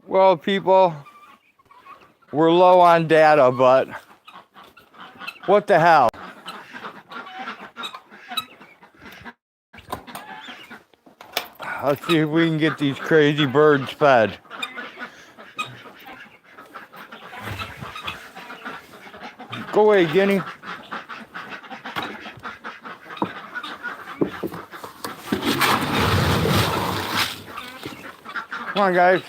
Well, people, we're low on data, but what the hell? Let's see if we can get these crazy birds fed. Go away, Guinea. Come on, guys.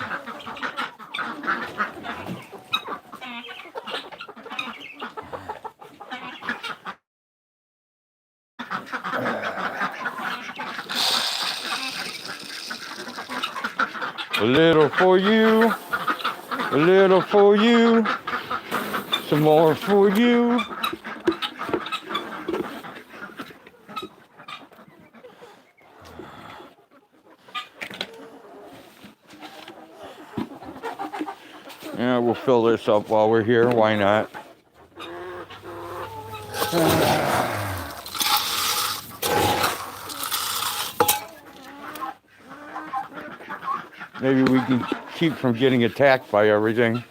A little for you, a little for you, some more for you. Yeah, we'll fill this up while we're here. Why not? Maybe we can keep from getting attacked by everything.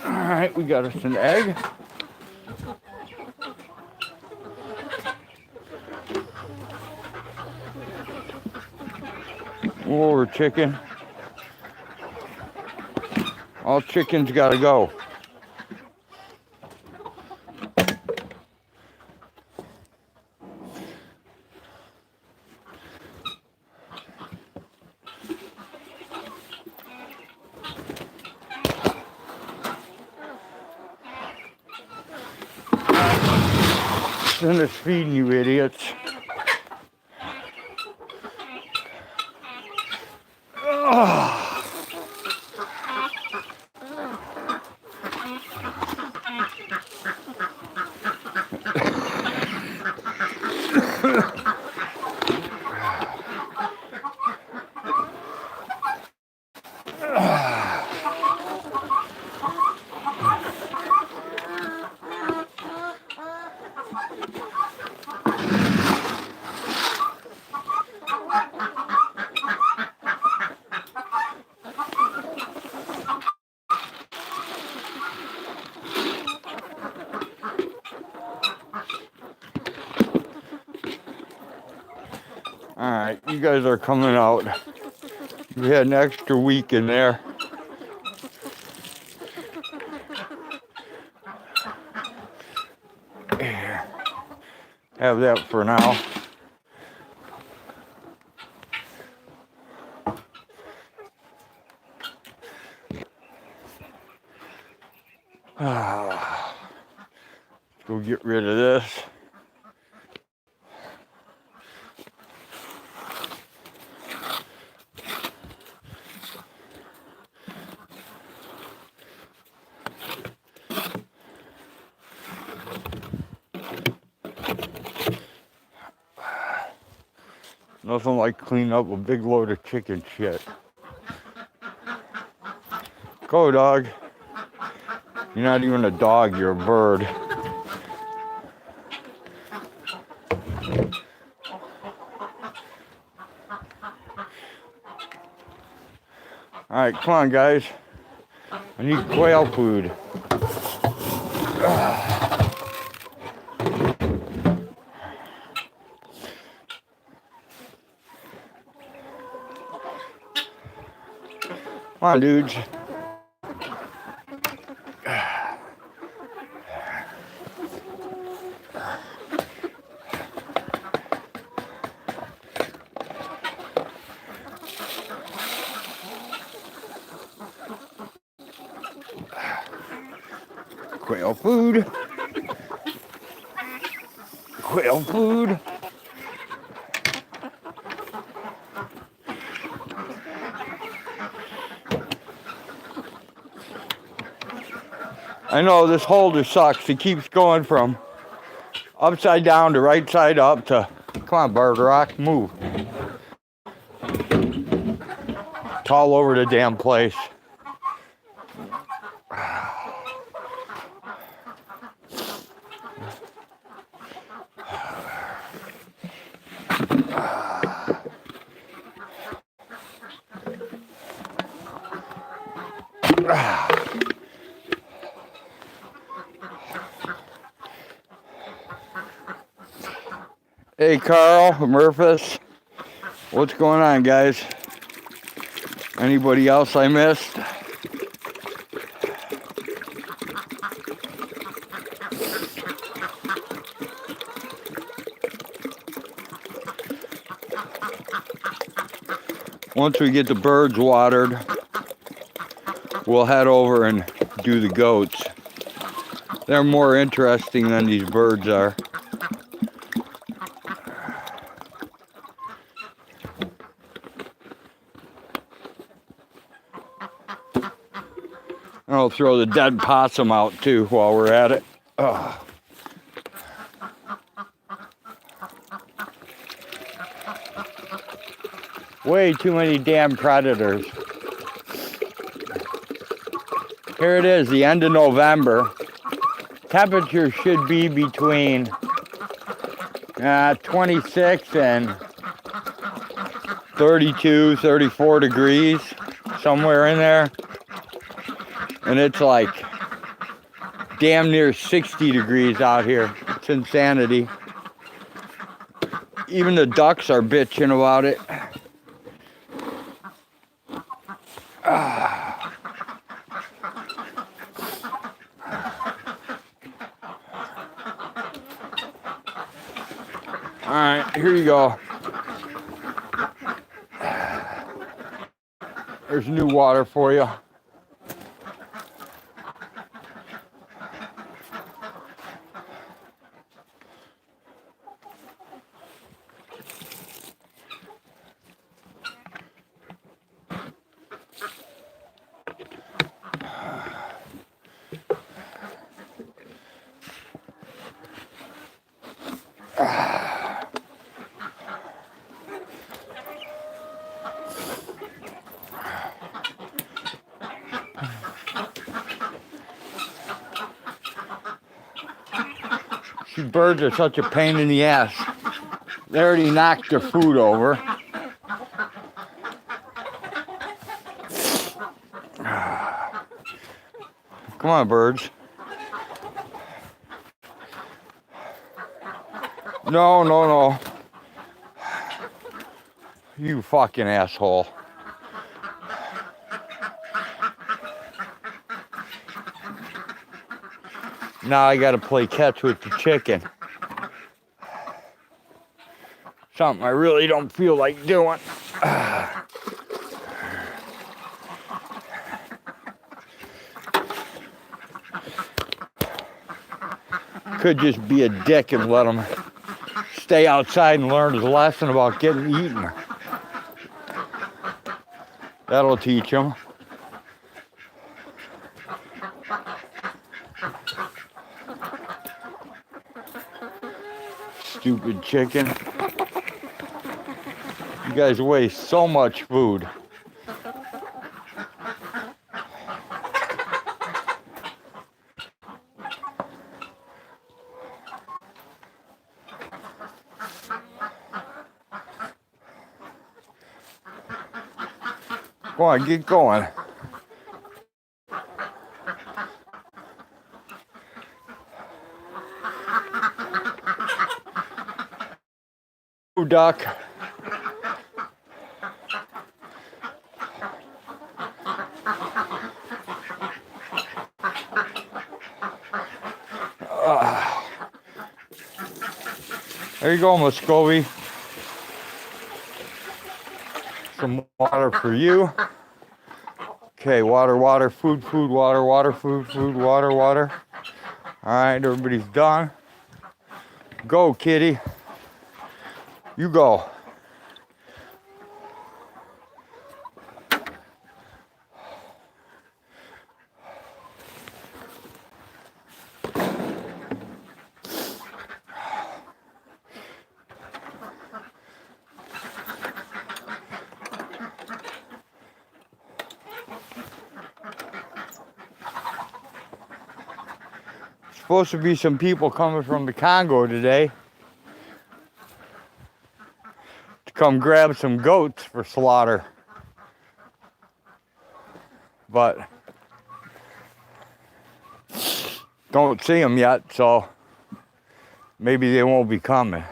Alright, we got us an egg. More chicken. All chickens gotta go. Finish feeding, you idiots. Alright, you guys are coming out. We had an extra week in there. Here. Have that for now. Let's go get rid of this. Nothing like cleaning up a big load of chicken shit. Go, dog. You're not even a dog, you're a bird. Alright, come on, guys. I need quail food. Come on, dudes. Quail food. Quail food. I know this holder sucks. It keeps going from upside down to right side up to, come on, Bird Rock, move. It's all over the damn place. Hey Carl, Murphys, what's going on, guys? Anybody else I missed? Once we get the birds watered, we'll head over and do the goats. They're more interesting than these birds are. I'll throw the dead possum out too while we're at it. Ugh. Way too many damn predators. Here it is, the end of November. Temperature should be between 26 and 32, 34 degrees, somewhere in there. And it's like damn near 60 degrees out here. It's insanity. Even the ducks are bitching about it. All right, here you go. There's new water for you. These birds are such a pain in the ass. They already knocked their food over. Come on, birds. No, no, no. You fucking asshole. Now I gotta play catch with the chicken. Something I really don't feel like doing. Could just be a dick and let him stay outside and learn his lesson about getting eaten. That'll teach him. Stupid chicken. You guys waste so much food. Go on, get going. Duck. There you go, Muscovy. Some water for you. Okay, water, water, food, food, water, water, food, food, water, water. All right, everybody's done. Go, kitty. You go. supposed to be some people coming from the Congo today to come grab some goats for slaughter. But don't see them yet, so maybe they won't be coming.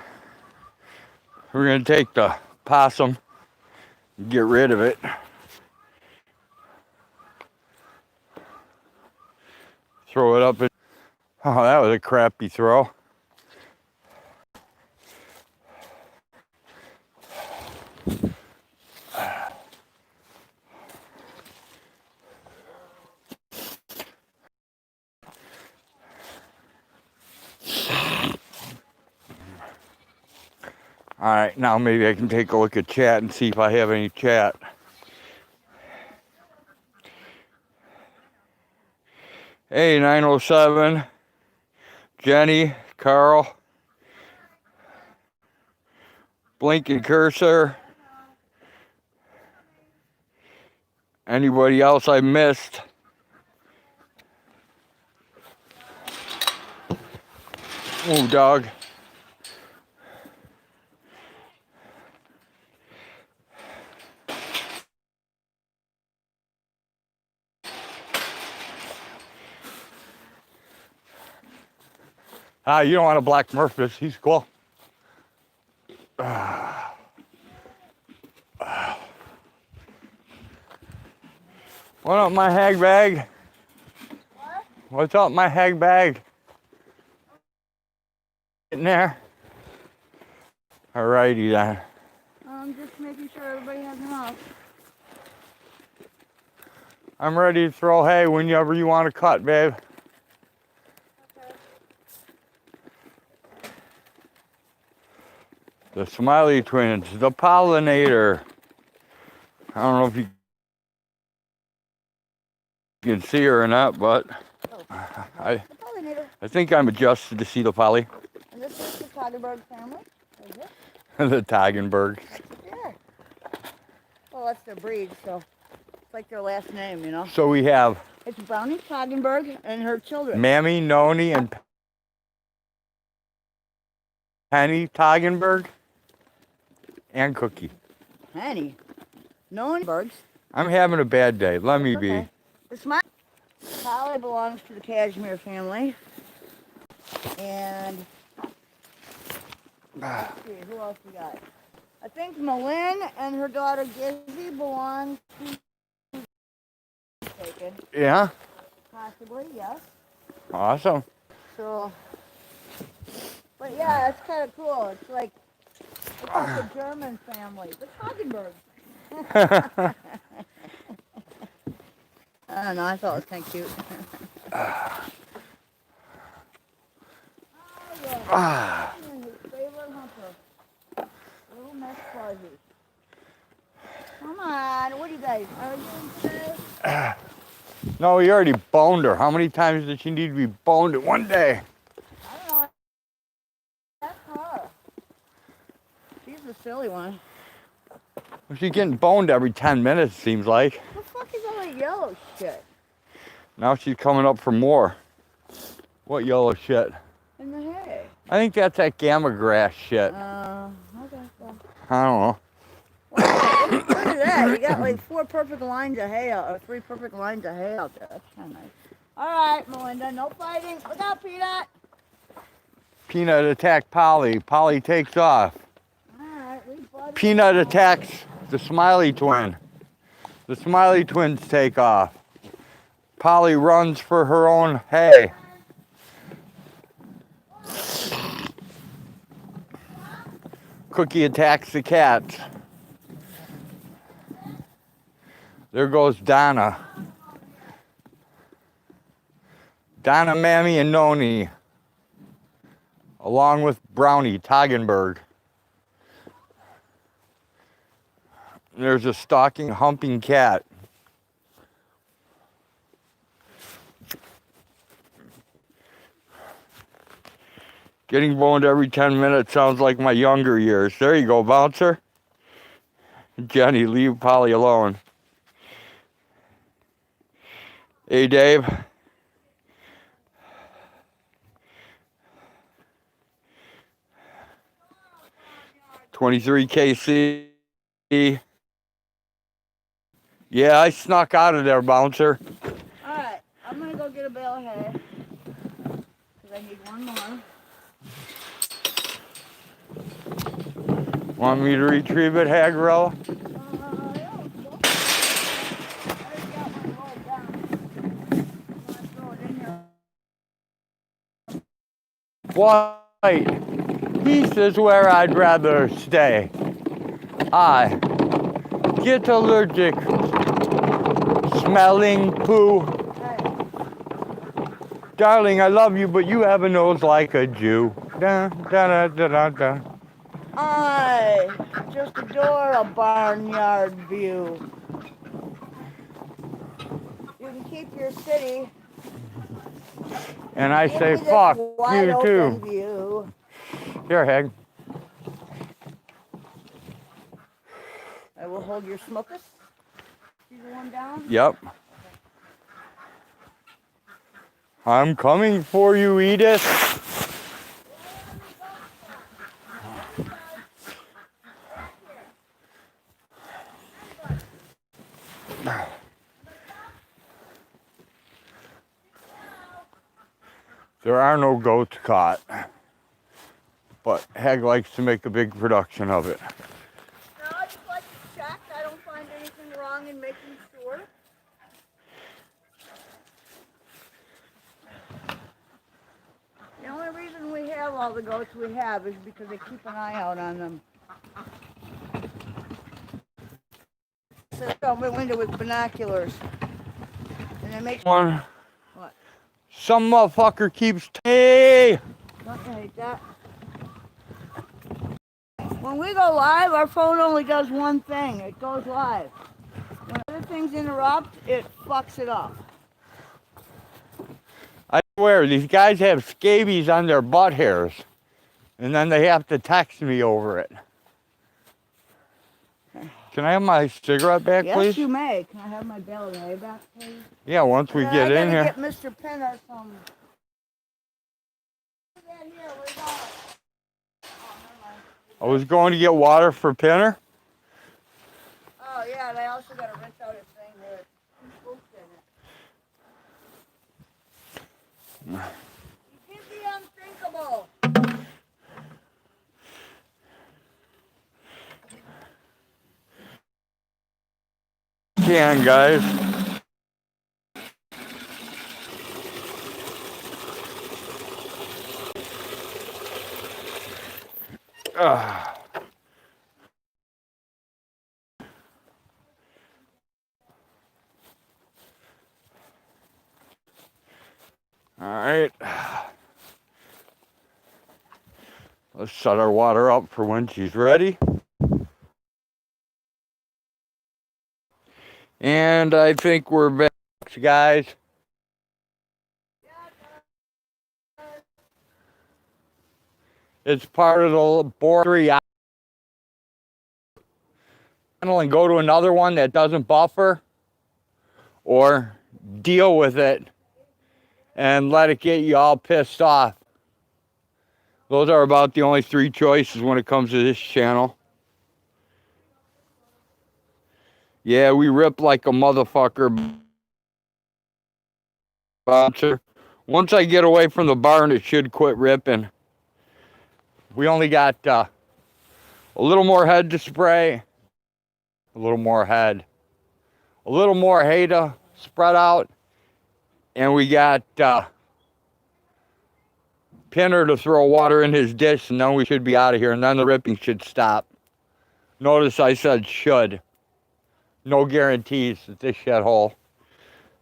We're gonna take the possum and get rid of it. Throw it up in. Oh, that was a crappy throw. All right, now maybe I can take a look at chat and see if I have any chat. Hey, 907, Jenny, Carl, blinking cursor. Anybody else I missed? Move, dog. You don't want to black Murphys. He's cool. What up, my hag bag? What? What's up, my hag bag? In there. Alrighty then. I'm just making sure everybody has enough. I'm ready to throw hay whenever you want to cut, babe. Okay. The Smiley Twins, the pollinator. I don't know if you can see her or not, but I think I'm adjusted to see the poly. And this is the Toggenburg family, is it? The Toggenburg. Yeah. Well, that's their breed, so it's like their last name, you know. So we have It's Brownie Toggenburg and her children. Mammy, Noni, and Penny Toggenburg, and Cookie. Penny. Nonbergs. I'm having a bad day. Let me be. Okay. This my Polly belongs to the Cashmere family. And let's see, who else we got? I think Malin and her daughter Gizzy belong to taken. Yeah? Possibly, yes. Awesome. So, but yeah, it's kind of cool. It's like a German family, the Toggenburg. I don't know, I thought it was kind of cute. His favorite hunter. Little Miss Fuzzy. Come on, what do you guys, are you today? No, we already boned her. How many times did she need to be boned in one day? I don't know. That's her. She's the silly one. Well, she's getting boned every 10 minutes, seems like. What the fuck is all that yellow shit? Now she's coming up for more. What yellow shit? In the hay. I think that's that gamma grass shit. Okay, well. I don't know. Wow, look at that. You got like 4 perfect lines of hay out, or 3 perfect lines of hay out there. That's kind of nice. All right, Melinda, no fighting. Look out, Peanut. Peanut attacked Polly. Polly takes off. All right, leave Buddy. Peanut attacks the Smiley twin. The Smiley twins take off. Polly runs for her own hay. Cookie attacks the cats. There goes Donna. Donna, Mammy, and Noni, along with Brownie Toggenburg. There's a stalking, humping cat. Getting boned every 10 minutes sounds like my younger years. There you go, Bouncer. Jenny, leave Polly alone. Hey, Dave. 23 KC. Yeah, I snuck out of there, bouncer. Alright, I'm gonna go get a bale of hay. Because I need one more. Want me to retrieve it, Hagarella? Yeah, I got one rolled down. I'm gonna throw it in here. White. East is where I'd rather stay. I get allergic. Smelling poo. Hey. Darling, I love you, but you have a nose like a Jew. Da, da, da, da, da, da. I just adore a barnyard view. You can keep your city. And I Give say, me this fuck wide you open too. view. Here, Heg. I will hold your smokus. See the one down? Yep. I'm coming for you, Edith. There are no goats caught, but Heg likes to make a big production of it. No, I just like to check. I don't find anything wrong in making sure. The only reason we have all the goats we have is because they keep an eye out on them. Sit out my window with binoculars. And they make One. what? Some motherfucker keeps hey. Don't you hate that? When we go live, our phone only does one thing. It goes live. When other things interrupt, it fucks it up. I swear, these guys have scabies on their butt hairs, and then they have to text me over it. Can I have my cigarette back, Yes, please? you may. Can I have my bale of hay back, please? Yeah, once we get in here. I gotta get Mr. Pinner some. Here, where's that? I was going to get water for Pinner. Oh yeah, and I also gotta rinse out his thing there. Two spooks in it. You did the unthinkable. Can, guys. All right. Let's shut our water up for when she's ready. And I think we're back, guys. It's part of the Boredom and go to another one that doesn't buffer, or deal with it and let it get you all pissed off. Those are about the only three choices when it comes to this channel. Yeah, we rip like a motherfucker. Bouncer. Once I get away from the barn, it should quit ripping. We only got a little more head to spray, a little more head, a little more hay to spread out, and we got Pinner to throw water in his dish, and then we should be out of here, and then the ripping should stop. Notice I said should. No guarantees at this shithole.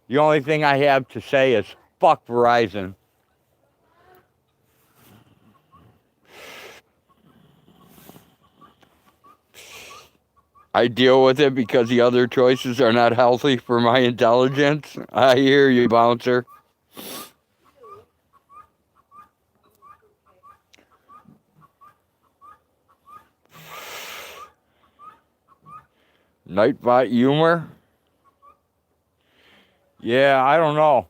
The only thing I have to say is fuck Verizon. I deal with it because the other choices are not healthy for my intelligence. I hear you, bouncer. Nightbot humor? Yeah, I don't know.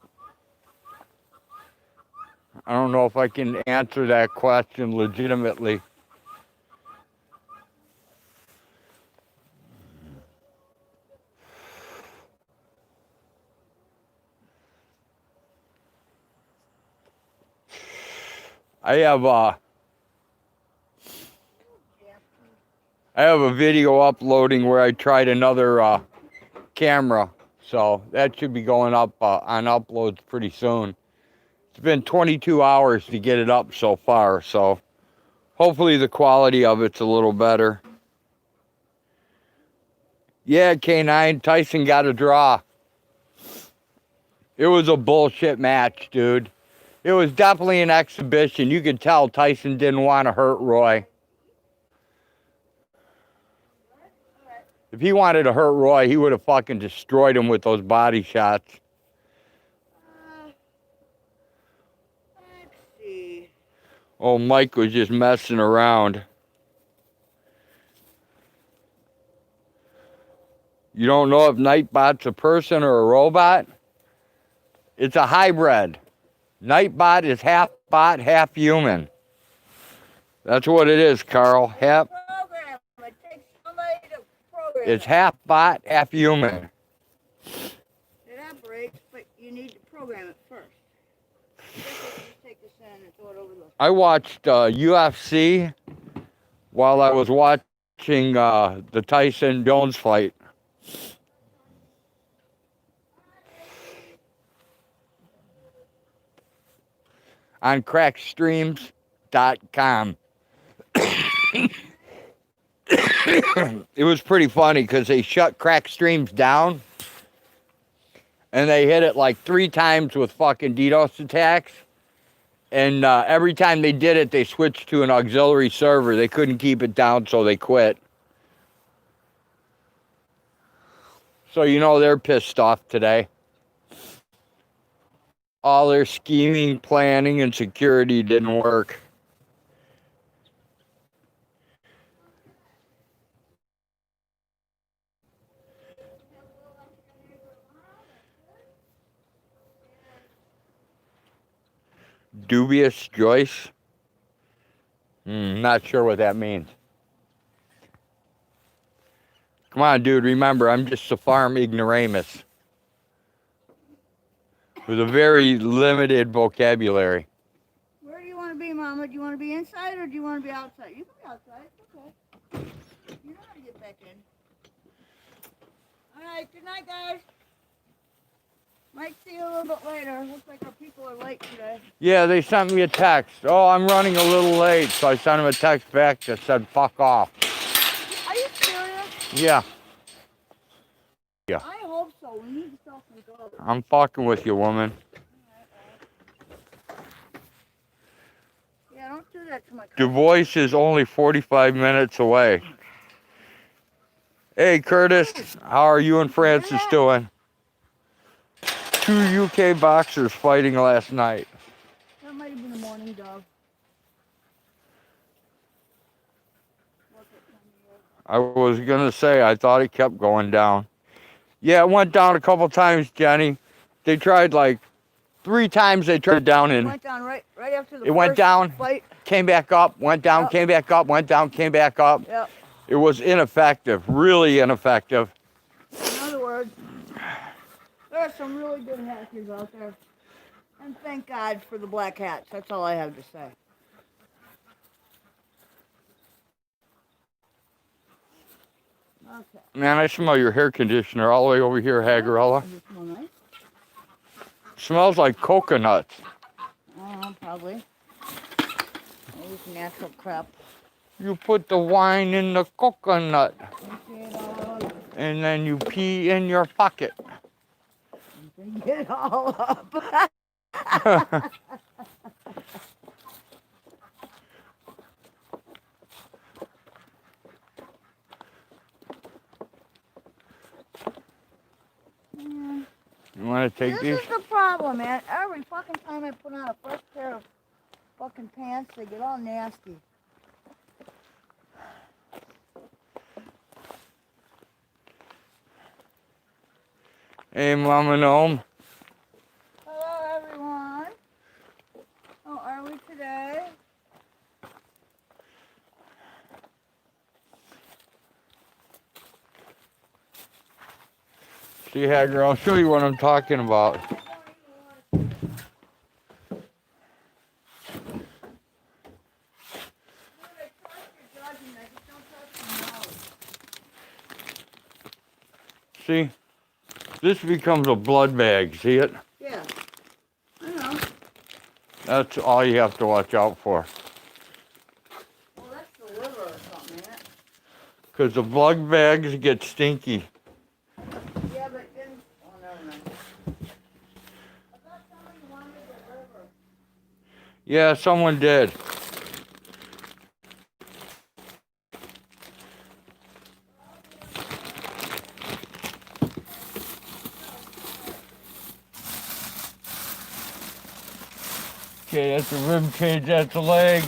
I don't know if I can answer that question legitimately. I have a video uploading where I tried another camera, so that should be going up on uploads pretty soon. It's been 22 hours to get it up so far, so hopefully the quality of it's a little better. Yeah, K9, Tyson got a draw. It was a bullshit match, dude. It was definitely an exhibition. You could tell Tyson didn't want to hurt Roy. If he wanted to hurt Roy, he would have fucking destroyed him with those body shots. Let's see. Oh, Mike was just messing around. You don't know if Nightbot's a person or a robot? It's a hybrid. Nightbot is half bot, half human. That's what it is, Carl. Program. It takes somebody to program. It's half bot, half human. It operates, but you need to program it first. Just take this in and throw it over the... I watched UFC while I was watching the Tyson Jones fight. On crackstreams.com. It was pretty funny because they shut Crack Streams down and they hit it like 3 times with fucking DDoS attacks. And every time they did it, they switched to an auxiliary server. They couldn't keep it down, so they quit. So you know they're pissed off today. All their scheming, planning, and security didn't work. Dubious Joyce? Not sure what that means. Come on, dude, remember, I'm just a farm ignoramus with a very limited vocabulary. Where do you want to be, Mama? Do you want to be inside or do you want to be outside? You can be outside. Okay. You know how to get back in. All right, good night, guys. Might see you a little bit later. Looks like our people are late today. Yeah, they sent me a text. Oh, I'm running a little late, so I sent them a text back that said, fuck off. Are you serious? Yeah. Yeah. I hope so. We need to sell some gold. I'm fucking with you, woman. Yeah, don't do that to my car. Du Bois is only 45 minutes away. Hey, Curtis, how are you and Francis doing? 2 UK boxers fighting last night. That might have been a morning dog. I was going to say, I thought it kept going down. Yeah, it went down a couple times, Jenny. They tried like 3 times they tried down It and went down right after the it went first down, fight. came back up, went down, Yep. came back up, went down, came back up. Yep. It was ineffective, really ineffective. In other words, there are some really good hackers out there. And thank God for the black hats. That's all I have to say. Okay. Man, I smell your hair conditioner all the way over here, Hagarella. Does it smell nice? Smells like coconuts. Probably. All this natural crap. You put the wine in the coconut, Get it all up. and then you pee in your pocket. Get it all up. You want to take these? This is the problem, man. Every fucking time I put on a fresh pair of fucking pants, they get all nasty. Hey, Mama Gnome. Hello, everyone. How are we today? See, Hagar, I'll show you what I'm talking about. See? This becomes a blood bag, see it? Yeah. I know. That's all you have to watch out for. Well, that's the liver or something, ain't it? Because the blood bags get stinky. Yeah, but then... Oh, never mind. I thought somebody wanted the liver. Yeah, someone did. Okay, that's a rib cage, that's a leg.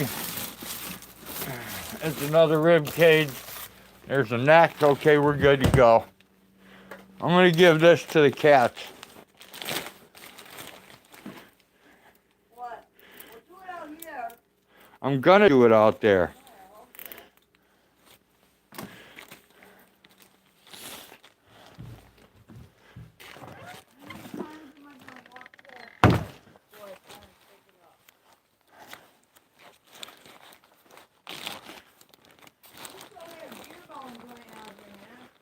That's another rib cage. There's a neck. Okay, we're good to go. I'm going to give this to the cats. What? We'll do it out here. I'm going to do it out there.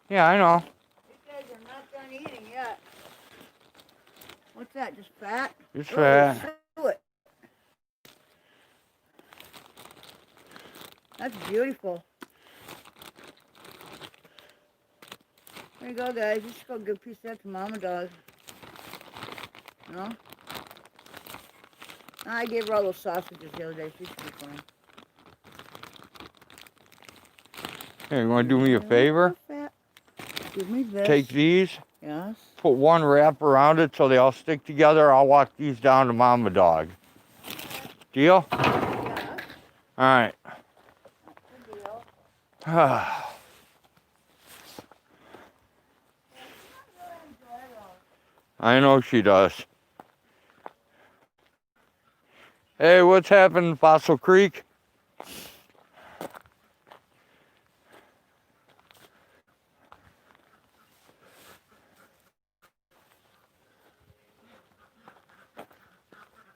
Yeah, I know. These guys are not done eating yet. What's that, just fat? It's fat. Do it. That's beautiful. There you go, guys. Just go give a piece of that to Mama Dog. No? I gave her all those sausages the other day. She's pretty fine. Hey, you want to do me a favor? Give me this. Take these, Yes. put one wrap around it so they all stick together. I'll walk these down to Mama Dog. Deal? Yeah. All right. Good deal. I know she does. Hey, what's happening, Fossil Creek?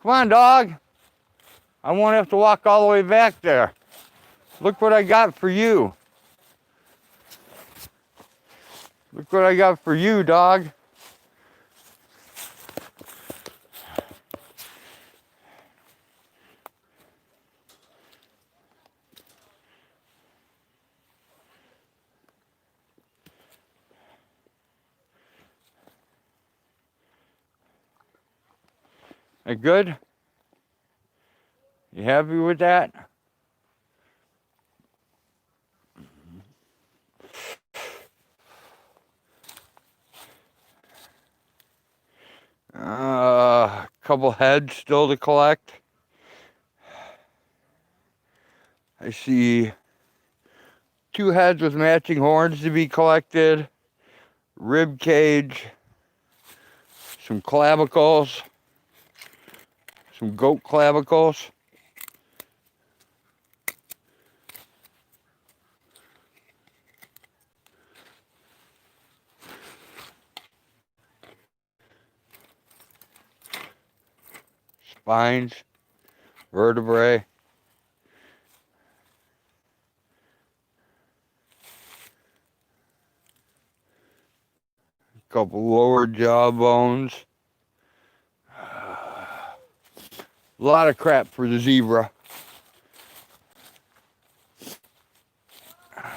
Come on, dog. I won't have to walk all the way back there. Look what I got for you. Look what I got for you, dog. That good? You happy with that? Couple heads still to collect. I see 2 heads with matching horns to be collected, rib cage, some clavicles, some goat clavicles. Spines, vertebrae. Couple lower jaw bones. A lot of crap for the zebra. If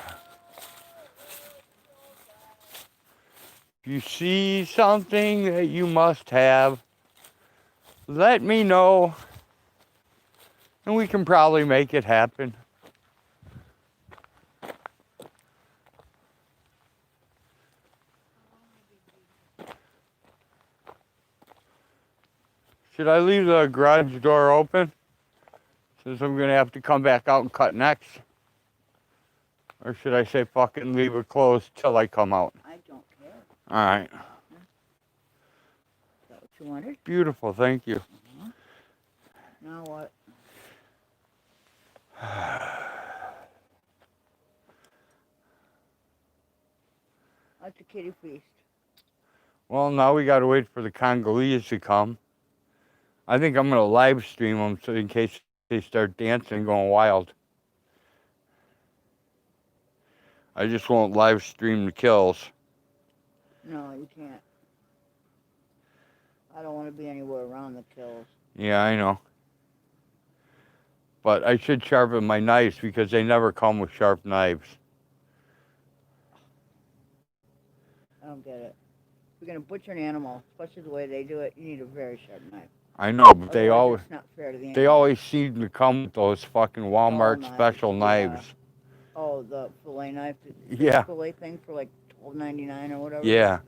you see something that you must have, let me know, and we can probably make it happen. Should I leave the garage door open, since I'm gonna have to come back out and cut next? Or should I say fucking leave it closed till I come out? I don't care. All right. Is that what you wanted? Beautiful, thank you. Now what? That's a kitty feast. Well, now we gotta wait for the Congolese to come. I think I'm gonna live stream them so in case they start dancing and going wild. I just won't live stream the kills. No, you can't. I don't want to be anywhere around the kills. Yeah, I know. But I should sharpen my knives because they never come with sharp knives. I don't get it. If you're going to butcher an animal, especially the way they do it, you need a very sharp knife. I know, but Otherwise, it's not fair to the they animal. always seem to come with those fucking Walmart knives, special knives. Oh, the fillet knife? The Yeah. fillet thing for like $12.99 or whatever? Yeah.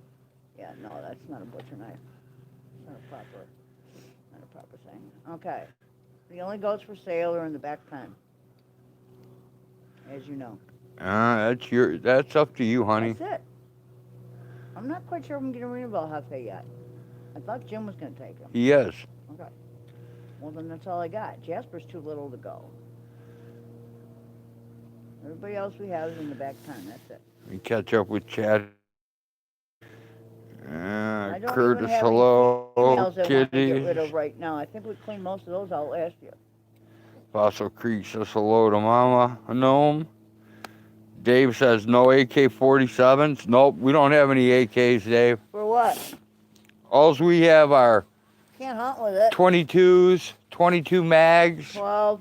Yeah, no, that's not a butcher knife. It's not a proper thing. Okay. The only goats for sale are in the back pen. As you know. That's up to you, honey. That's it. I'm not quite sure if I'm going to read about Hefe yet. I thought Jim was going to take him. He is. Okay. Well, then that's all I got. Jasper's too little to go. Everybody else we have is in the back pen. That's it. We catch up with Chad. I don't Curtis, even have hello, any emails I want to kitties. get rid of right now. I think we cleaned most of those out last year. Fossil Creek says hello to Mama Gnome. Dave says no AK-47s. Nope, we don't have any AKs, Dave. For what? Alls we have are Can't hunt with it. 22s, 22 mags, 12,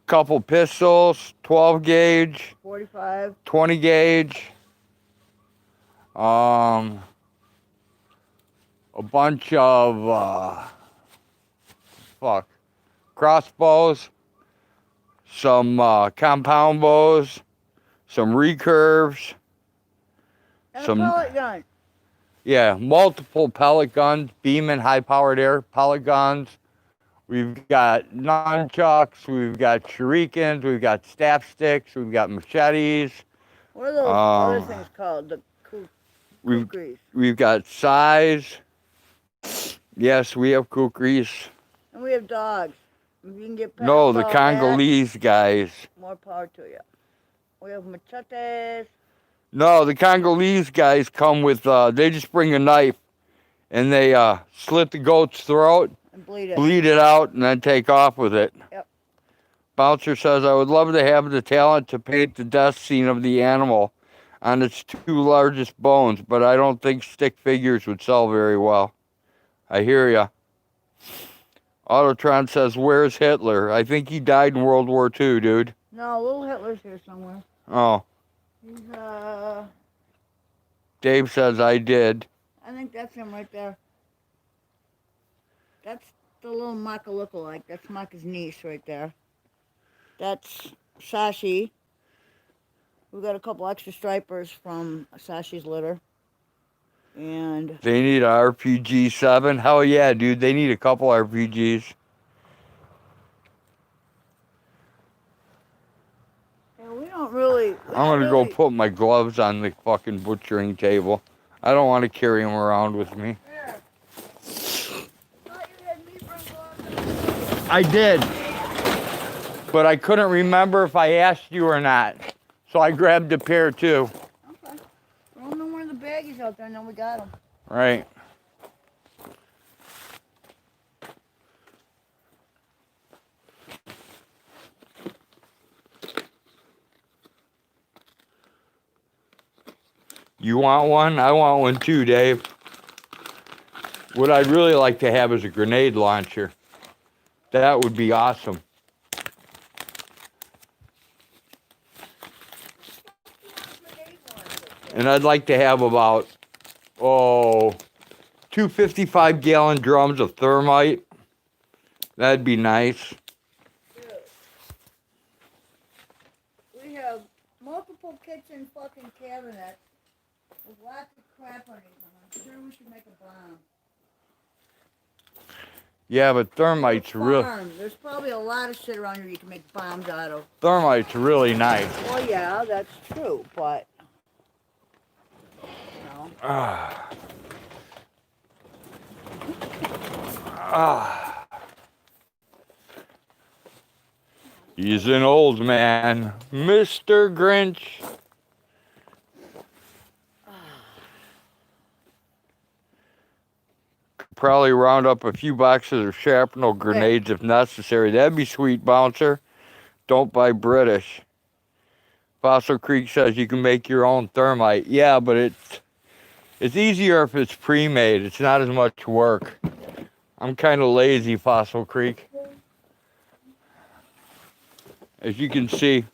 couple pistols, 12 gauge, 45. 20 gauge, a bunch of crossbows, some compound bows, some recurves, And some a pellet gun. yeah, multiple pellet guns, Beeman high-powered air pellet guns. We've got nunchucks, we've got shurikens, we've got staff sticks, we've got machetes. What are those other things called? The kukris. We've got size. Yes, we have kukris. And we have dogs. If you can get No, the Congolese guys. More power to you. We have machetes. No, the Congolese guys come with, they just bring a knife and they slit the goat's throat, And bleed it. bleed it out, and then take off with it. Yep. Bouncer says, I would love to have the talent to paint the death scene of the animal on its two largest bones, but I don't think stick figures would sell very well. I hear ya. Autotron says, where's Hitler? I think he died in World War II, dude. No, little Hitler's here somewhere. Oh. He's, Dave says, I did. I think that's him right there. That's the little Maka lookalike. That's Maka's niece right there. That's Sashi. We got a couple extra stripers from Sashi's litter. And They need an RPG-7. Hell yeah, dude. They need a couple RPGs. we don't really... I'm going to go put my gloves on the fucking butchering table. I don't want to carry them around with me. Here. I thought you had me bring gloves on. I did. But I couldn't remember if I asked you or not. So I grabbed a pair too. Okay. Throw them in one of the baggies out there and then we got them. Right. You want one? I want one too, Dave. What I'd really like to have is a grenade launcher. That would be awesome. And I'd like to have about, 2 55-gallon drums of thermite. That'd be nice. We have multiple kitchen fucking cabinets with lots of crap on it. I'm sure we should make a bomb. Yeah, but thermite's real. There's probably a lot of shit around here you can make bombs out of. Thermite's really nice. Well, yeah, that's true, but He's an old man, Mr. Grinch. Probably round up a few boxes of shrapnel grenades if necessary. That'd be sweet, Bouncer. Don't buy British. Fossil Creek says you can make your own thermite. Yeah, but it's easier if it's pre-made. It's not as much work. I'm kind of lazy, Fossil Creek. As you can see,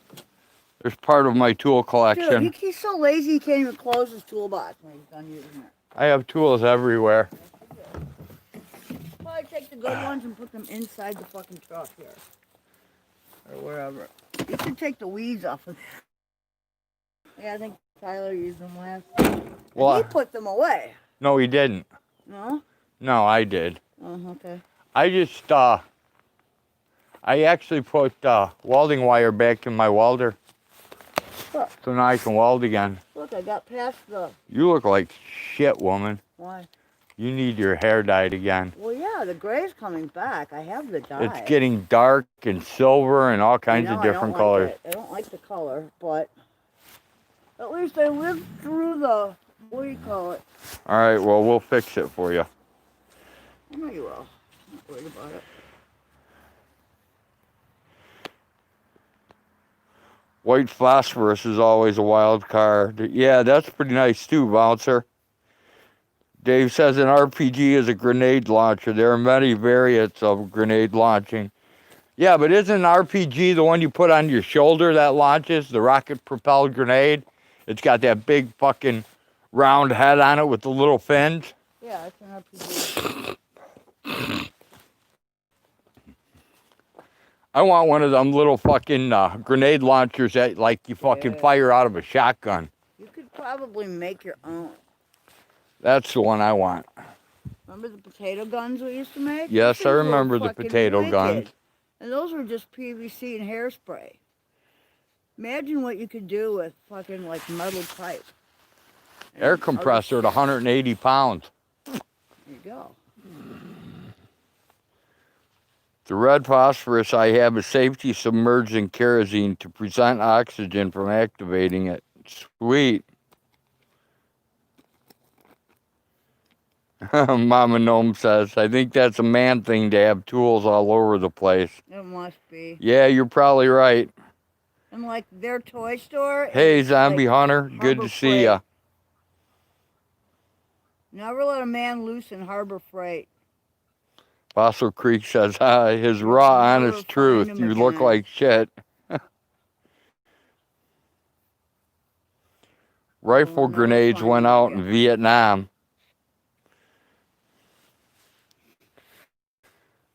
there's part of my tool collection. Dude, he's so lazy he can't even close his toolbox when he's done using it. I have tools everywhere. Probably take the good ones and put them inside the fucking truck here. Or wherever. You should take the weeds off of there. Yeah, I think Tyler used them last. Well, he put them away. No, he didn't. No? No, I did. Oh, okay. I just, I actually put welding wire back in my welder. Look. So now I can weld again. Look, I got past the... You look like shit, woman. Why? You need your hair dyed again. Well, yeah, the gray's coming back. I have the dye. It's getting dark and silver and all kinds of different colors. I don't like the color, but at least I lived through the, what do you call it? All right, well, we'll fix it for you. I know you will. I'm not worried about it. White phosphorus is always a wild card. Yeah, that's pretty nice too, Bouncer. Dave says an RPG is a grenade launcher. There are many variants of grenade launching. Yeah, but isn't an RPG the one you put on your shoulder that launches, the rocket-propelled grenade? It's got that big fucking round head on it with the little fins. Yeah, it's an RPG. I want one of them little fucking grenade launchers that like you fucking fire out of a shotgun. You could probably make your own. That's the one I want. Remember the potato guns we used to make? Yes, I remember the potato guns. And those were just PVC and hairspray. Imagine what you could do with fucking like metal pipe. Air compressor at 180 pounds. There you go. The red phosphorus I have is safety submerged in kerosene to prevent oxygen from activating it. Sweet. Mama Gnome says, I think that's a man thing to have tools all over the place. It must be. Yeah, you're probably right. And like their toy store. Hey, Zombie Hunter, good to see ya. Never let a man loose in Harbor Freight. Fossil Creek says, his raw, honest truth. You look like shit. Rifle grenades went out in Vietnam.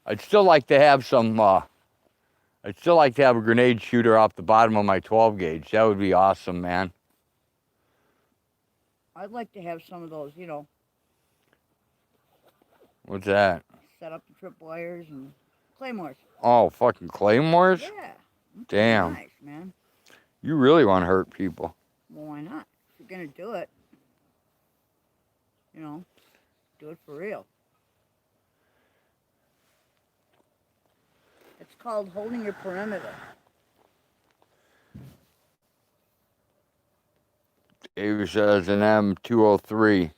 I'd still like to have some, I'd still like to have a grenade shooter off the bottom of my 12 gauge. That would be awesome, man. I'd like to have some of those, you know. What's that? Set up the tripwires and claymores. Oh, fucking claymores? Yeah. Damn. Nice, man. You really want to hurt people. Well, why not? If you're going to do it, you know, do it for real. It's called holding your perimeter. Dave says an M203.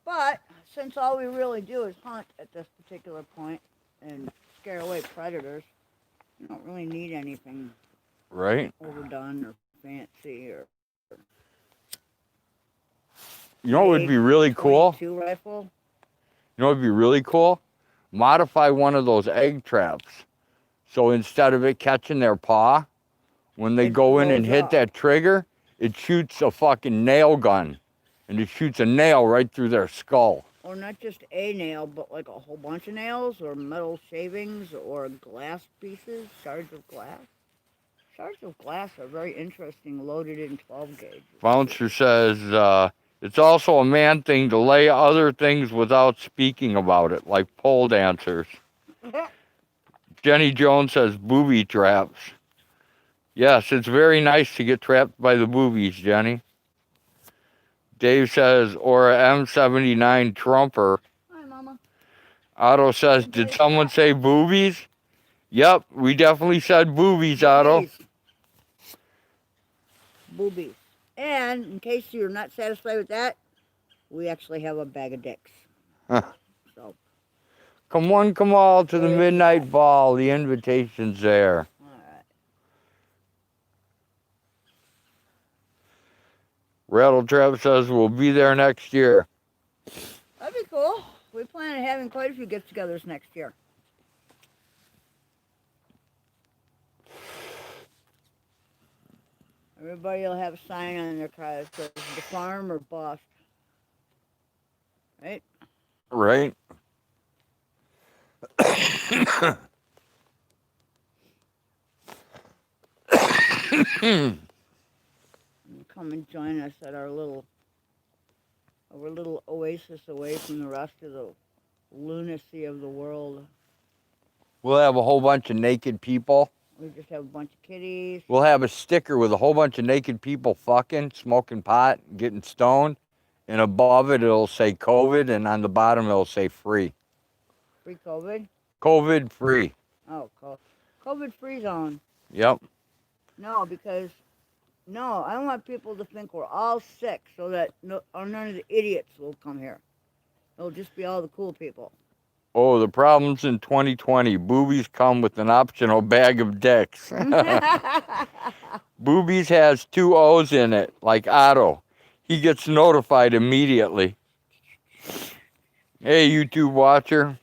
But since all we really do is hunt at this particular point and scare away predators, you don't really need anything right overdone or fancy or. You know what would be really cool? Rifle. You know what would be really cool? Modify one of those egg traps. So instead of it catching their paw, when they go in and hit that trigger, it shoots a fucking nail gun. And it shoots a nail right through their skull. Or not just a nail, but like a whole bunch of nails, or metal shavings, or glass pieces, shards of glass. Shards of glass are very interesting, loaded in 12 gauge. Bouncer says, it's also a man thing to lay other things without speaking about it, like pole dancers. Jenny Jones says booby traps. Yes, it's very nice to get trapped by the boobies, Jenny. Dave says, or a M79 Trumper. Hi, Mama. Otto says, did someone say boobies? Yep, we definitely said boobies, Otto. Boobies. And in case you're not satisfied with that, we actually have a bag of dicks. So. Come one, come all to the midnight ball. The invitation's there. All right. Rattletrap says we'll be there next year. That'd be cool. We plan on having quite a few get-togethers next year. Everybody will have a sign on their car that says the farm or bust. Right? Right? Come and join us at our little oasis away from the rest of the lunacy of the world. We'll have a whole bunch of naked people. We just have a bunch of kitties. We'll have a sticker with a whole bunch of naked people fucking, smoking pot, getting stoned. And above it, it'll say COVID. And on the bottom, it'll say free. Free COVID? COVID free. Oh, COVID free zone. Yep. No, because, no, I don't want people to think we're all sick so that none of the idiots will come here. It'll just be all the cool people. Oh, the problems in 2020. Boobies come with an optional bag of dicks. Boobies has 2 O's in it, like Otto. He gets notified immediately. Hey, YouTube watcher.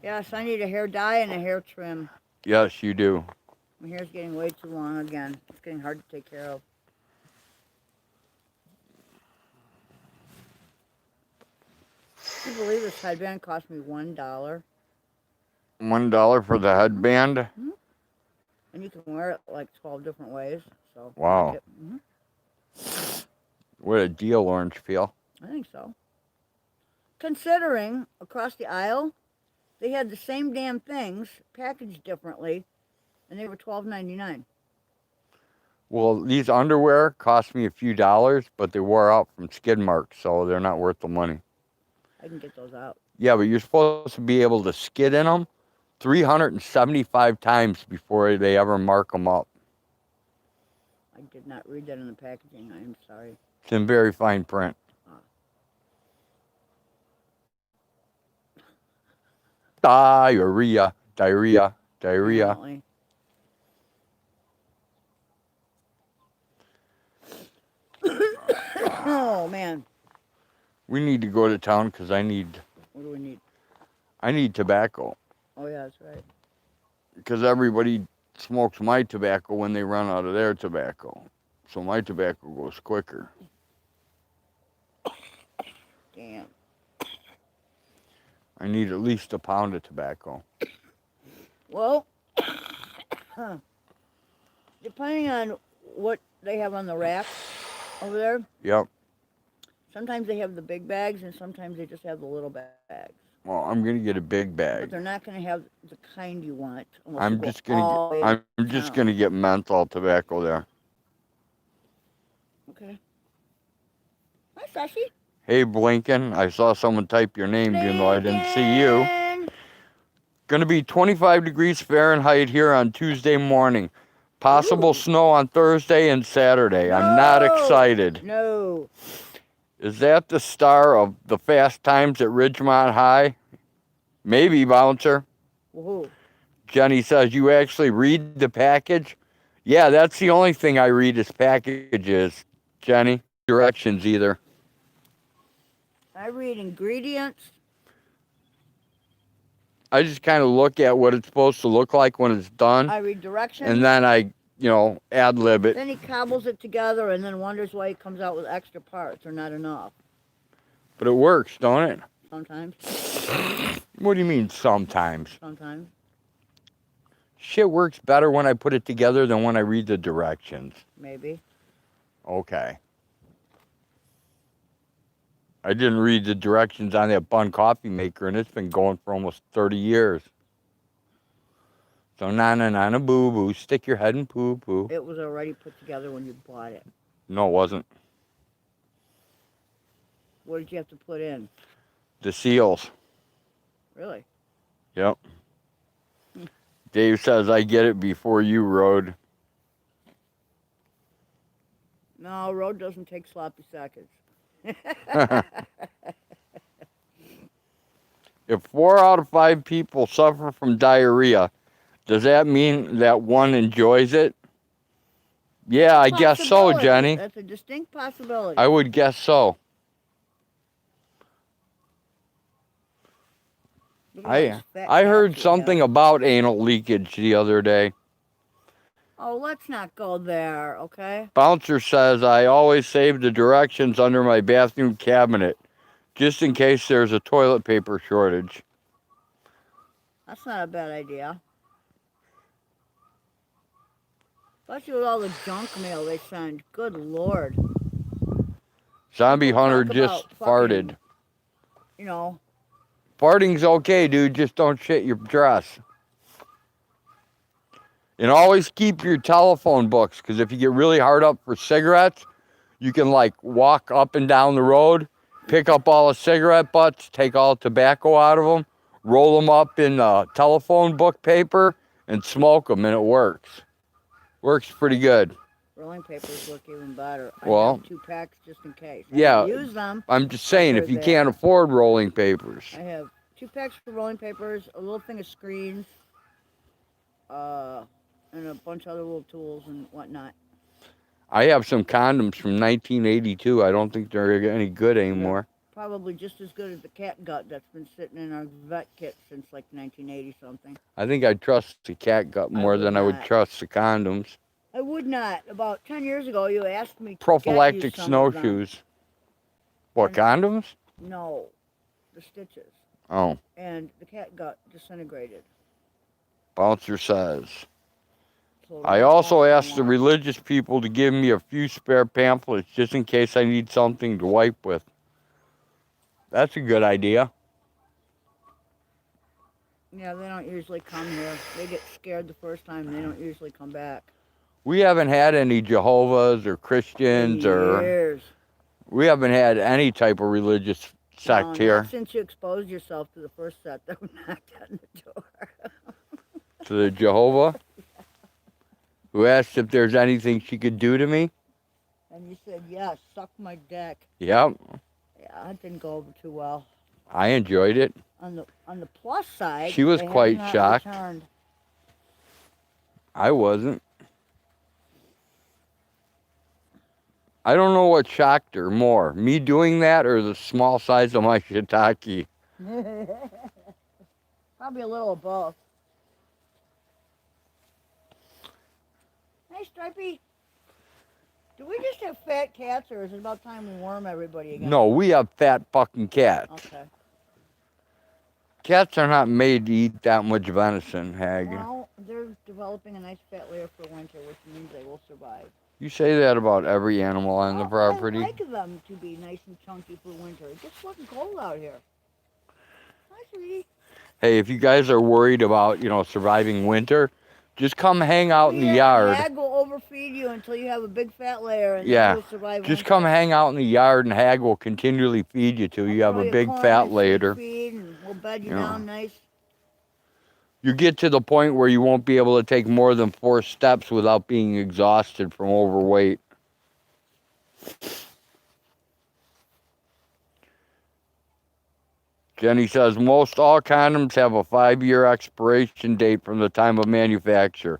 Yes, I need a hair dye and a hair trim. Yes, you do. My hair's getting way too long again. It's getting hard to take care of. Can you believe this headband cost me $1? $1 for the headband? Mm-hmm. And you can wear it like 12 different ways. So Wow. Mm-hmm. What a deal, Orange Peel. I think so. Considering across the aisle, they had the same damn things packaged differently, and they were $12.99. Well, these underwear cost me a few dollars, but they wore out from skid marks, so they're not worth the money. I can get those out. Yeah, but you're supposed to be able to skid in them 375 times before they ever mark them up. I did not read that in the packaging. I am sorry. It's in very fine print. Diarrhea. Apparently. Oh, man. We need to go to town because I need... What do we need? I need tobacco. Oh, yeah, that's right. Because everybody smokes my tobacco when they run out of their tobacco. So my tobacco goes quicker. Damn. I need at least a pound of tobacco. Well, depending on what they have on the rack over there, Yep. sometimes they have the big bags and sometimes they just have the little bags. Well, I'm gonna get a big But bag. they're not going to have the kind you want. I'm just gonna get menthol tobacco there. Okay. Hi, Sashi. Hey, Blinken. I saw someone type your name, even though I didn't see you. Gonna be 25 degrees Fahrenheit here on Tuesday morning. Possible snow on Thursday and Saturday. No. I'm not excited. No. Is that the star of the Fast Times at Ridgemont High? Maybe, Bouncer. Woohoo. Jenny says, you actually read the package? Yeah, that's the only thing I read is packages, Jenny. Directions either. I read ingredients. I just kind of look at what it's supposed to look like when it's done. I read directions. And then I, ad-lib it. Then he cobbles it together and then wonders why he comes out with extra parts or not enough. But it works, don't it? Sometimes. What do you mean sometimes? Sometimes. Shit works better when I put it together than when I read the directions. Maybe. Okay. I didn't read the directions on that bun coffee maker, and it's been going for almost 30 years. So, na boo boo, stick your head in poo poo. It was already put together when you bought it. No, it wasn't. What did you have to put in? The seals. Really? Yep. Dave says, I get it before you, Road. No, Road doesn't take sloppy seconds. If 4 out of 5 people suffer from diarrhea, does that mean that one enjoys it? Yeah, I guess so, Possibility. Jenny. That's a distinct possibility. I would guess so. Look at all these fat I heard cats we something have. about anal leakage the other day. Oh, let's not go there, okay? Bouncer says I always save the directions under my bathroom cabinet, just in case there's a toilet paper shortage. That's not a bad idea. Especially with all the junk mail they send. Good Lord. Zombie People Hunter talk just about fucking, farted. You know, Farting's okay, dude. Just don't shit your dress. And always keep your telephone books, because if you get really hard up for cigarettes, you can like walk up and down the road, pick up all the cigarette butts, take all the tobacco out of them, roll them up in telephone book paper, and smoke them, and it works. Works pretty good. rolling papers look even better. Well, I have 2 packs just in case. I yeah, don't use them. I'm just saying, if you there. can't afford rolling papers. I have 2 packs for rolling papers, a little thing of screens, and a bunch of other little tools and whatnot. I have some condoms from 1982. I don't think they're any good anymore. They're probably just as good as the cat gut that's been sitting in our vet kit since like 1980 something. I think I'd trust the cat gut more than I would trust the condoms. I would not. About 10 years ago, you asked me to Prophylactic get you some of them. snowshoes. What, condoms? No, the stitches. Oh. And the cat gut disintegrated. Bouncer says. So I also asked the religious people to give me a few spare pamphlets just in case I need something to wipe with. That's a good idea. Yeah, they don't usually come here. They get scared the first time. They don't usually come back. We haven't had any Jehovah's or Christians or... Years. We haven't had any type of religious sect here. Not since you exposed yourself to the first set that knocked on the door. To the Jehovah? Who asked if there's anything she could do to me? And you said, yes, suck my dick. Yep. Yeah, that didn't go over too well. I enjoyed it. On the plus side, she was quite shocked. Returned. I wasn't. I don't know what shocked her more, me doing that or the small size of my shiitake. Probably a little of both. Hey, Stripey. Do we just have fat cats, or is it about time we worm everybody again? No, we have fat fucking cats. Okay. Cats are not made to eat that much venison, Hag. Well, they're developing a nice fat layer for winter, which means they will survive. You say that about every animal on the property. I like them to be nice and chunky for winter. It gets fucking cold out here. Hi, sweetie. Hey, if you guys are worried about, surviving winter, just come hang out in the yard. Hag will overfeed you until you have a big fat layer, and yeah, you'll survive just winter. come hang out in the yard, and Hag will continually feed you till you have a big fat layer. Feed, and we'll bed you down nice. You get to the point where you won't be able to take more than 4 steps without being exhausted from overweight. Jenny says, most all condoms have a 5-year expiration date from the time of manufacture,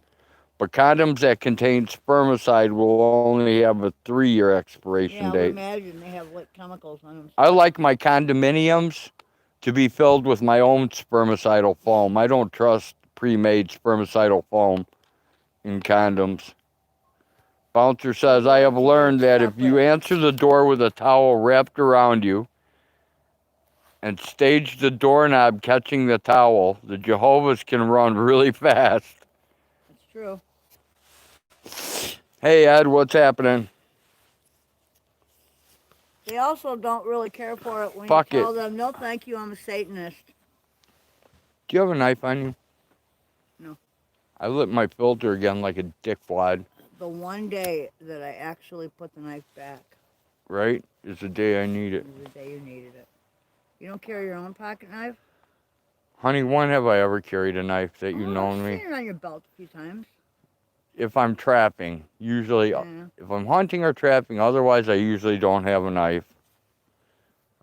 but condoms that contain spermicide will only have a 3-year expiration date. Imagine they have like chemicals on them. I like my condominiums to be filled with my own spermicidal foam. I don't trust pre-made spermicidal foam in condoms. Bouncer says, I have learned that if you answer the door with a towel wrapped around you and stage the doorknob catching the towel, the Jehovah's can run really fast. It's true. Hey, Ed, what's happening? They also don't really care for it when Fuck you tell them, no thank you, I'm a Satanist. Do you have a knife on you? No. I lit my filter again like a dickwad. The one day that I actually put the knife back. Right? Is the day I need it. Is the day you needed it. You don't carry your own pocket knife? Honey, when have I ever carried a knife that you've known me? I've seen it on your belt a few times. If I'm trapping, usually, if I'm hunting or trapping, otherwise I usually don't have a knife.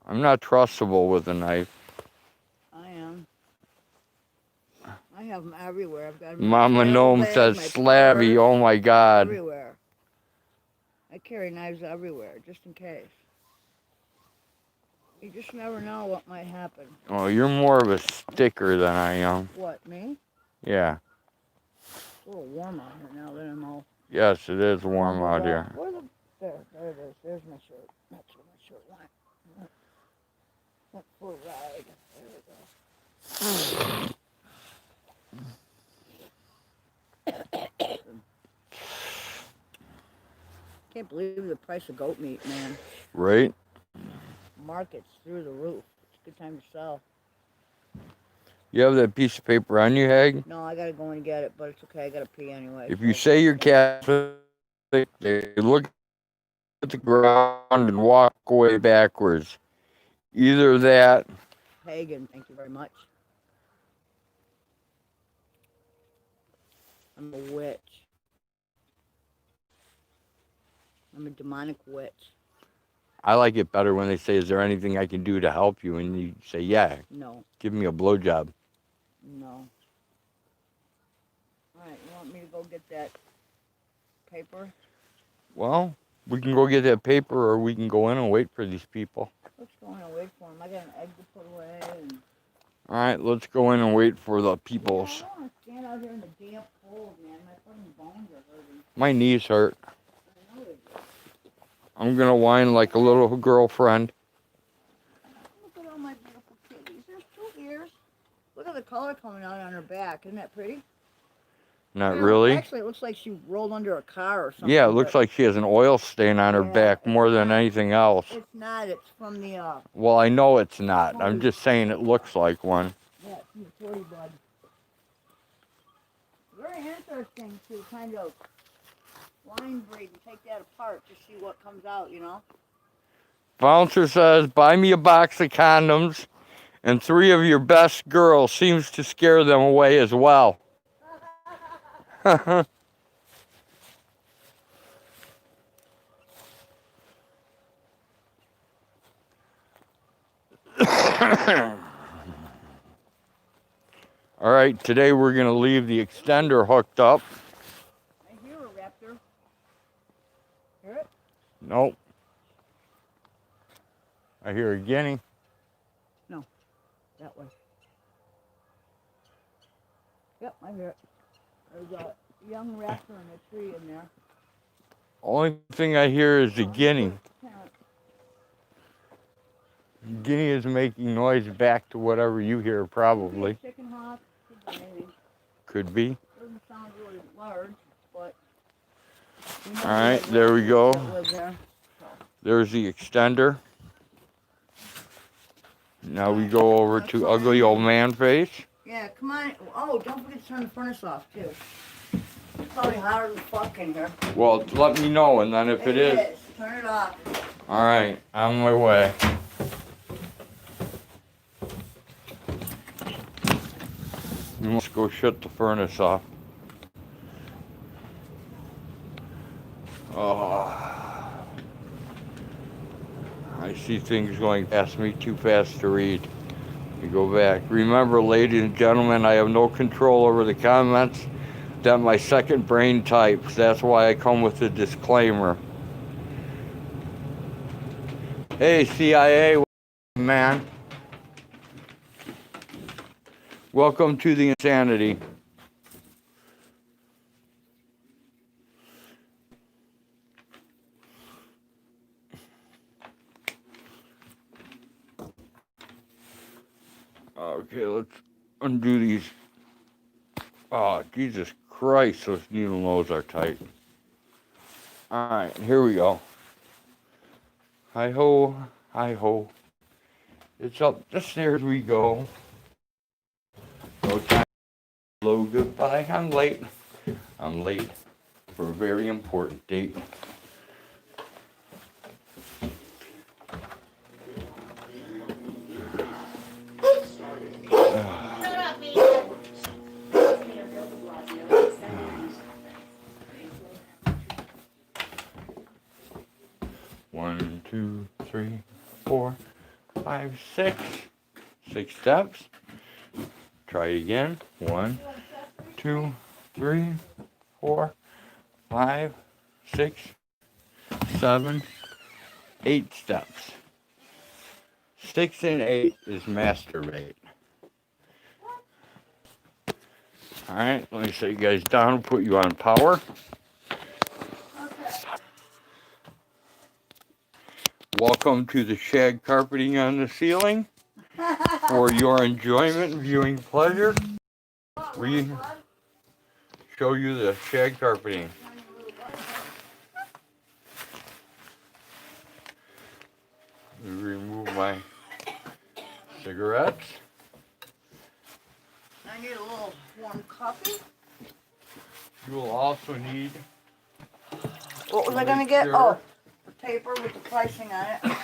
I'm not trustable with a knife. I am. I have them everywhere. I've got them Mama Gnome says slabby, oh my God. Everywhere. I carry knives everywhere, just in case. You just never know what might happen. Oh, you're more of a sticker than I am. What, me? Yeah. It's a little warm out here now that I'm all... Yes, it is warm out here. There it is. There's my shirt. That's what my shirt went. Went for a ride. There we go. Can't believe the price of goat meat, man. Right? Market's through the roof. It's a good time to sell. You have that piece of paper on you, Hag? No, I gotta go and get it, but it's okay. I gotta pee anyway. If you say you're Catholic, they look at the ground and walk away backwards. Either that. Pagan, thank you very much. I'm a witch. I'm a demonic witch. I like it better when they say, is there anything I can do to help you? And you say, yeah. No. Give me a blowjob. No. Alright, you want me to go get that paper? Well, we can go get that paper or we can go in and wait for these people. Let's go in and wait for them. I got an egg to put away. And... Alright, let's go in and wait for the peoples. Yeah, I don't want to stand out here in the damp cold, man. My fucking bones are hurting. My knees hurt. I know they do. I'm gonna whine like a little girlfriend. Look at all my beautiful kitties. There's 2 ears. Look at the color coming out on her back. Isn't that pretty? Not really. Actually, it looks like she rolled under a car or something. Yeah, it looks like she has an oil stain on her back more than anything else. It's not. It's from the... Well, I know it's not. I'm just saying it looks like one. Yeah, it's from the toy bud. Very interesting to kind of line breed and take that apart to see what comes out, you know? Bouncer says, buy me a box of condoms, and 3 of your best girls seems to scare them away as well. All right, today we're going to leave the extender hooked up. I hear a raptor. Hear it? Nope. I hear a guinea. No, that way. Yep, I hear it. There's a young raptor in a tree in there. Only thing I hear is the guinea. Guinea is making noise back to whatever you hear, probably. Chicken hawk, could be. Doesn't sound really large, but... All right, there we go. There. There's the extender. Now we go over to ugly old man face. Yeah, come on. Oh, don't forget to turn the furnace off, too. It's probably hotter than fuck in here. Well, let me know, and then if it is... Turn it off. All right, on my way. Let's go shut the furnace off. Oh, I see things going past me too fast to read. Let me go back. Remember, ladies and gentlemen, I have no control over the comments that my second brain types. That's why I come with a disclaimer. Hey, CIA man. Welcome to the insanity. Okay, let's undo these. Oh, Jesus Christ, those needle nose are tight. All right, here we go. Hi-ho, hi-ho. It's up the stairs we go. No time. Hello, goodbye. I'm late. I'm late for a very important date. One, two, 3, 4, 5, 6. 6 steps. Try it again. 1, 2, 3, 4, 5, 6, 7, 8 steps. 6 and 8 is masturbate. Alright, let me set you guys down, put you on power. Welcome to the shag carpeting on the ceiling. For your enjoyment and viewing pleasure, we show you the shag carpeting. Let me remove my cigarettes. I need a little warm coffee. You will also need... What was I going to get? Oh, the paper with the pricing on it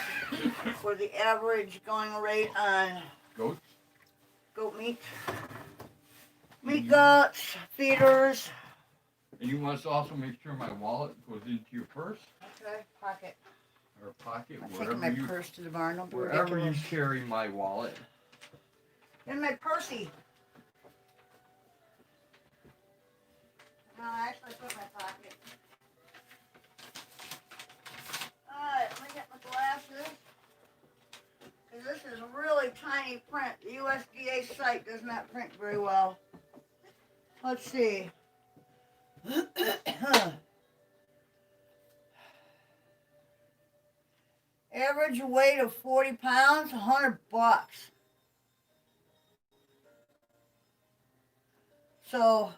for the average going rate on goat meat. Meat guts, feeders. And you must also make sure my wallet goes into your purse. Okay, pocket. Or pocket, I'm taking my purse to the barn. Don't be wherever ridiculous. you carry my wallet. In my pursey. No, I actually put my pocket. Alright, let me get my glasses. Because this is really tiny print. The USDA site does not print very well. Let's see. Average weight of 40 pounds, $100. So,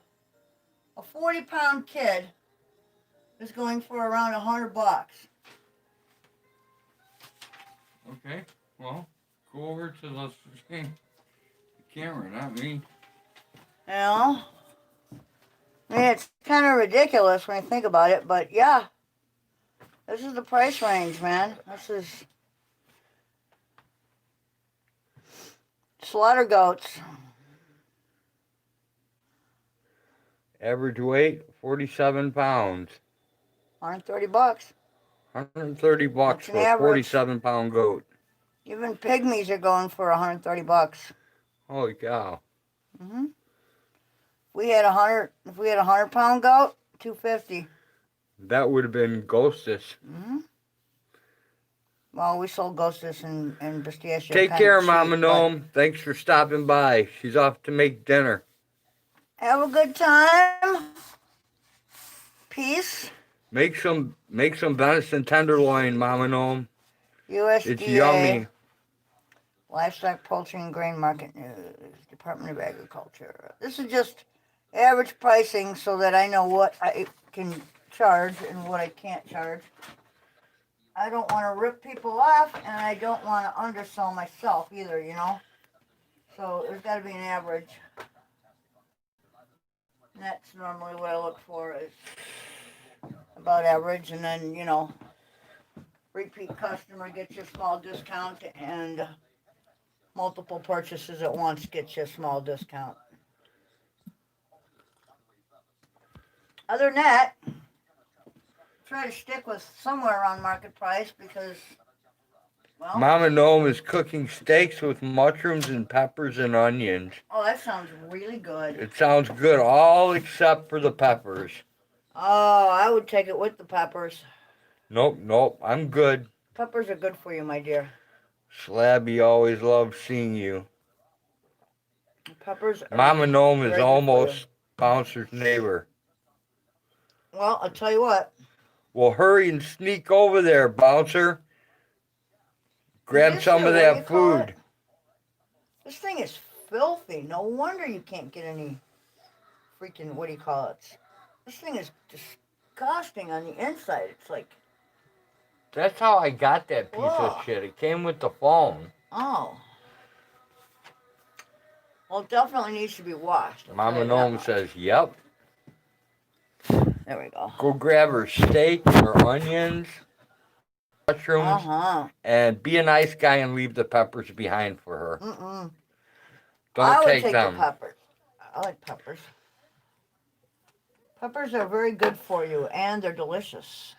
a 40-pound kid is going for around $100. Okay, well, go over to the camera, not me. You know? I mean, it's kind of ridiculous when you think about it, but yeah. This is the price range, man. This is slaughter goats. Average weight, 47 pounds. $130. $130 That's for a average. 47-pound goat. Even pygmies are going for $130. Holy cow. Mm-hmm. If we had a 100-pound goat, $250. That would have been ghostis. Mm-hmm. Well, we sold ghostis and pistachio. Take care, Mama cheap, Gnome. Thanks for stopping by. She's off to make dinner. Have a good time. Peace. Make some venison tenderloin, Mama Gnome. USDA. It's yummy. Livestock, Poultry, and Grain Market News. Department of Agriculture. This is just average pricing so that I know what I can charge and what I can't charge. I don't want to rip people off, and I don't want to undersell myself either, you know? So there's got to be an average. And that's normally what I look for, is about average, and then, you know, repeat customer gets you a small discount, and multiple purchases at once gets you a small discount. Other than that, try to stick with somewhere around market price because, well... Mama Gnome is cooking steaks with mushrooms and peppers and onions. Oh, that sounds really good. It sounds good, all except for the peppers. Oh, I would take it with the peppers. Nope, I'm good. Peppers are good for you, my dear. Slabby always loves seeing you. Peppers are Mama Gnome is very good almost Bouncer's neighbor. Well, I'll tell you what. Well, hurry and sneak over there, Bouncer. Grab some of that food. This thing is filthy. No wonder you can't get any freaking, what do you call it? This thing is disgusting on the inside. It's like... That's how I got that piece of shit. It came with the phone. Oh. Well, it definitely needs to be washed. Mama Gnome says, yep. There we go. Go grab her steak, her onions, mushrooms, and be a nice guy and leave the peppers behind for her. Don't take them. The peppers. I like peppers. Peppers are very good for you, and they're delicious.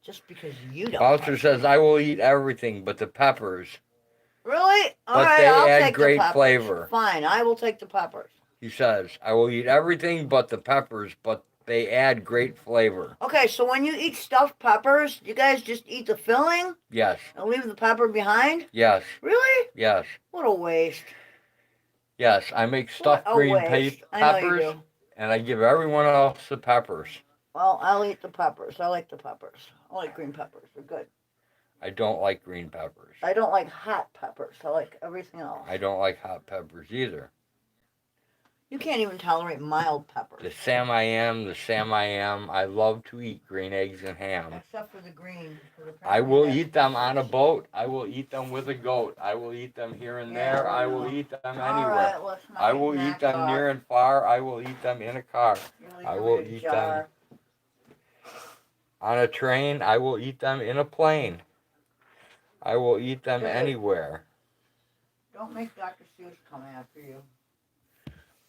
Just because you don't. Bouncer says, I will eat everything but the peppers. Really? All but right, they I'll add take great the peppers. flavor. Fine, I will take the peppers. He says, I will eat everything but the peppers, but They add great flavor. Okay, so when you eat stuffed peppers, you guys just eat the filling Yes. and leave the pepper behind? Yes. Really? Yes. What a waste. Yes, I make stuffed green peppers, I know you do. and I give everyone else the peppers. Well, I'll eat the peppers. I like the peppers. I like green peppers. They're good. I don't like green peppers. I don't like hot peppers. I like everything else. I don't like hot peppers either. You can't even tolerate mild peppers. The Sam I am. I love to eat green eggs and ham. Except for the green. I will eat them on a boat. I will eat them with a goat. I will eat them here and there. I will eat them anywhere. Right, I will eat them near and far. I will eat them in a car. I will eat them on a train. I will eat them in a plane. I will eat them anywhere. Don't make Dr. Seuss come after you.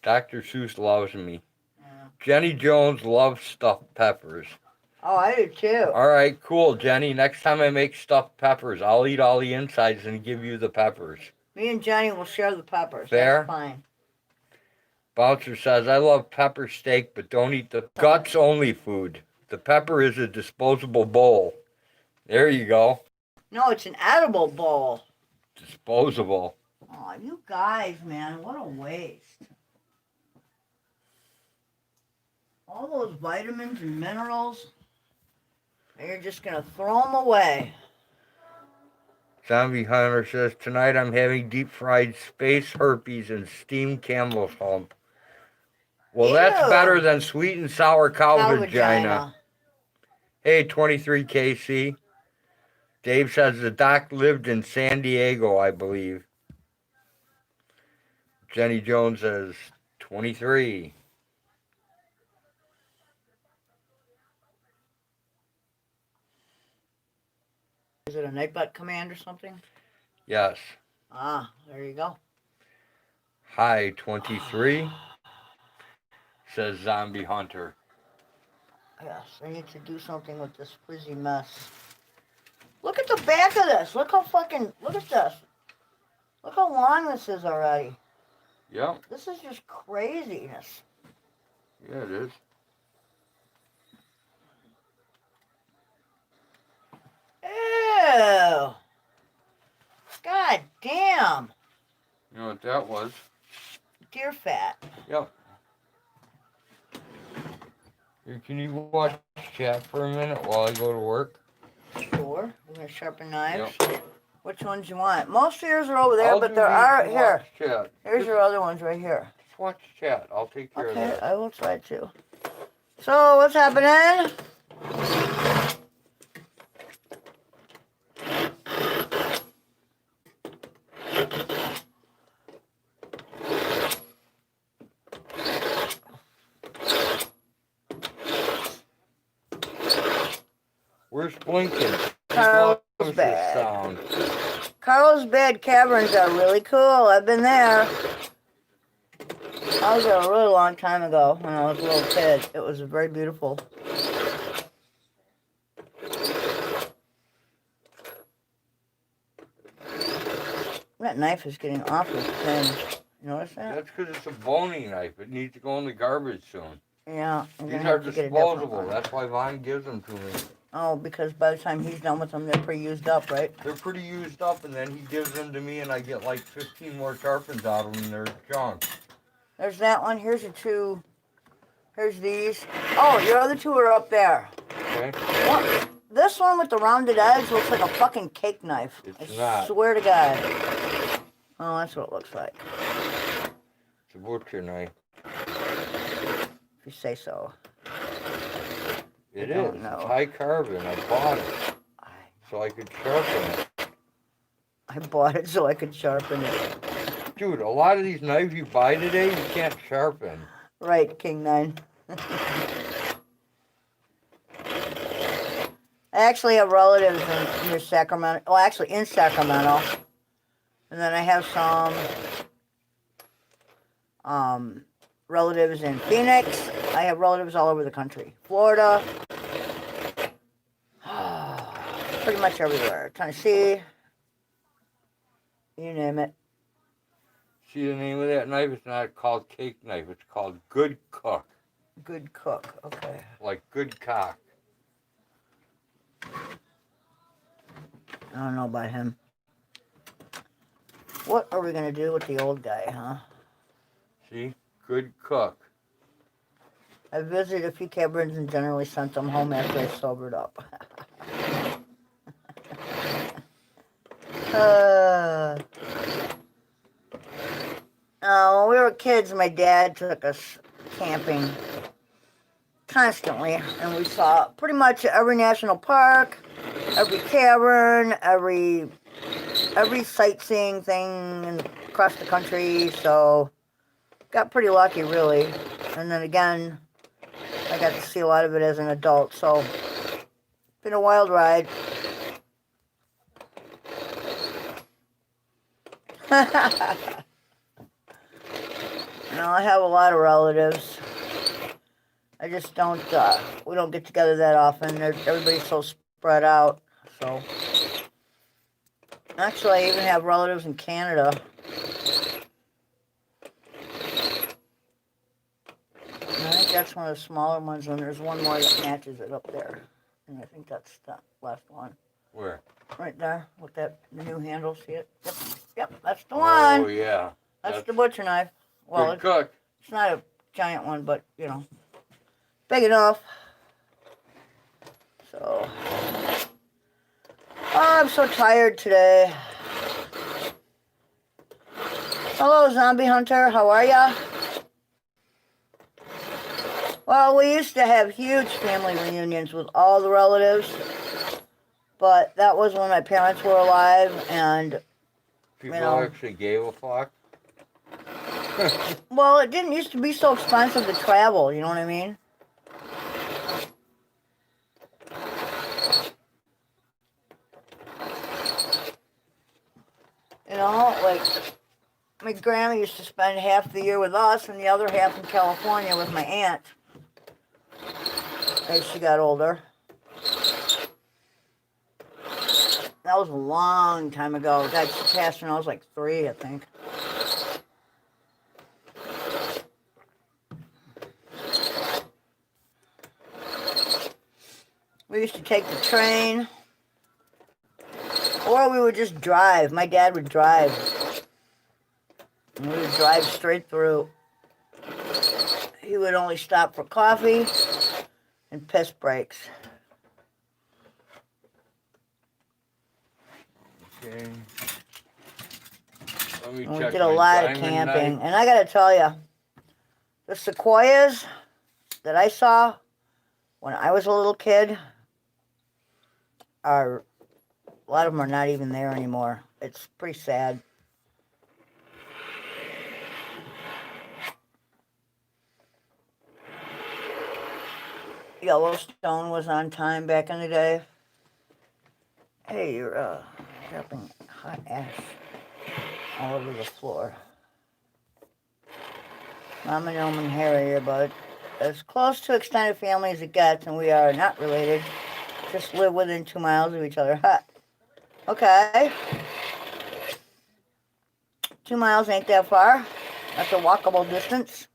Dr. Seuss loves me. Yeah. Jenny Jones loves stuffed peppers. Oh, I do too. All right, cool, Jenny. Next time I make stuffed peppers, I'll eat all the insides and give you the peppers. Me and Jenny will share the peppers. Fair? That's fine. Bouncer says, I love pepper steak, but don't eat the guts only food. The pepper is a disposable bowl. There you go. No, it's an edible bowl. Disposable. Oh, you guys, man, what a waste. All those vitamins and minerals, and you're just going to throw them away. Zombie Hunter says, tonight I'm having deep fried space herpes and steamed camel's hump. Well, that's better than sweet and sour cow vagina. Hey, 23KC. Dave says the doc lived in San Diego, I believe. Jenny Jones says 23. Is it a Nightbot command or something? Yes. Ah, there you go. Hi, 23, says Zombie Hunter. Yes, I need to do something with this frizzy mess. Look at the back of this. Look at this. Look how long this is already. Yep. This is just craziness. Yeah, it is. Ew. God damn. You know what that was? Deer fat. Yep. Here, can you watch chat for a minute while I go to work? Sure. We're going to sharpen knives. Yep. Which ones you want? Most of yours are over there, I'll but do there these are and here. watch chat. Here's your other ones right here. Just watch chat. I'll take care of Okay, that. I will try to. So, what's happening? Where's Blinken? Carlsbad. Sound. Carlsbad Caverns are really cool. I've been there. I was there a really long time ago when I was a little kid. It was very beautiful. That knife is getting awfully thin. You notice that? That's because it's a boning knife. It needs to go in the garbage soon. Yeah. These are disposable. That's why Vaughn gives them to me. Oh, because by the time he's done with them, they're pretty used up, right? They're pretty used up, and then he gives them to me, and I get like 15 more sharpens out of them, and they're junk. There's that one. Here's your two. Here's these. Oh, your other two are up there. Okay. What? This one with the rounded edge looks like a fucking cake knife. It's I not. swear to God. Oh, that's what it looks like. It's a butcher knife. If you say so. It I is. don't know. It's high carbon. I bought it so I could sharpen it. I bought it so I could sharpen it. Dude, a lot of these knives you buy today, you can't sharpen. Right, King 9. I actually have relatives near Sacramento. Well, actually in Sacramento. And then I have some relatives in Phoenix. I have relatives all over the country. Florida. Pretty much everywhere. Tennessee. You name it. See the name of that knife? It's not called cake knife. It's called Good Cook. Good cook. Okay. Like good cock. I don't know about him. What are we gonna do with the old guy, huh? See? Good cook. I visited a few caverns and generally sent them home after I sobered up. When we were kids, my dad took us camping constantly, and we saw pretty much every national park, every cavern, every sightseeing thing across the country. So got pretty lucky, really. And then again, I got to see a lot of it as an adult. So been a wild ride. I have a lot of relatives. I just don't, we don't get together that often. Everybody's so spread out. So, actually, I even have relatives in Canada. And I think that's one of the smaller ones, and there's one more that matches it up there. And I think that's the last one. Where? Right there, with the new handle, see it? Yep, that's the one. Oh, yeah. That's the butcher knife. Well, good cook. It's not a giant one, but, big enough. So, I'm so tired today. Hello, Zombie Hunter. How are ya? Well, we used to have huge family reunions with all the relatives, but that was when my parents were alive, and people actually gave a fuck. Well, it didn't used to be so expensive to travel, you know what I mean? Like, my grandma used to spend half the year with us and the other half in California with my aunt as she got older. That was a long time ago. God, she passed when I was like 3, I think. We used to take the train, or we would just drive. My dad would drive. And we would drive straight through. He would only stop for coffee and piss breaks. Okay. Let me And we check did a lot of camping. And I got to tell you, the sequoias that I saw when I was a little kid a lot of them are not even there anymore. It's pretty sad. Yellowstone was on time back in the day. Hey, you're dropping hot ash all over the floor. Mama, Gnome, and Harry are about as close to extended family as it gets, and we are not related. Just live within 2 miles of each other. Huh. Okay. 2 miles ain't that far. That's a walkable distance.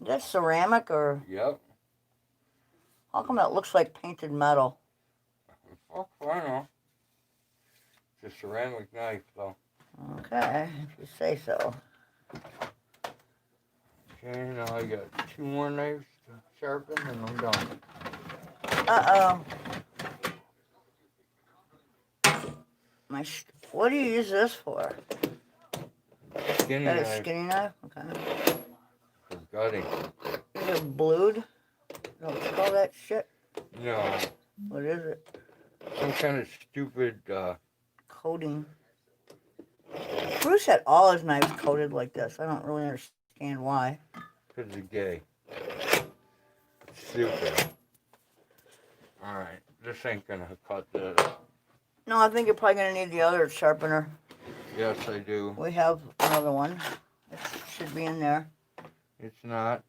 Is that ceramic or? Yep. How come it looks like painted metal? Oh, I know. It's a ceramic knife, though. Okay, if you say so. Okay, now I got 2 more knives to sharpen, and I'm done. Uh-oh. What do you use this for? Skinny Is that knife. a skinny knife? Okay. For gutting. Is it blued? Don't you call that shit? No. What is it? Some kind of stupid, Coating. Bruce had all his knives coated like this. I don't really understand why. Because they're gay. Stupid. Alright, this ain't gonna cut this. No, I think you're probably going to need the other sharpener. Yes, I do. We have another one. It should be in there. It's not.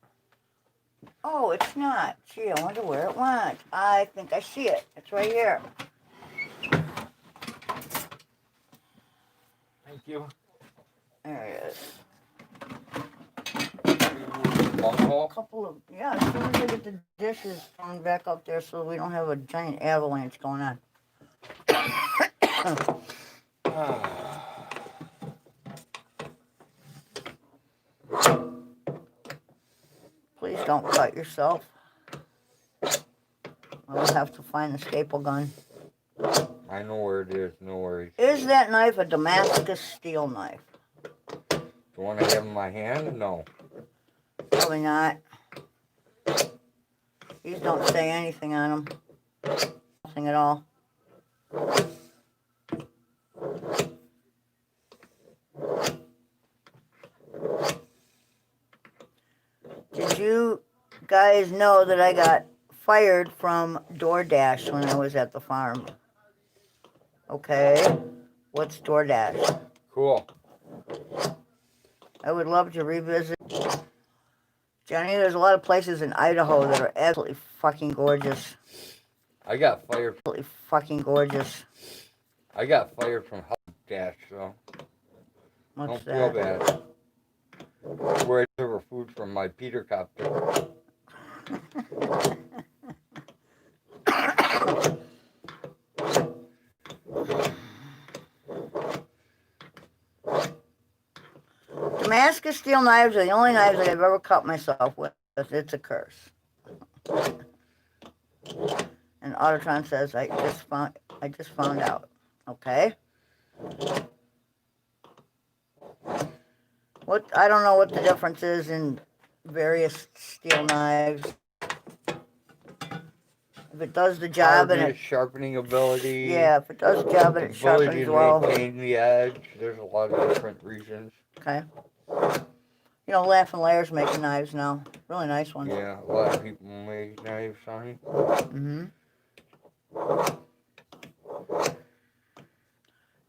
Oh, it's not. Gee, I wonder where it went. I think I see it. It's right here. Thank you. There it is. Bunghole? A couple of, yeah, as soon as I get the dishes thrown back up there so we don't have a giant avalanche going on. Please don't cut yourself. I'll have to find the staple gun. I know where it is, no worries. Is that knife a Damascus steel knife? The one I have in my hand? No. Probably not. These don't say anything on them. Nothing at all. Did you guys know that I got fired from DoorDash when I was at the farm? Okay. What's DoorDash? Cool. I would love to revisit. Johnny, there's a lot of places in Idaho that are absolutely fucking gorgeous. I got fired. Absolutely fucking gorgeous. I got fired from Dash, so What's don't feel that? bad. Where I deliver food from my Peter copter. Damascus steel knives are the only knives that I've ever cut myself with. It's a curse. And Autotron says, I just found out. Okay. I don't know what the difference is in various steel knives. If it does the job and it sharpening ability. Yeah, if it does the job and it sharpens well. Maintain the edge. There's a lot of different reasons. Okay. You know, Laughing Layer's making knives now. Really nice ones. Yeah, a lot of people make knives, honey. Mm-hmm.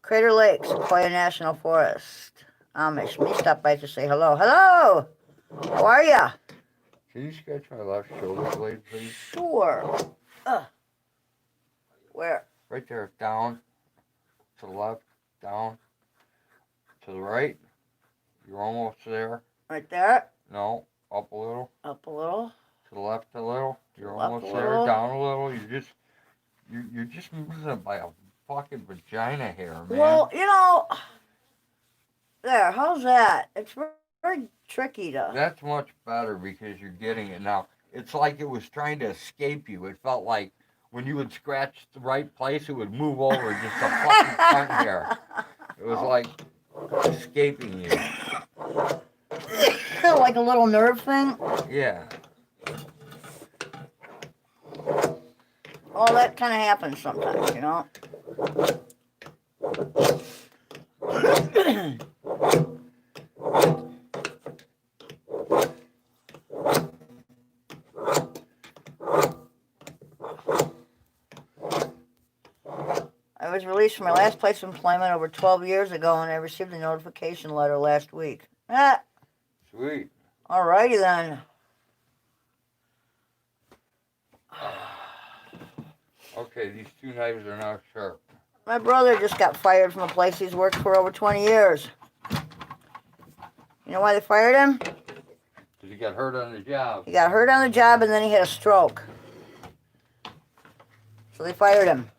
Crater Lake, Sequoia National Forest. Amish. Me stop by to say hello. Hello! How are ya? Can you scratch my left shoulder blade, please? Sure. Where? Right there. Down. To the left. Down. To the right. You're almost there. Right there? No. Up a little. Up a little. To the left a little. You're Up almost a there. little. Down a little. You're just moving it by a fucking vagina hair, man. Well, you know, there. How's that? It's very tricky to. That's much better because you're getting it now. It's like it was trying to escape you. It felt like when you would scratch the right place, it would move over just a fucking front hair. It was like escaping you. Like a little nerve thing? Yeah. Well, that kind of happens sometimes, you know? I was released from my last place of employment over 12 years ago, and I received a notification letter last week. Ah, Sweet. alrighty then. Okay, these two knives are now sharp. My brother just got fired from a place he's worked for over 20 years. You know why they fired him? Because he got hurt on the job. He got hurt on the job and then he had a stroke. So they fired him.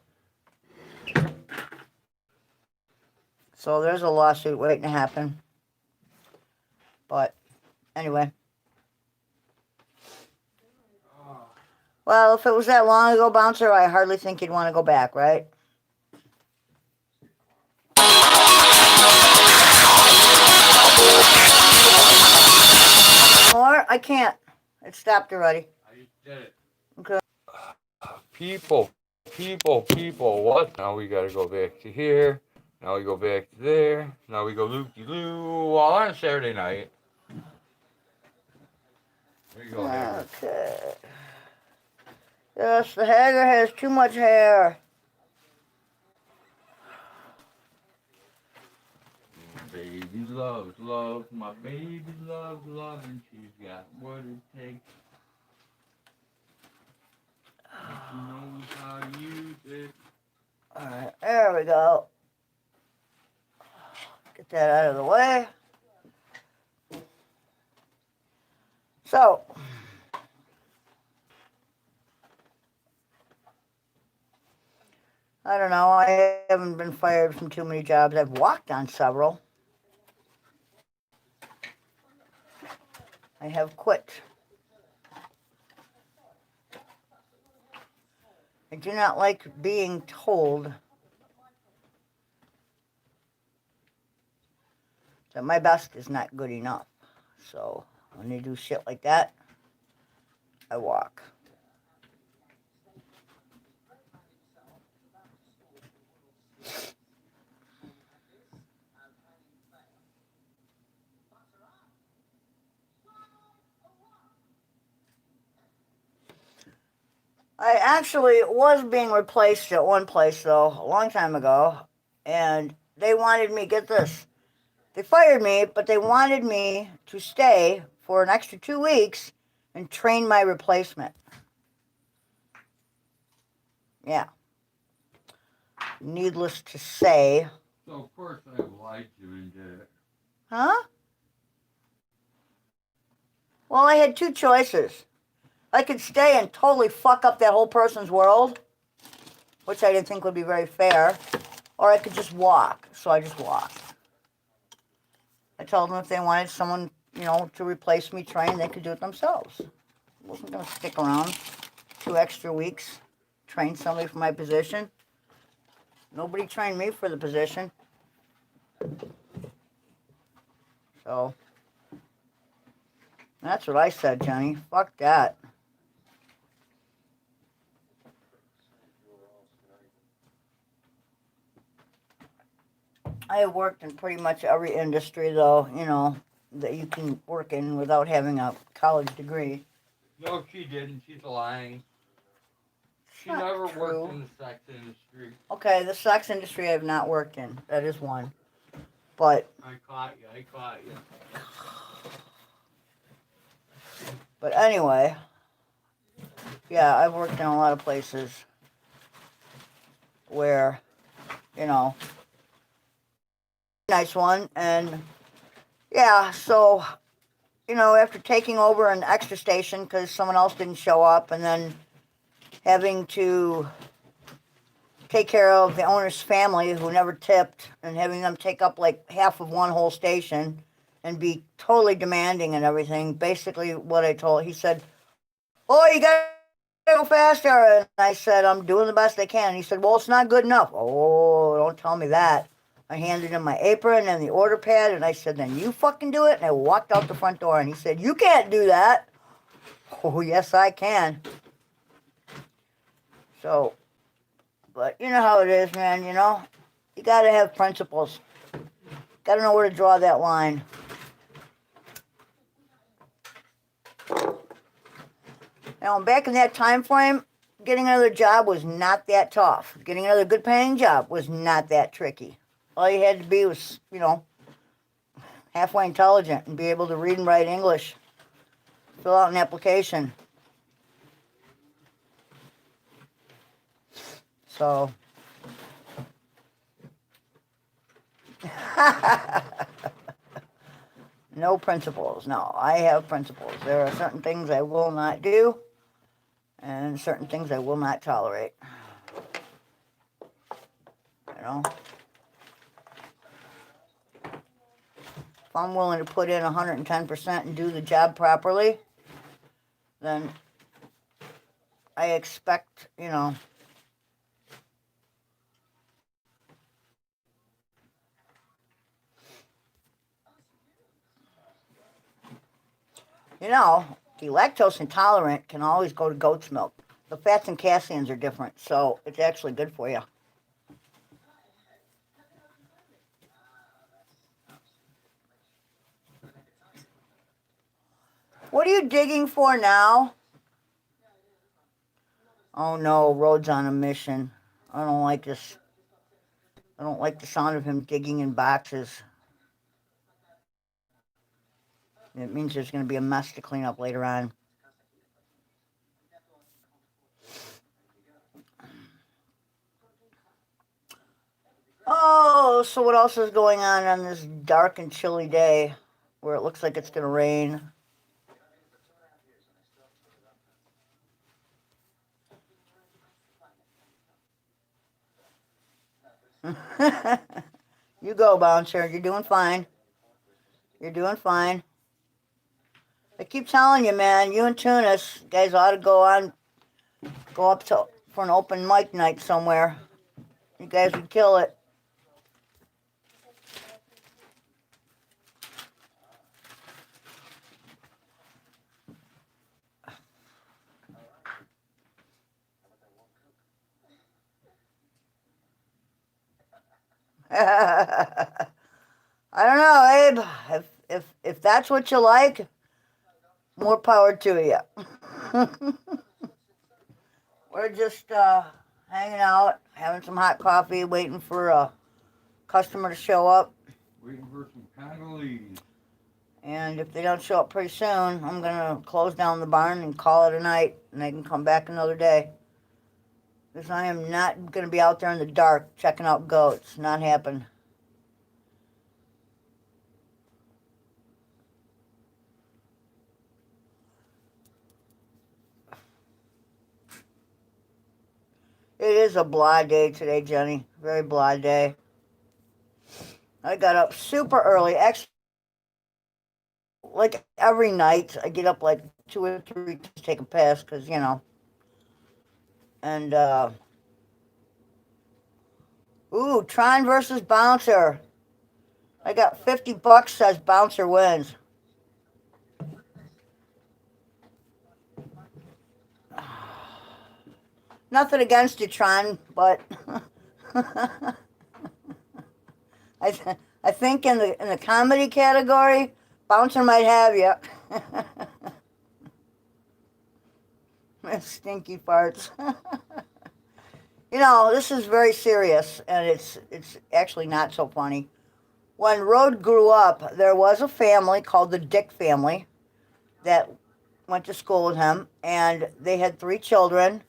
So there's a lawsuit waiting to happen. But anyway. Well, if it was that long ago, Bouncer, I hardly think you'd want to go back, right? Or I can't. It stopped already. I just did it. Okay. People, what? Now we gotta go back to here. Now we go back to there. Now we go loop-de-loo. Well, on a Saturday night. There you go, Hager. Okay. Yes, the Hager has too much hair. Baby loves love, my baby loves love, and she's got what it takes. She knows how to use it. Alright, there we go. Get that out of the way. So, I don't know. I haven't been fired from too many jobs. I've walked on several. I have quit. I do not like being told that my best is not good enough. So, when they do shit like that, I walk. I actually was being replaced at one place, though, a long time ago, and they wanted me, get this, they fired me, but they wanted me to stay for an extra 2 weeks and train my replacement. Yeah. Needless to say. So, of course, I lied to you and did it. Huh? Well, I had two choices. I could stay and totally fuck up that whole person's world, which I didn't think would be very fair, or I could just walk. So I just walked. I told them if they wanted someone, to replace me, train, they could do it themselves. I wasn't going to stick around 2 extra weeks, train somebody for my position. Nobody trained me for the position. So, that's what I said, Jenny. Fuck that. I have worked in pretty much every industry, though, that you can work in without having a college degree. No, she didn't. She's lying. She Not never true. worked in the sex industry. Okay, the sex industry I have not worked in. That is one. But I caught you. But anyway, yeah, I've worked in a lot of places where, nice one. And yeah, so, after taking over an extra station because someone else didn't show up, and then having to take care of the owner's family who never tipped, and having them take up like half of one whole station and be totally demanding and everything. Basically what I told, he said, "Oh, you gotta go faster." And I said, "I'm doing the best I can." And he said, "Well, it's not good enough." "Oh, don't tell me that." I handed him my apron and the order pad, and I said, "Then you fucking do it." And I walked out the front door, and he said, "You can't do that." "Oh, yes, I can." So, but you know how it is, man, You gotta have principles. Gotta know where to draw that line. Now, back in that time frame, getting another job was not that tough. Getting another good paying job was not that tricky. All you had to be was, halfway intelligent and be able to read and write English. Fill out an application. So, no principles. No, I have principles. There are certain things I will not do, and certain things I will not tolerate. If I'm willing to put in 110% and do the job properly, then I expect, the lactose intolerant can always go to goat's milk. The fats and caseins are different, so it's actually good for you. What are you digging for now? Oh no, Rhode's on a mission. I don't like this. I don't like the sound of him digging in boxes. It means there's going to be a mess to clean up later on. Oh, so what else is going on this dark and chilly day where it looks like it's going to rain? You go, Bouncer. You're doing fine. You're doing fine. I keep telling you, man, you and Tunis, you guys ought to go up for an open mic night somewhere. You guys would kill it. I don't know, Abe. If that's what you like, more power to you. We're just hanging out, having some hot coffee, waiting for a customer to show up. Waiting for some Congolese. And if they don't show up pretty soon, I'm going to close down the barn and call it a night, and they can come back another day. Because I am not going to be out there in the dark checking out goats. Not happening. It is a blah day today, Jenny. Very blah day. I got up super early. Actually, like every night, I get up like 2 or 3 to take a piss, because, you know. And, ooh, Tron versus Bouncer. I got $50, says Bouncer wins. Nothing against you, Tron, but I think in the comedy category, Bouncer might have you. Stinky farts. You know, this is very serious, and it's actually not so funny. When Rode grew up, there was a family called the Dick family that went to school with him, and they had 3 children.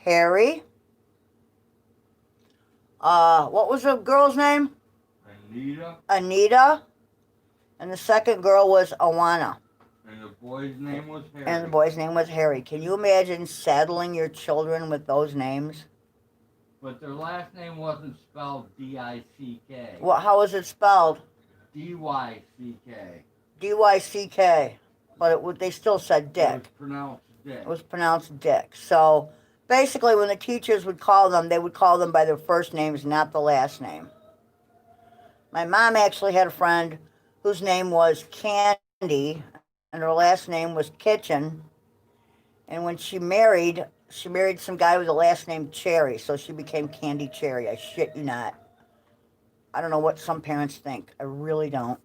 Harry. What was the girl's name? Anita. And the second girl was Awana. And the boy's name was Harry. And the boy's name was Harry. Can you imagine saddling your children with those names? But their last name wasn't spelled D-I-C-K. Well, how was it spelled? D-Y-C-K. D-Y-C-K. But they still said Dick. It was pronounced Dick. It was pronounced Dick. So basically, when the teachers would call them, they would call them by their first names, not the last name. My mom actually had a friend whose name was Candy, and her last name was Kitchen. And when she married some guy with the last name Cherry, so she became Candy Cherry. I shit you not. I don't know what some parents think. I really don't.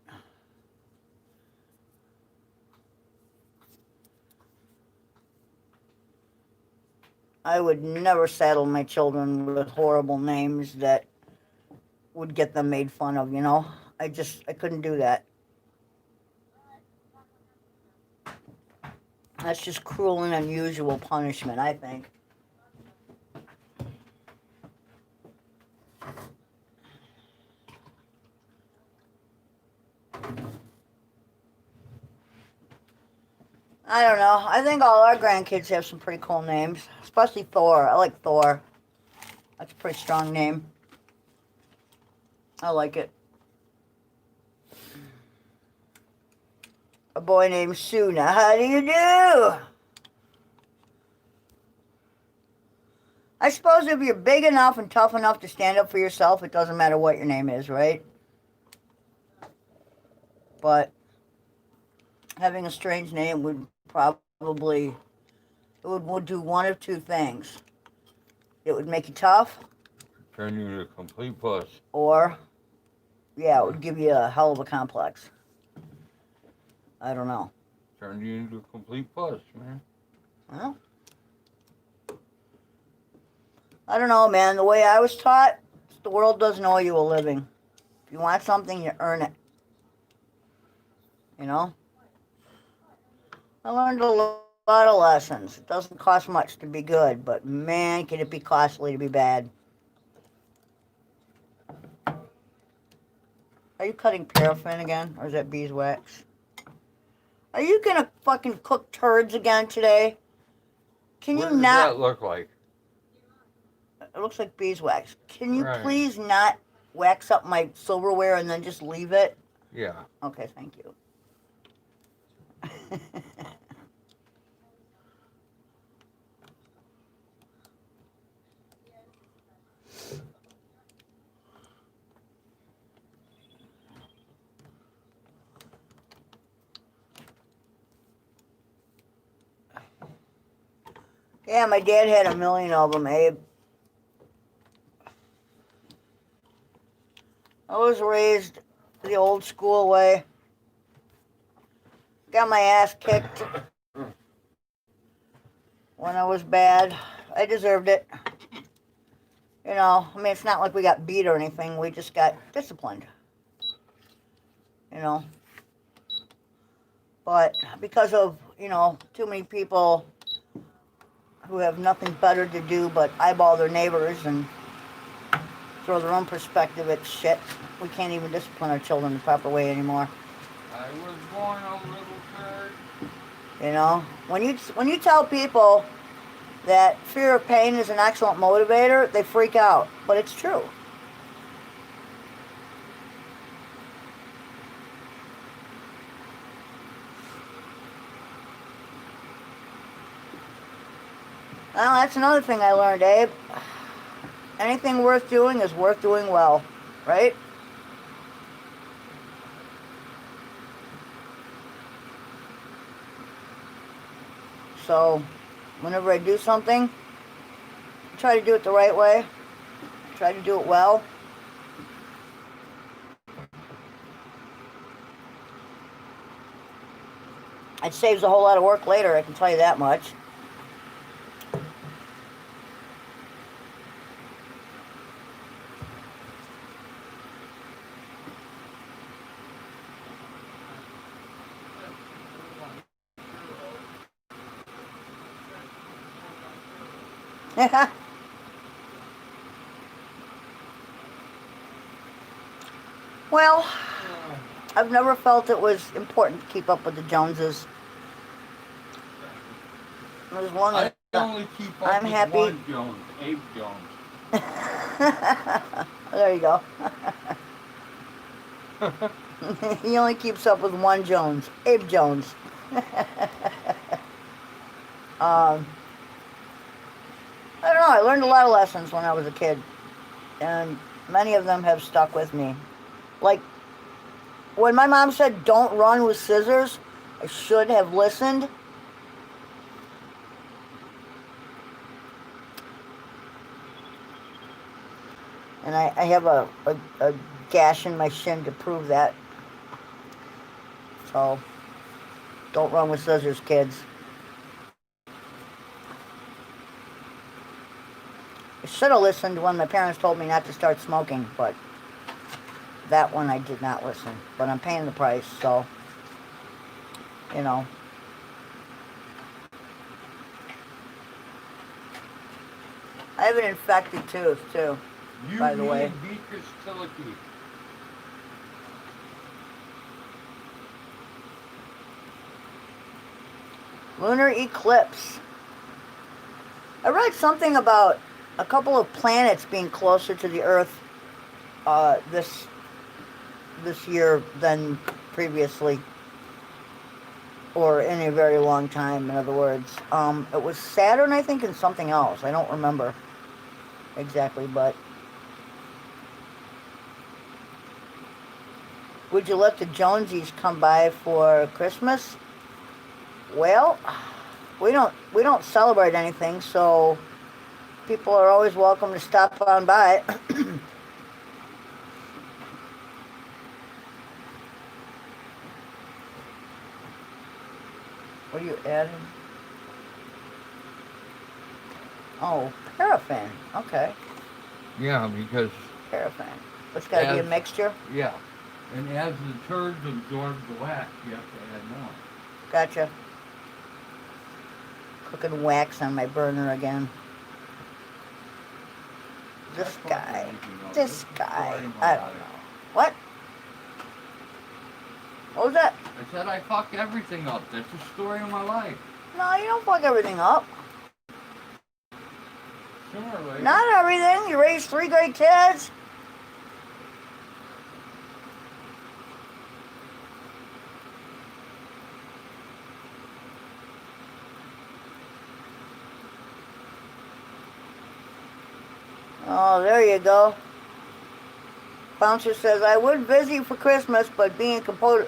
I would never saddle my children with horrible names that would get them made fun of, you know? I couldn't do that. That's just cruel and unusual punishment, I think. I don't know. I think all our grandkids have some pretty cool names, especially Thor. I like Thor. That's a pretty strong name. I like it. A boy named Suna. How do you do? I suppose if you're big enough and tough enough to stand up for yourself, it doesn't matter what your name is, right? But having a strange name would probably, would do one of 2 things. It would make you tough. Turn you into a complete puss. Or, yeah, it would give you a hell of a complex. I don't know. Turn you into a complete puss, man. Well, I don't know, man. The way I was taught, the world doesn't owe you a living. If you want something, you earn it. You know? I learned a lot of lessons. It doesn't cost much to be good, but man, can it be costly to be bad. Are you cutting paraffin again, or is that beeswax? Are you gonna fucking cook turds again today? Can you not? What does that look like? It looks like beeswax. Can you Right. please not wax up my silverware and then just leave it? Yeah. Okay, thank you. Yeah, my dad had a million of them, Abe. I was raised the old school way. Got my ass kicked when I was bad. I deserved it. You know, I mean, it's not like we got beat or anything. We just got disciplined. You know. But because of, you know, too many people who have nothing better to do but eyeball their neighbors and throw their own perspective at shit, we can't even discipline our children the proper way anymore. I was born a little bird. You know, when you tell people that fear of pain is an excellent motivator, they freak out. But it's true. Well, that's another thing I learned, Abe. Anything worth doing is worth doing well, right? So, whenever I do something, I try to do it the right way. I try to do it well. It saves a whole lot of work later, I can tell you that much. Well, I've never felt it was important to keep up with the Joneses. As long as I only keep up I'm with happy. one Jones, Abe Jones. There you go. He only keeps up with one Jones, Abe Jones. I don't know, I learned a lot of lessons when I was a kid, and many of them have stuck with me. Like, when my mom said, don't run with scissors, I should have listened. And I have a gash in my shin to prove that. So, don't run with scissors, kids. I should have listened when my parents told me not to start smoking, but that one I did not listen. But I'm paying the price, so, you know. I have an infected tooth, too, by the way. Lunar eclipse. I read something about a couple of planets being closer to the Earth this year than previously, or in a very long time. In other words, it was Saturn, I think, and something else. I don't remember exactly, but would you let the Jonesies come by for Christmas? Well, we don't celebrate anything, so people are always welcome to stop on by. What are you adding? Oh, paraffin. Okay. Yeah, because Paraffin. It's got to be a mixture? Yeah. And as the turds absorb the wax, you have to add more. Gotcha. Cooking wax on my burner again. This guy. I don't know. What? What was that? I said I fuck everything up. That's the story of my life. No, you don't fuck everything up. Sooner or later. Not everything. You raised 3 great kids. Oh, there you go. Bouncer says, I would visit you for Christmas, but being a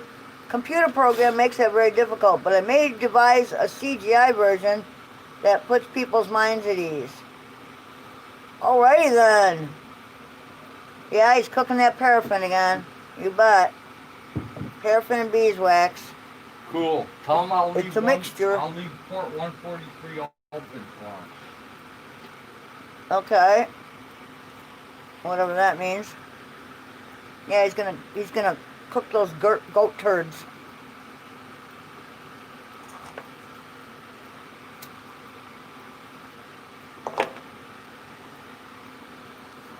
computer program makes that very difficult. But I may devise a CGI version that puts people's minds at ease. Alrighty then. Yeah, he's cooking that paraffin again. You bet. Paraffin and beeswax. Cool. Tell him I'll leave. It's a mixture. I'll leave port 143 open for him. Okay. Whatever that means. Yeah, he's gonna cook those goat turds.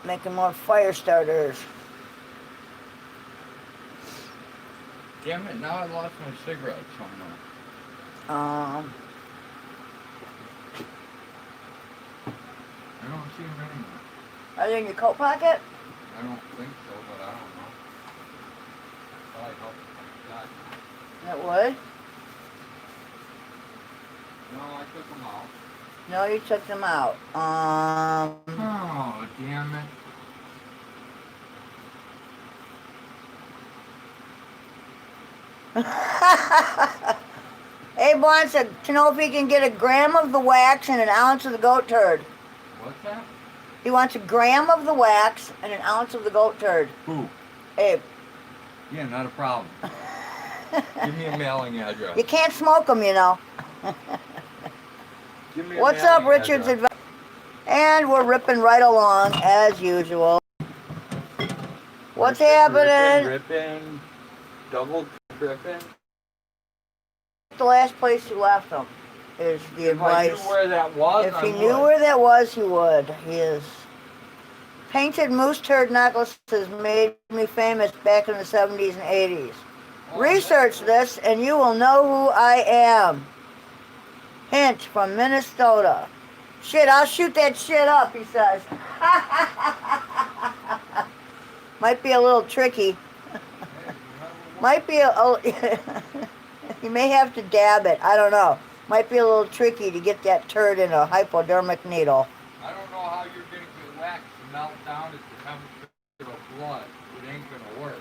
Making more fire starters. Damn it! Now I lost my cigarette somewhere. I don't see them anymore. Are they in your coat pocket? I don't think so, but I don't know. Probably help if I It would. No, I took them out. No, you took them out. Oh, damn it. Abe wants to know if he can get a gram of the wax and an ounce of the goat turd. What's that? He wants a gram of the wax and an ounce of the goat turd. Who? Abe. Yeah, not a problem. Give me a mailing address. You can't smoke them, you know. Give me a What's up, mailing Richard's address. advice? And we're ripping right along, as usual. What's happening? Ripping, double tripping. The last place you left them is the advice. If I knew where that was, If I he would. knew where that was, he would. He is. Painted moose turd necklaces made me famous back in the 70s and 80s. Research this and you will know who I am. Hint from Minnesota. Shit, I'll shoot that shit up, he says. Might be a little tricky. Might be you may have to dab it. I don't know. Might be a little tricky to get that turd in a hypodermic needle. I don't know how you're going to get wax to melt down at the temperature of blood. It ain't going to work.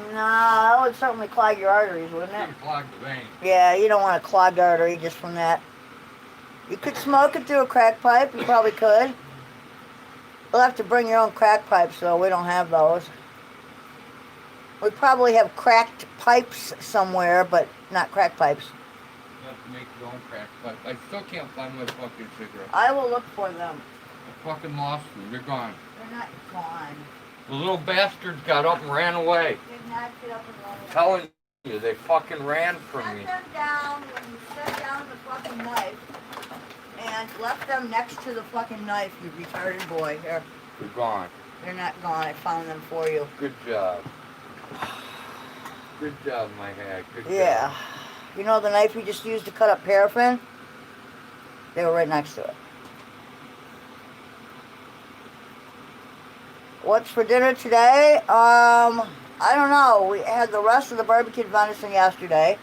No, that would certainly clog your arteries, wouldn't It's it? going to clog the vein. Yeah, you don't want a clogged artery just from that. You could smoke it through a crack pipe. You probably could. You'll have to bring your own crack pipes, though. We don't have those. We probably have cracked pipes somewhere, but not crack pipes. You have to make your own crack pipe. I still can't find my fucking cigarettes. I will look for them. I fucking lost them. They're gone. They're not gone. The little bastards got up and ran away. Did not get up and run away. Telling you, they fucking ran from Set me. them down when you set down the fucking knife and left them next to the fucking knife, you retarded boy. Here, They're gone. they're not gone. I found them for you. Good job. Good job, my hag. Good Yeah. job. You know the knife you just used to cut up paraffin? They were right next to it. What's for dinner today? I don't know. We had the rest of the barbecued venison yesterday.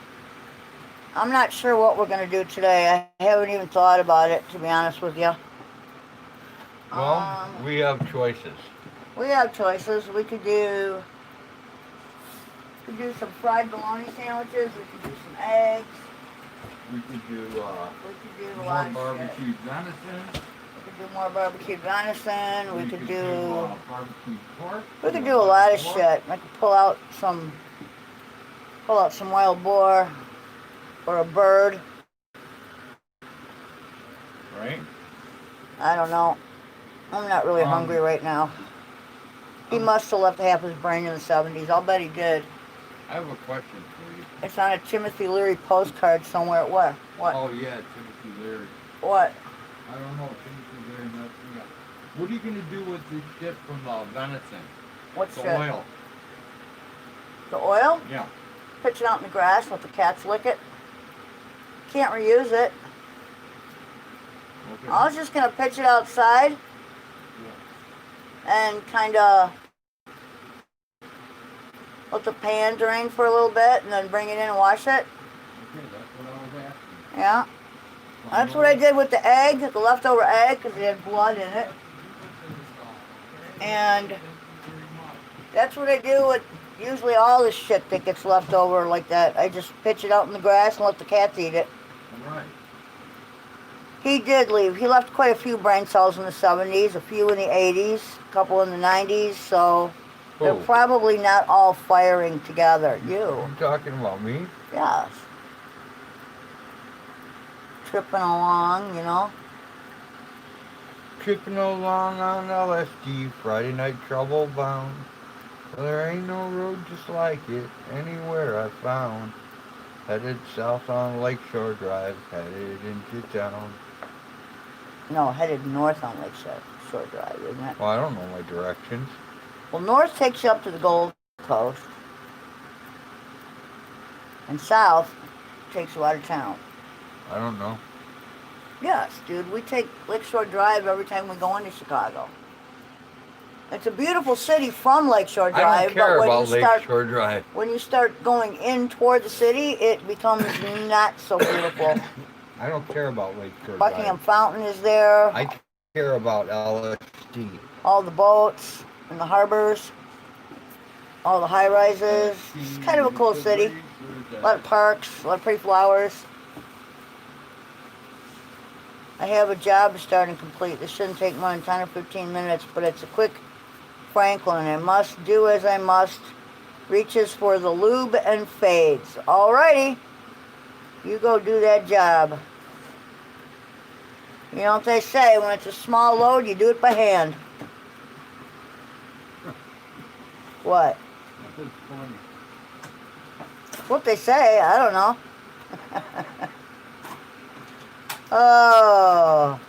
I'm not sure what we're going to do today. I haven't even thought about it, to be honest with you. Well, we have choices. We have choices. We could do some fried bologna sandwiches. We could do some eggs. We could do We could do a more lot of shit. barbecued venison. We could do more barbecued venison. We could do barbecued pork. we could do a lot of shit. I could pull out some wild boar or a bird. Right? I don't know. I'm not really hungry right now. He must have left half his brain in the 70s. I'll bet he did. I have a question for you. It's on a Timothy Leary postcard somewhere. Where? What? Oh, yeah, Timothy Leary. What? I don't know. Timothy Leary messed me up. What are you going to do with the shit from the venison? What's The that? oil. The oil? Yeah. Pitch it out in the grass, let the cats lick it. Can't reuse it. Okay. I was just gonna pitch it outside and kind of let the pan drain for a little bit and then bring it in and wash it? Okay, that's what I was asking. Yeah. That's what I did with the egg, the leftover egg, because it had blood in it. And that's what I do with usually all the shit that gets left over like that. I just pitch it out in the grass and let the cats eat it. Right. He did leave. He left quite a few brain cells in the 70s, a few in the 80s, a couple in the 90s, so they're probably not all firing together. You. You talking about me? Yes. Tripping along, you know. Tripping along on LSD, Friday night trouble bound. Well, there ain't no road just like it anywhere I found. Headed south on Lakeshore Drive, headed into town. No, headed north on Lakeshore Drive, isn't it? Well, I don't know my directions. Well, north takes you up to the Gold Coast. And south takes you out of town. I don't know. Yes, dude, we take Lakeshore Drive every time we go into Chicago. It's a beautiful city from Lakeshore Drive. I don't care but about Lakeshore Drive. When you start going in toward the city, it becomes not so beautiful. I don't care about Lakeshore Buckingham Drive. Fountain is there. I care about LSD. All the boats and the harbors. All the high-rises. It's kind of a cool city. A lot of parks, a lot of pretty flowers. I have a job to start and complete. This shouldn't take more than 10 or 15 minutes, but it's a quick Franklin. I must do as I must. Reaches for the lube and fades. Alrighty. You go do that job. You know what they say, when it's a small load, you do it by hand. What? That's funny. That's what they say. I don't know. Oh.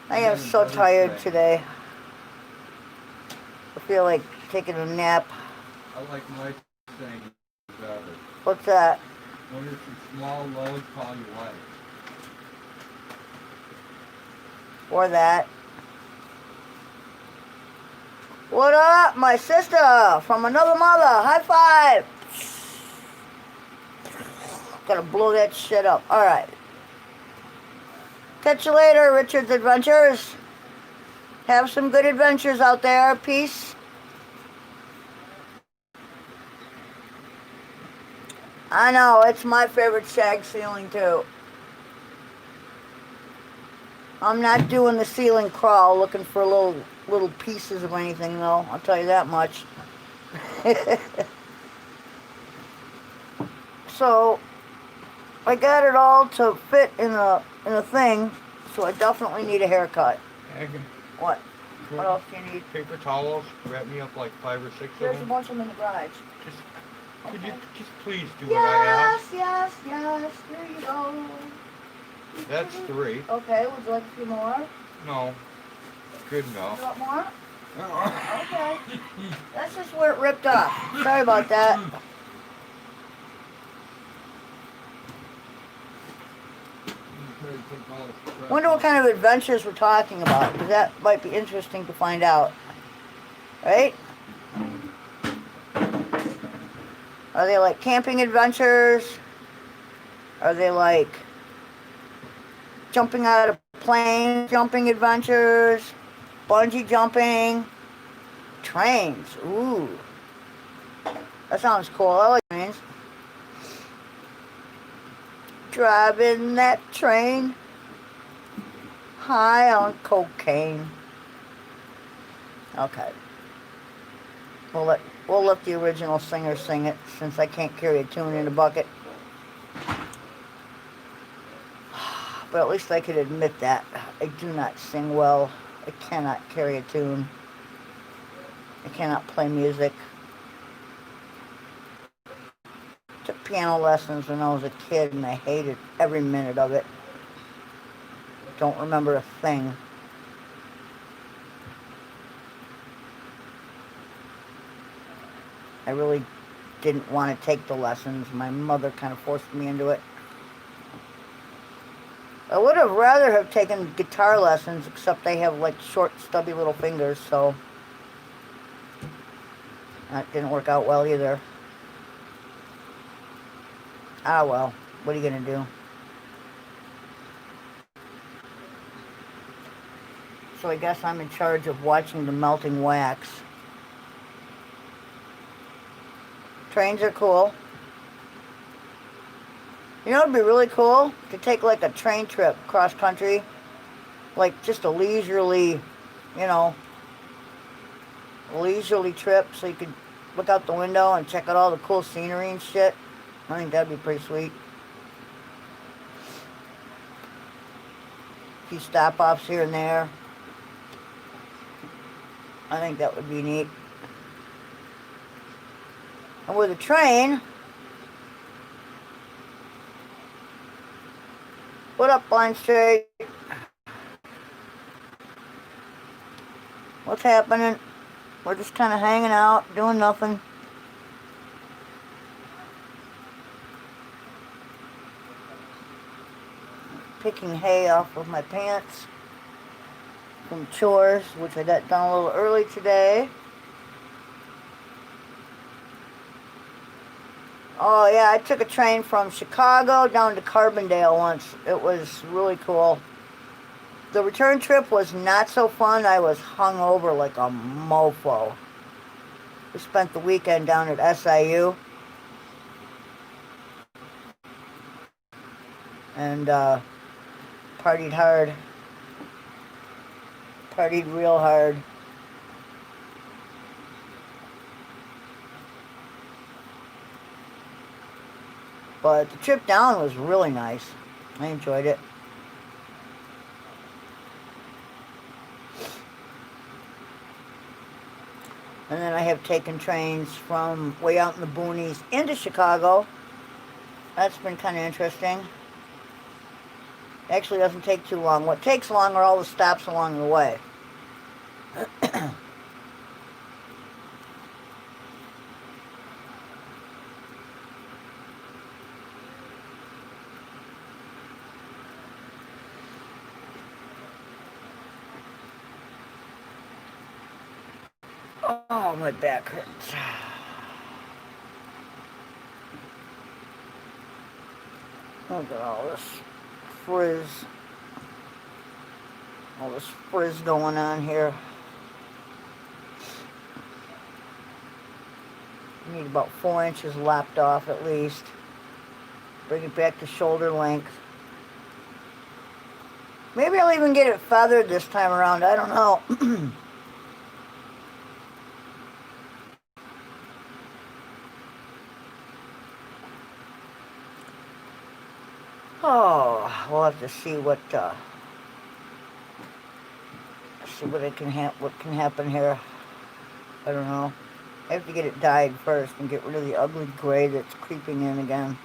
I am so tired today. I feel like taking a nap. I like my saying better. What's that? When it's a small load, call your wife. Or that. What up, my sister from another mother? High five. Gotta blow that shit up. Alright. Catch you later, Richard's Adventures. Have some good adventures out there. Peace. I know, it's my favorite shag ceiling too. I'm not doing the ceiling crawl looking for little pieces of anything though. I'll tell you that much. So I got it all to fit in a thing, so I definitely need a haircut. What? What else do you need? Paper towels. Wrap me up like 5 or 6 of There's a them. bunch of them in the garage. Could you just please do what I asked? Yes. There you go. That's 3. Okay, would you like a few more? No. Good You enough. want more? Okay. That's just where it ripped off. Sorry about that. Wonder what kind of adventures we're talking about, because that might be interesting to find out. Right? Are they like camping adventures? Are they like jumping out of plane jumping adventures? Bungee jumping? Trains? Ooh. That sounds cool. I like trains. Driving that train high on cocaine. Okay. We'll let the original singer sing it, since I can't carry a tune in a bucket. But at least I could admit that. I do not sing well. I cannot carry a tune. I cannot play music. Took piano lessons when I was a kid and I hated every minute of it. Don't remember a thing. I really didn't want to take the lessons. My mother kind of forced me into it. I would have rather have taken guitar lessons, except they have like short, stubby little fingers, so that didn't work out well either. Ah well, what are you gonna do? So I guess I'm in charge of watching the melting wax. Trains are cool. You know, it'd be really cool to take like a train trip cross country, like just a leisurely, you know, leisurely trip, so you could look out the window and check out all the cool scenery and shit. I think that'd be pretty sweet. A few stop-offs here and there. I think that would be neat. And with a train, what up, Blind Straight? What's happening? We're just kind of hanging out, doing nothing. Picking hay off of my pants from chores, which I got done a little early today. Oh yeah, I took a train from Chicago down to Carbondale once. It was really cool. The return trip was not so fun. I was hungover like a mofo. We spent the weekend down at SIU. And partied hard. Partied real hard. But the trip down was really nice. I enjoyed it. And then I have taken trains from way out in the boonies into Chicago. That's been kind of interesting. Actually doesn't take too long. What takes long are all the stops along the way. Oh, my back hurts. Look at all this frizz. All this frizz going on here. Need about 4 inches lopped off at least. Bring it back to shoulder length. Maybe I'll even get it feathered this time around. I don't know. Oh, we'll have to see what what can happen here. I don't know. I have to get it dyed first and get rid of the ugly gray that's creeping in again.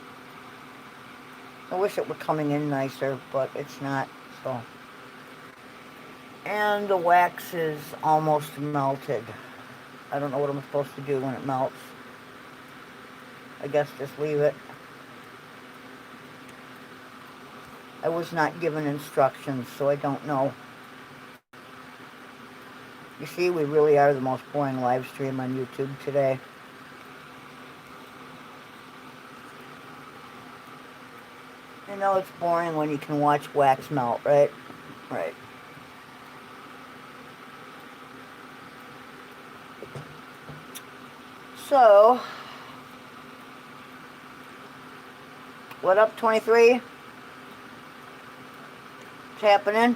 I wish it were coming in nicer, but it's not, so. And the wax is almost melted. I don't know what I'm supposed to do when it melts. I guess just leave it. I was not given instructions, so I don't know. You see, we really are the most boring live stream on YouTube today. You know it's boring when you can watch wax melt, right? Right. So, what up, 23? What's happening?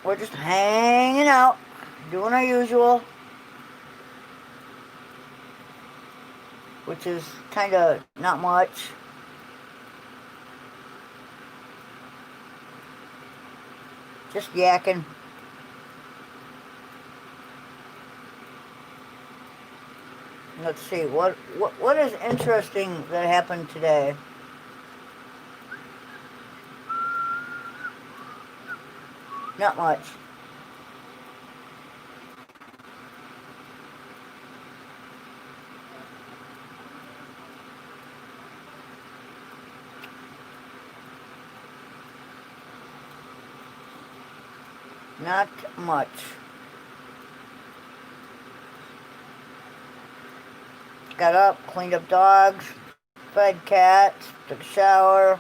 We're just hanging out, doing our usual, which is kind of not much. Just yakking. Let's see, what is interesting that happened today? Not much. Not much. Got up, cleaned up dogs, fed cats, took a shower.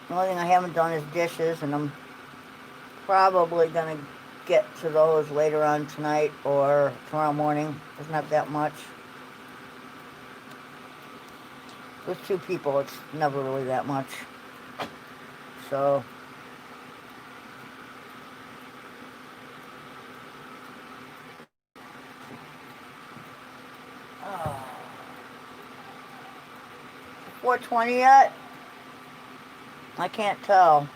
The only thing I haven't done is dishes, and I'm probably going to get to those later on tonight or tomorrow morning. It's not that much. With 2 people, it's never really that much. So, oh. 4:20 yet? I can't tell.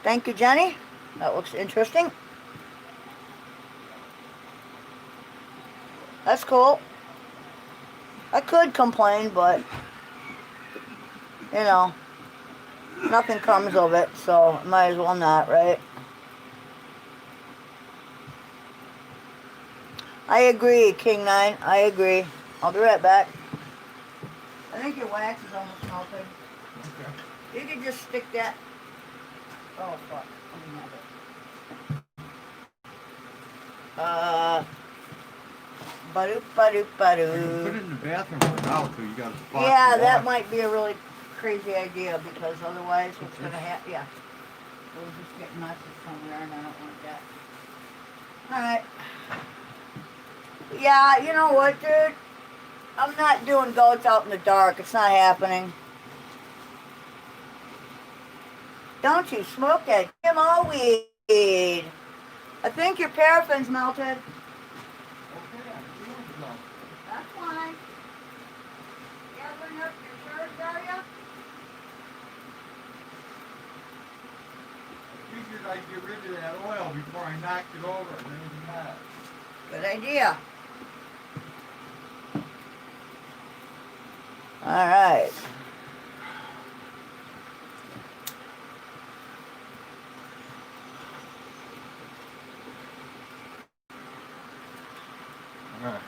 Thank you, Jenny. That looks interesting. That's cool. I could complain, but, you know, nothing comes of it, so might as well not, right? I agree, King 9. I agree. I'll be right back. I think your wax is almost melted. Okay. You can just stick that. Oh, fuck. Let me have it. Ba-doop, ba-doop, ba-doop. Put it in the bathroom for now till you got a spot. Yeah, that might be a really crazy idea because otherwise what's going to happen? Yeah. We'll just get messy somewhere and I don't want that. Alright. Yeah, you know what, dude? I'm not doing goats out in the dark. It's not happening. Don't you smoke that GMO weed. I think your paraffin's melted. Okay, That's fine. Gathering up your shirts, are ya? I figured I'd get rid of that oil before I knocked it over and then it was mad. Good idea. All right. Alright.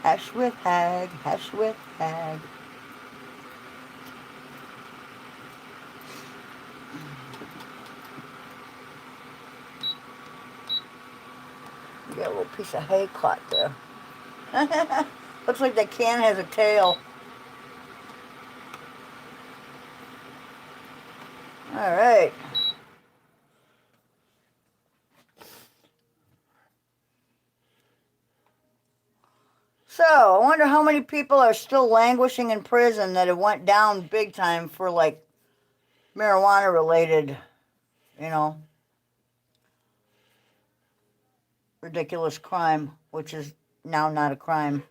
Hash with hag, hash with hag. You got a little piece of hay caught there. Looks like that can has a tail. All right. So, I wonder how many people are still languishing in prison that have went down big time for, like, marijuana-related, you know, ridiculous crime, which is now not a crime.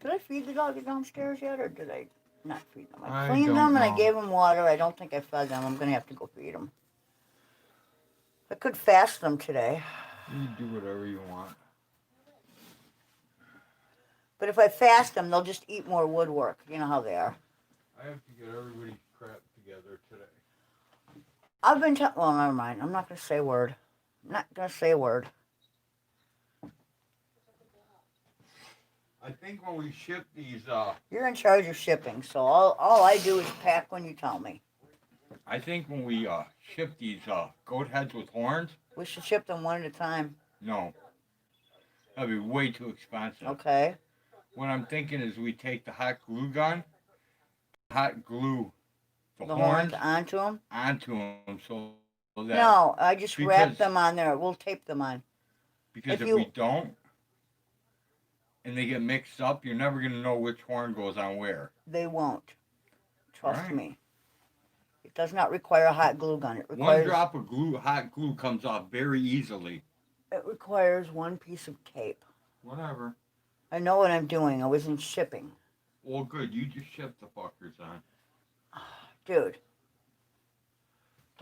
Did I feed the dog downstairs yet, or did I not feed them? I cleaned them and I gave them water. I don't think I fed them. I'm going to have to go feed them. I could fast them today. You do whatever you want. But if I fast them, they'll just eat more woodwork. You know how they are. I have to get everybody's crap together today. I've been well, never mind. I'm not going to say a word. I'm not going to say a word. I think when we ship these, You're in charge of shipping, so all I do is pack when you tell me. I think when we ship these goat heads with horns. We should ship them one at a time. No. That'd be way too expensive. Okay. What I'm thinking is we take the hot glue gun, hot glue the horns onto them? Onto them so that... No, I just wrap them on there. We'll tape them on. Because if we don't, and they get mixed up, you're never going to know which horn goes on where. They won't. Trust me. It does not require a hot glue gun. It requires... One drop of hot glue comes off very easily. It requires one piece of tape. Whatever. I know what I'm doing. I was in shipping. Well, good. You just ship the fuckers on. Dude.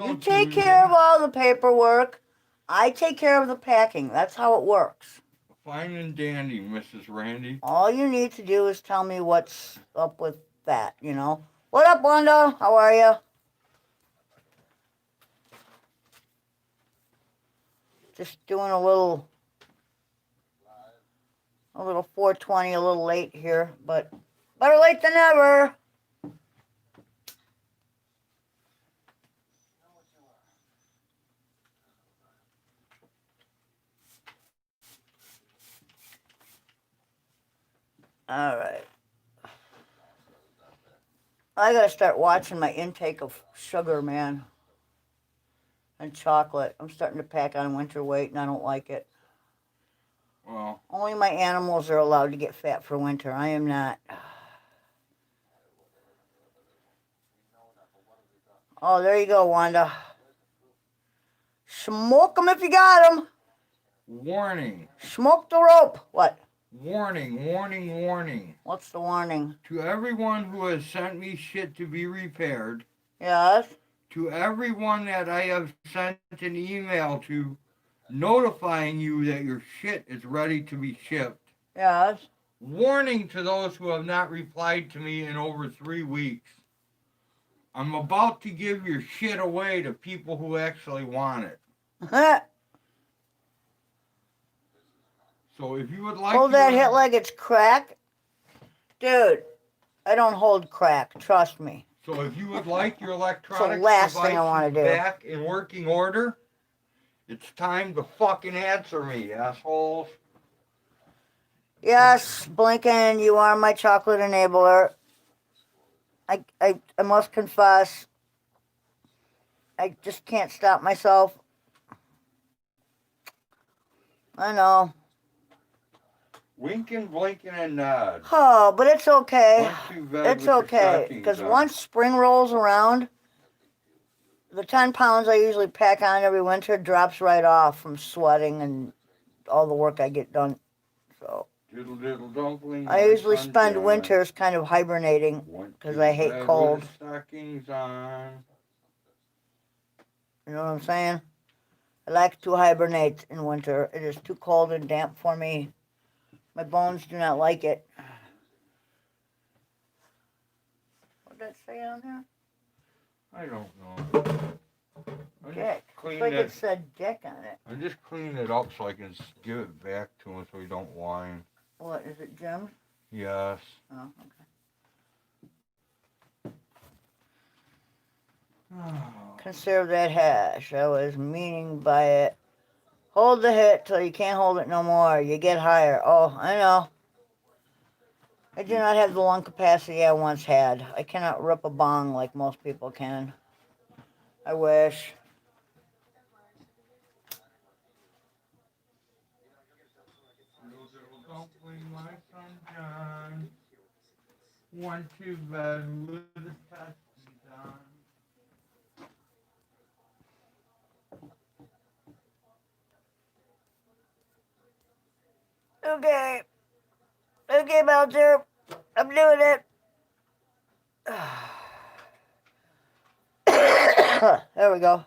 You take care of all the paperwork. I take care of the packing. That's how it works. Fine and dandy, Mrs. Randy. All you need to do is tell me what's up with that, you know. What up, Wanda? How are you? Just doing a little 420, a little late here, but better late than never. All right. I gotta start watching my intake of sugar, man, and chocolate. I'm starting to pack on winter weight, and I don't like it. Well, Only my animals are allowed to get fat for winter. I am not. Oh, there you go, Wanda. Smoke them if you got them. warning. Smoke the rope. What? Warning, warning, warning. What's the warning? To everyone who has sent me shit to be repaired, Yes? to everyone that I have sent an email to notifying you that your shit is ready to be shipped. Yes? Warning to those who have not replied to me in over 3 weeks. I'm about to give your shit away to people who actually want it. So if you would like Hold to... that hit like it's crack. Dude, I don't hold crack. Trust me. So if you would like your electronic last thing I wanna devices do. back in working order, it's time to fucking answer me, assholes. Yes, Blinken, you are my chocolate enabler. I must confess, I just can't stop myself. I know. Winking, blinking, and nod. Oh, but it's okay. Once you've had It's with your okay. stockings Because on. once spring rolls around, the 10 pounds I usually pack on every winter drops right off from sweating and all the work I get done. So Diddle diddle dumpling. I usually spend sunshine. winters kind of hibernating Once because you've I hate had cold. with the stockings on. You know what I'm saying? I like to hibernate in winter. It is too cold and damp for me. My bones do not like it. What did that say on there? I don't know. I'm Dick. just It's cleaning like it. it said dick on it. I'm just cleaning it up so I can give it back to him so he don't whine. What, is it Jim's? Yes. Oh, okay. Conserve that hash. I was meaning by it. Hold the hit till you can't hold it no more. You get higher. Oh, I know. I do not have the lung capacity I once had. I cannot rip a bong like most people can. I wish. Dumpling, my sunshine. One too bad with the testes on. Okay. Okay, Belcher. I'm doing it. There we go.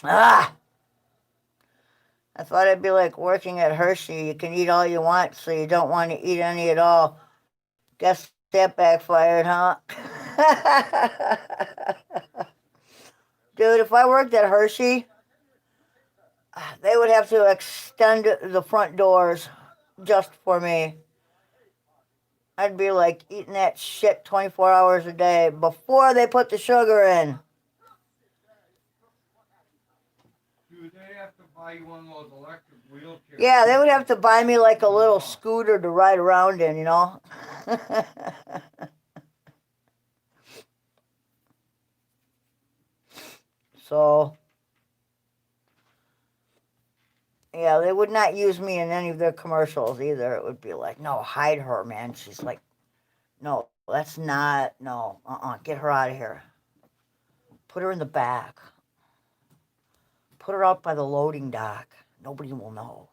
Ah! I thought I'd be like working at Hershey. You can eat all you want, so you don't want to eat any at all. Guess that backfired, huh? Dude, if I worked at Hershey, they would have to extend the front doors just for me. I'd be like eating that shit 24 hours a day before they put the sugar in. Do they have to buy you one of those electric wheelchairs? Yeah, they would have to buy me like a little scooter to ride around in, you know? So, yeah, they would not use me in any of their commercials either. It would be like, no, hide her, man. She's like, no, that's not, no, get her out of here. Put her in the back. Put her out by the loading dock. Nobody will know.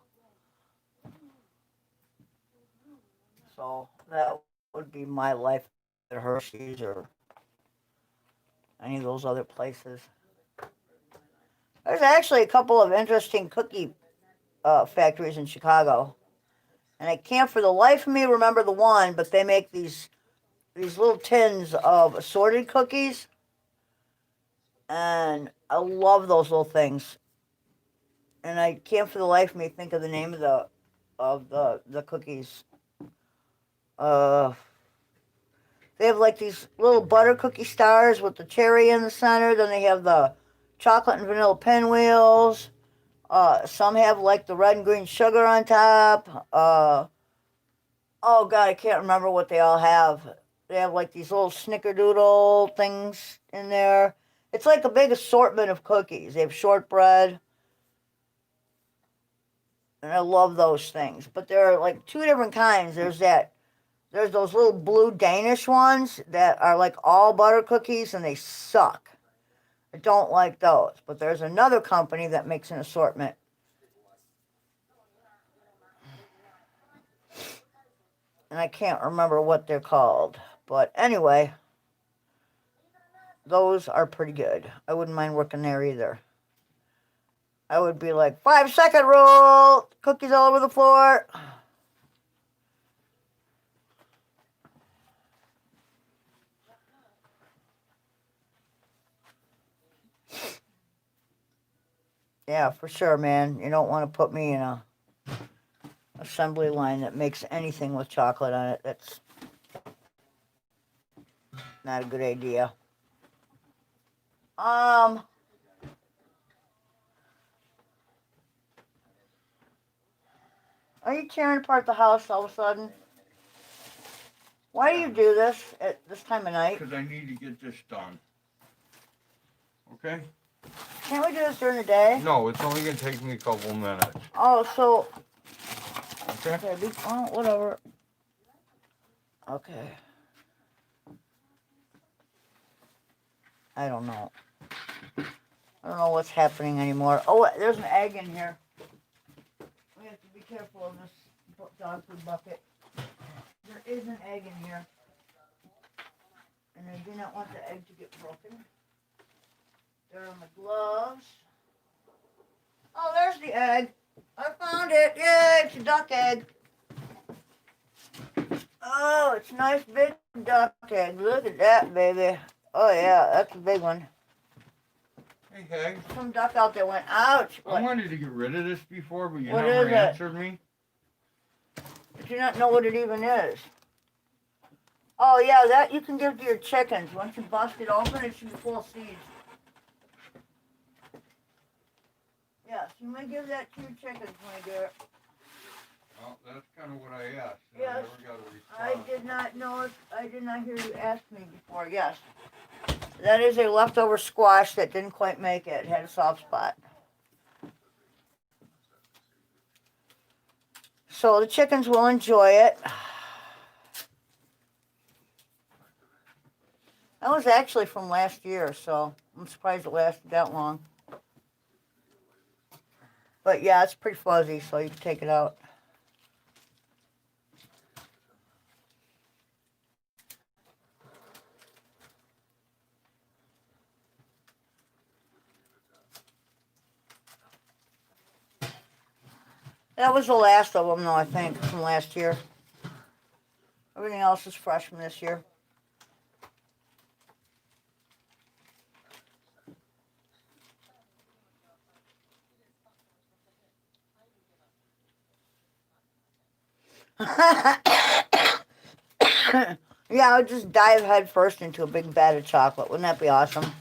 So that would be my life at Hershey's or any of those other places. There's actually a couple of interesting cookie factories in Chicago. And I can't for the life of me remember the one, but they make these little tins of assorted cookies. And I love those little things. and I can't for the life of me think of the name of the cookies. They have like these little butter cookie stars with the cherry in the center. Then they have the chocolate and vanilla pinwheels. Some have like the red and green sugar on top. Oh God, I can't remember what they all have. They have like these little snickerdoodle things in there. It's like a big assortment of cookies. They have shortbread. And I love those things. But there are like two different kinds. There's those little blue Danish ones that are like all butter cookies and they suck. I don't like those. But there's another company that makes an assortment. And I can't remember what they're called. But anyway, those are pretty good. I wouldn't mind working there either. I would be like, 5-second rule, cookies all over the floor. Yeah, for sure, man. You don't want to put me in a assembly line that makes anything with chocolate on it. That's not a good idea. Are you tearing apart the house all of a sudden? Why do you do this at this time of night? Because I need to get this done. Okay? Can't we do this during the day? No, it's only going to take me a couple minutes. Oh, so... Okay? Oh, whatever. Okay. I don't know. I don't know what's happening anymore. Oh, there's an egg in here. We have to be careful of this dog food bucket. There is an egg in here. And I do not want the egg to get broken. There are my gloves. Oh, there's the egg. I found it. Yay, it's a duck egg. Oh, it's a nice big duck egg. Look at that, baby. Oh, yeah, that's a big one. Hey, Hag. Some duck out there went, ouch. I wanted to get rid of this before, but you What never is it? answered me. I do not know what it even is. Oh, yeah, that you can give to your chickens. Once you bust it open, it should be full of seeds. Yes, you may give that to your chickens, my dear. Well, that's kind of what I asked. Yes. I never got a response. I did not know it. I did not hear you ask me before. Yes. That is a leftover squash that didn't quite make it. It had a soft spot. So the chickens will enjoy it. That was actually from last year, so I'm surprised it lasted that long. But yeah, it's pretty fuzzy, so you can take it out. That was the last of them, though, I think, from last year. Everything else is fresh from this year. Yeah, I would just dive head first into a big vat of chocolate. Wouldn't that be awesome?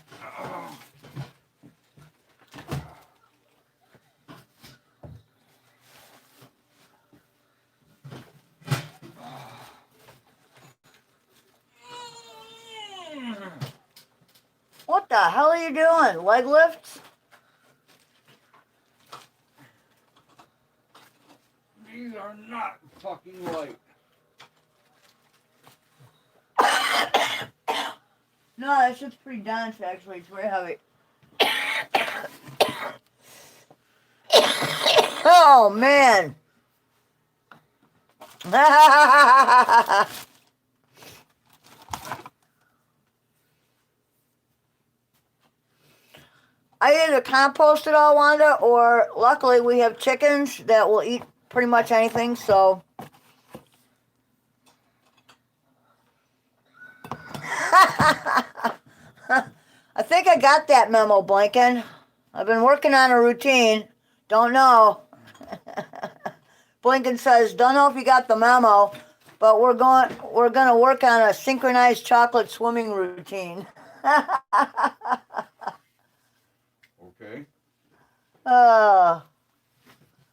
What the hell are you doing? Leg lifts? These are not fucking light. No, that shit's pretty dense, actually. It's very heavy. Oh, man. I either compost it all, Wanda, or luckily we have chickens that will eat pretty much anything, so... I think I got that memo, Blinken. I've been working on a routine. Don't know. Blinken says, don't know if you got the memo, but we're gonna work on a synchronized chocolate swimming routine. Okay. Uh,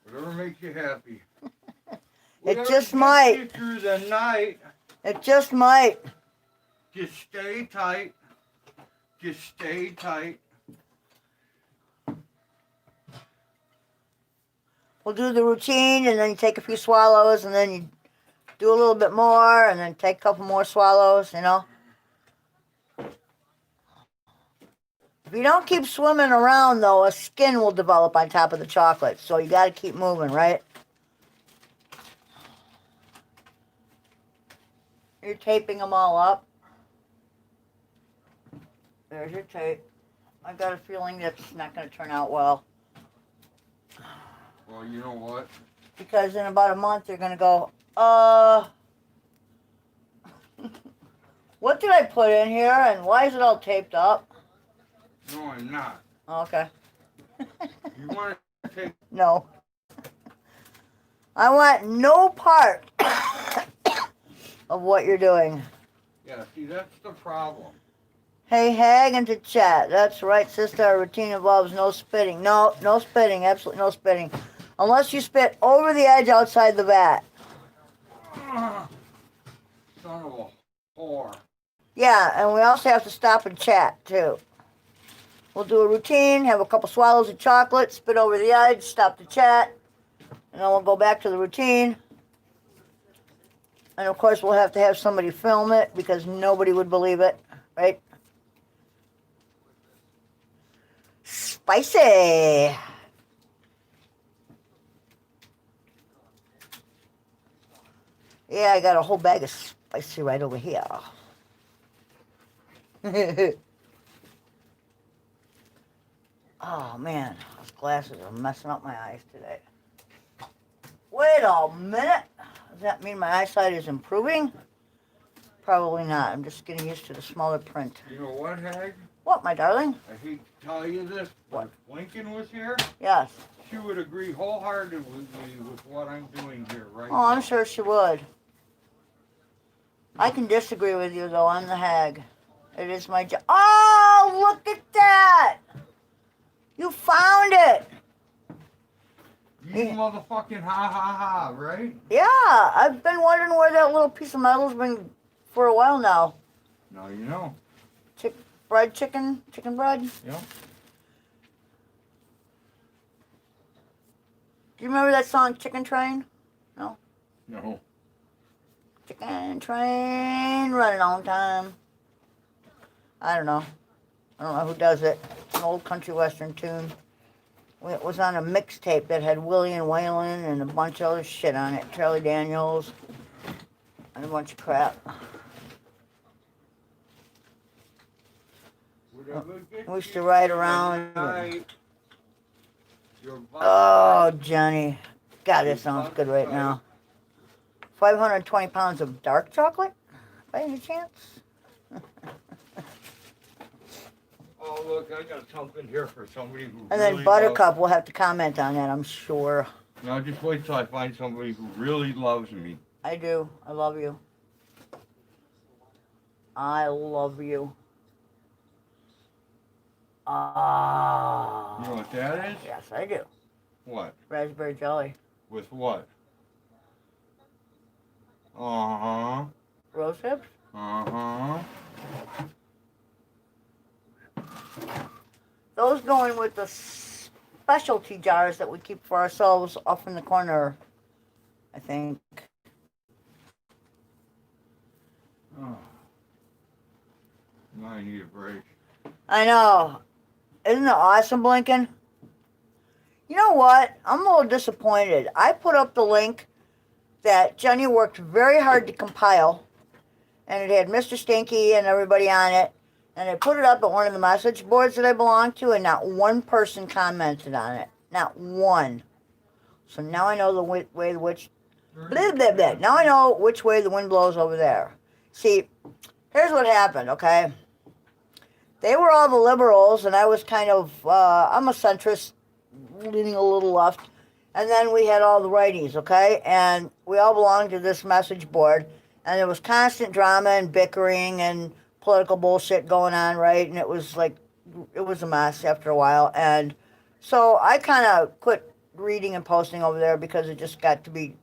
Whatever makes you happy. It Whatever just gets might. you through the night. It just might. Just stay tight. Just stay tight. We'll do the routine, and then you take a few swallows, and then you do a little bit more, and then take a couple more swallows, you know. If you don't keep swimming around, though, a skin will develop on top of the chocolate. So you got to keep moving, right? You're taping them all up. There's your tape. I got a feeling that's not going to turn out well. Well, you know what? Because in about a month, you're going to go, what did I put in here, and why is it all taped up? No, I'm not. Okay. You want to take... No. I want no part of what you're doing. Yeah, see, that's the problem. Hey, Hag into chat. That's right, sister. Our routine involves no spitting. No spitting. Absolutely no spitting. Unless you spit over the edge outside the vat. Son of a whore. Yeah, and we also have to stop and chat, too. We'll do a routine, have a couple swallows of chocolate, spit over the edge, stop the chat, and then we'll go back to the routine. And, of course, we'll have to have somebody film it because nobody would believe it, right? Spicy! Yeah, I got a whole bag of spicy right over here. Oh, man, those glasses are messing up my eyes today. Wait a minute. Does that mean my eyesight is improving? Probably not. I'm just getting used to the smaller print. You know what, Hag? What, my darling? I hate to tell you this, but if Lincoln was here, Yes. she would agree wholeheartedly with what I'm doing here right Oh, now. I'm sure she would. I can disagree with you, though. I'm the Hag. It is my job. Oh, look at that! You found it! You motherfucking ha, right? Yeah, I've been wondering where that little piece of metal's been for a while now. Now you know. Fried chicken bread. Yep. Do you remember that song, Chicken Train? No? No. Chicken train running on time. I don't know. I don't know who does it. It's an old country western tune. It was on a mixtape that had Willie and Waylon and a bunch of other shit on it. Charlie Daniels and a bunch of crap. We used to ride around. Oh, Johnny. God, this sounds good right now. 520 pounds of dark chocolate? By any chance? Oh, look, I got something here for somebody who And really then Buttercup will have to comment on that, I'm sure. Now just wait till I find somebody who really loves me. I do. I love you. I love you. Ah. You know what that is? Yes, I do. What? Raspberry jelly. With what? Uh-huh. Rose hips? Uh-huh. Those going with the specialty jars that we keep for ourselves off in the corner, I think. Oh. Now I need a break. I know. Isn't it awesome, Blinken? You know what? I'm a little disappointed. I put up the link that Jenny worked very hard to compile, and it had Mr. Stinky and everybody on it, and I put it up at one of the message boards that I belong to, and not one person commented on it. Not one. So now I know the way which... Blah, blah, blah. Now I know which way the wind blows over there. See, here's what happened, okay? They were all the liberals, and I was kind of... I'm a centrist leaning a little left. And then we had all the righties, okay? And we all belonged to this message board. And there was constant drama and bickering and political bullshit going on, right? And it was like, it was a mess after a while. And so I kind of quit reading and posting over there because it just got to be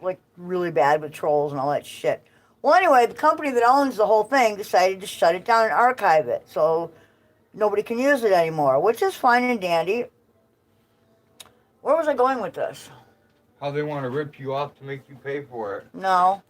like really bad with trolls and all that shit. Well, anyway, the company that owns the whole thing decided to shut it down and archive it. So nobody can use it anymore, which is fine and dandy. Where was I going with this? How they want to rip you off to make you pay for it. No.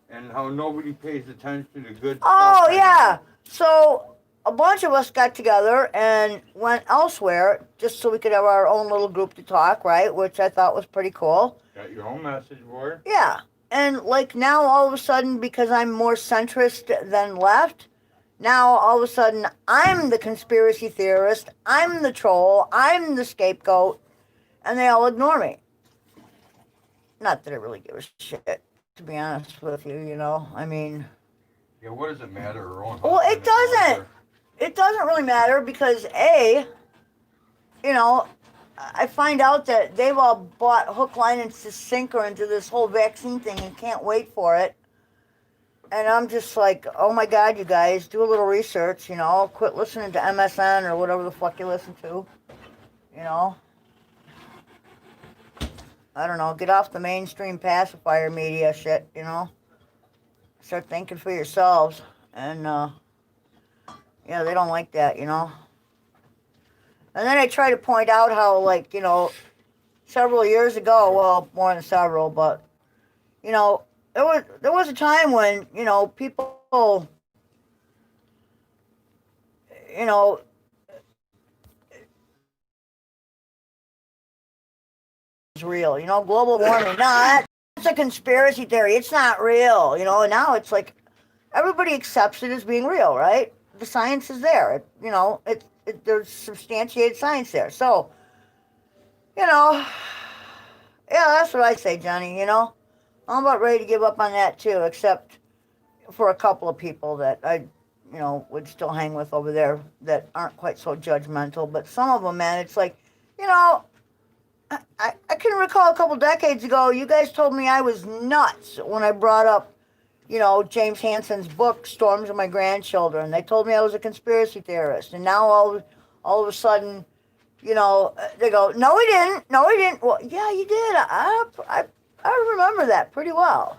And how nobody pays attention to good Oh, stuff. yeah. So a bunch of us got together and went elsewhere just so we could have our own little group to talk, right? Which I thought was pretty cool. Got your own message board. Yeah. And like now all of a sudden, because I'm more centrist than left, now all of a sudden I'm the conspiracy theorist, I'm the troll, I'm the scapegoat, and they all ignore me. Not that I really give a shit, to be honest with you, you know. I mean... Yeah, what does it matter? Well, it doesn't. It doesn't really matter because, A, you know, I find out that they've all bought hook, line, and sinker into this whole vaccine thing and can't wait for it. And I'm just like, oh my God, you guys, do a little research, you know. Quit listening to MSN or whatever the fuck you listen to, you know. I don't know, get off the mainstream pacifier media shit, you know. Start thinking for yourselves. And, yeah, they don't like that, you know. And then I try to point out how, like, you know, several years ago, well, more than several, but, you know, there was a time when, you know, people, you know, is real, you know, global warming. No, that's a conspiracy theory. It's not real, you know, and now it's like everybody accepts it as being real, right? The science is there. You know, there's substantiated science there. So, you know, yeah, that's what I say, Johnny, you know. I'm about ready to give up on that too, except for a couple of people that I, you know, would still hang with over there that aren't quite so judgmental. But some of them, man, it's like, you know, I can recall a couple decades ago, you guys told me I was nuts when I brought up, you know, James Hansen's book, Storms of My Grandchildren. They told me I was a conspiracy theorist. And now all of a sudden, you know, they go, no, he didn't. No, he didn't. Well, yeah, you did. I remember that pretty well.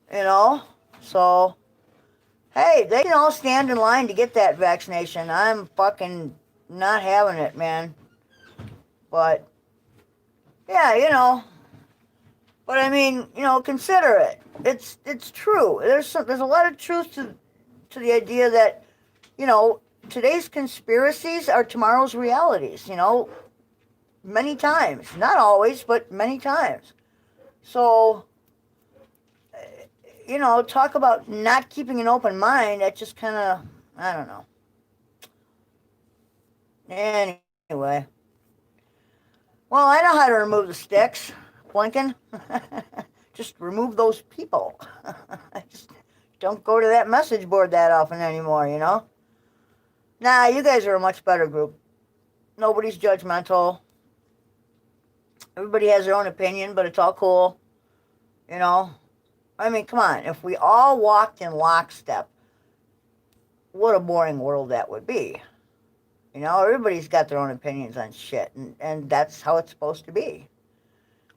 You know? So, hey, they can all stand in line to get that vaccination. I'm fucking not having it, man. But, yeah, you know. But I mean, you know, consider it. It's true. There's a lot of truth to the idea that, you know, today's conspiracies are tomorrow's realities, you know, many times. Not always, but many times. So, you know, talk about not keeping an open mind, that just kind of, I don't know. Anyway. Well, I know how to remove the sticks. Blinken. Just remove those people. Just don't go to that message board that often anymore, you know? Nah, you guys are a much better group. Nobody's judgmental. Everybody has their own opinion, but it's all cool. You know? I mean, come on. If we all walked in lockstep, what a boring world that would be. You know, everybody's got their own opinions on shit, and that's how it's supposed to be.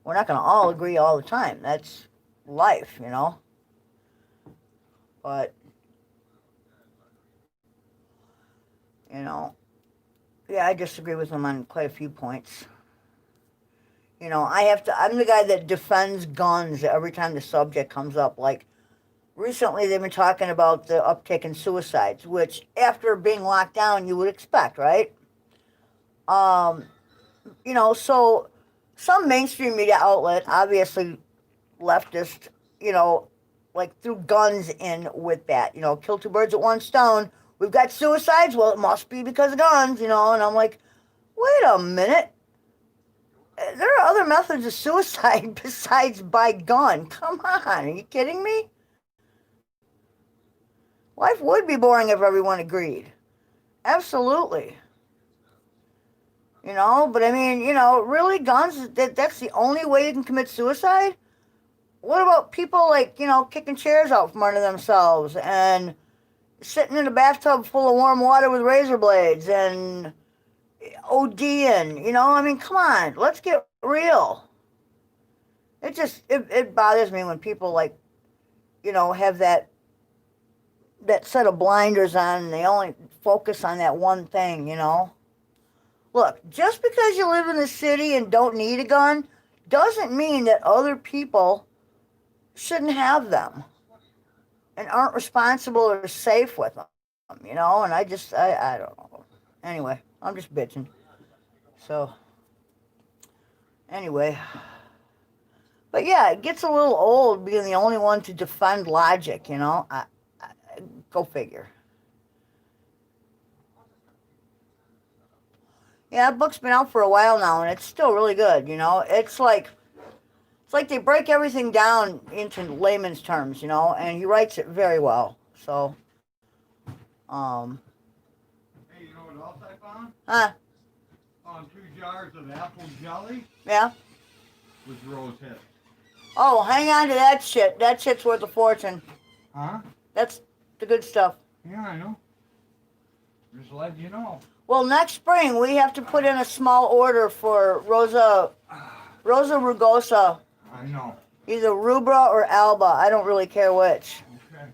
We're not going to all agree all the time. That's life, you know? But, you know, yeah, I disagree with them on quite a few points. You know, I'm the guy that defends guns every time the subject comes up. Like, recently they've been talking about the uptick in suicides, which after being locked down, you would expect, right? You know, so some mainstream media outlet, obviously leftist, you know, like threw guns in with that, you know, kill two birds with one stone. We've got suicides, well, it must be because of guns, you know, and I'm like, wait a minute. There are other methods of suicide besides by gun. Come on, are you kidding me? Life would be boring if everyone agreed. Absolutely. You know, but I mean, you know, really guns, that's the only way you can commit suicide? What about people like, you know, kicking chairs out from under themselves and sitting in a bathtub full of warm water with razor blades and ODing, you know? I mean, come on, let's get real. It bothers me when people like, you know, have that set of blinders on and they only focus on that one thing, you know? Look, just because you live in the city and don't need a gun doesn't mean that other people shouldn't have them and aren't responsible or safe with them, you know? And I don't know. Anyway, I'm just bitching. So, anyway. But yeah, it gets a little old being the only one to defend logic, you know? Go figure. Yeah, that book's been out for a while now, and it's still really good, you know? It's like they break everything down into layman's terms, you know, and he writes it very well. So, Hey, you know what else I found? huh? Found 2 jars of apple jelly Yeah? with rose hips. Oh, hang on to that shit. That shit's worth a fortune. Huh? That's the good stuff. Yeah, I know. Just letting you know. Well, next spring, we have to put in a small order for Rosa rugosa. I know. Either rubra or alba. I don't really care which. Okay.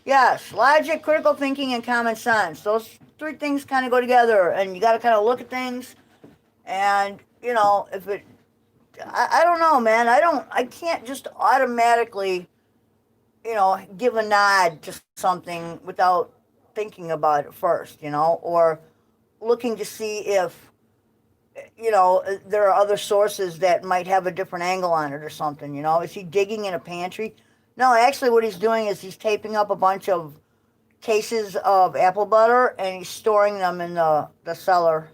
Yes, logic, critical thinking, and common sense. Those 3 things kind of go together, and you got to kind of look at things. And you know, if it, I don't know, man. I can't just automatically, you know, give a nod to something without thinking about it first, you know, or looking to see if, you know, there are other sources that might have a different angle on it or something, you know. Is he digging in a pantry? No, actually what he's doing is he's taping up a bunch of cases of apple butter and he's storing them in the cellar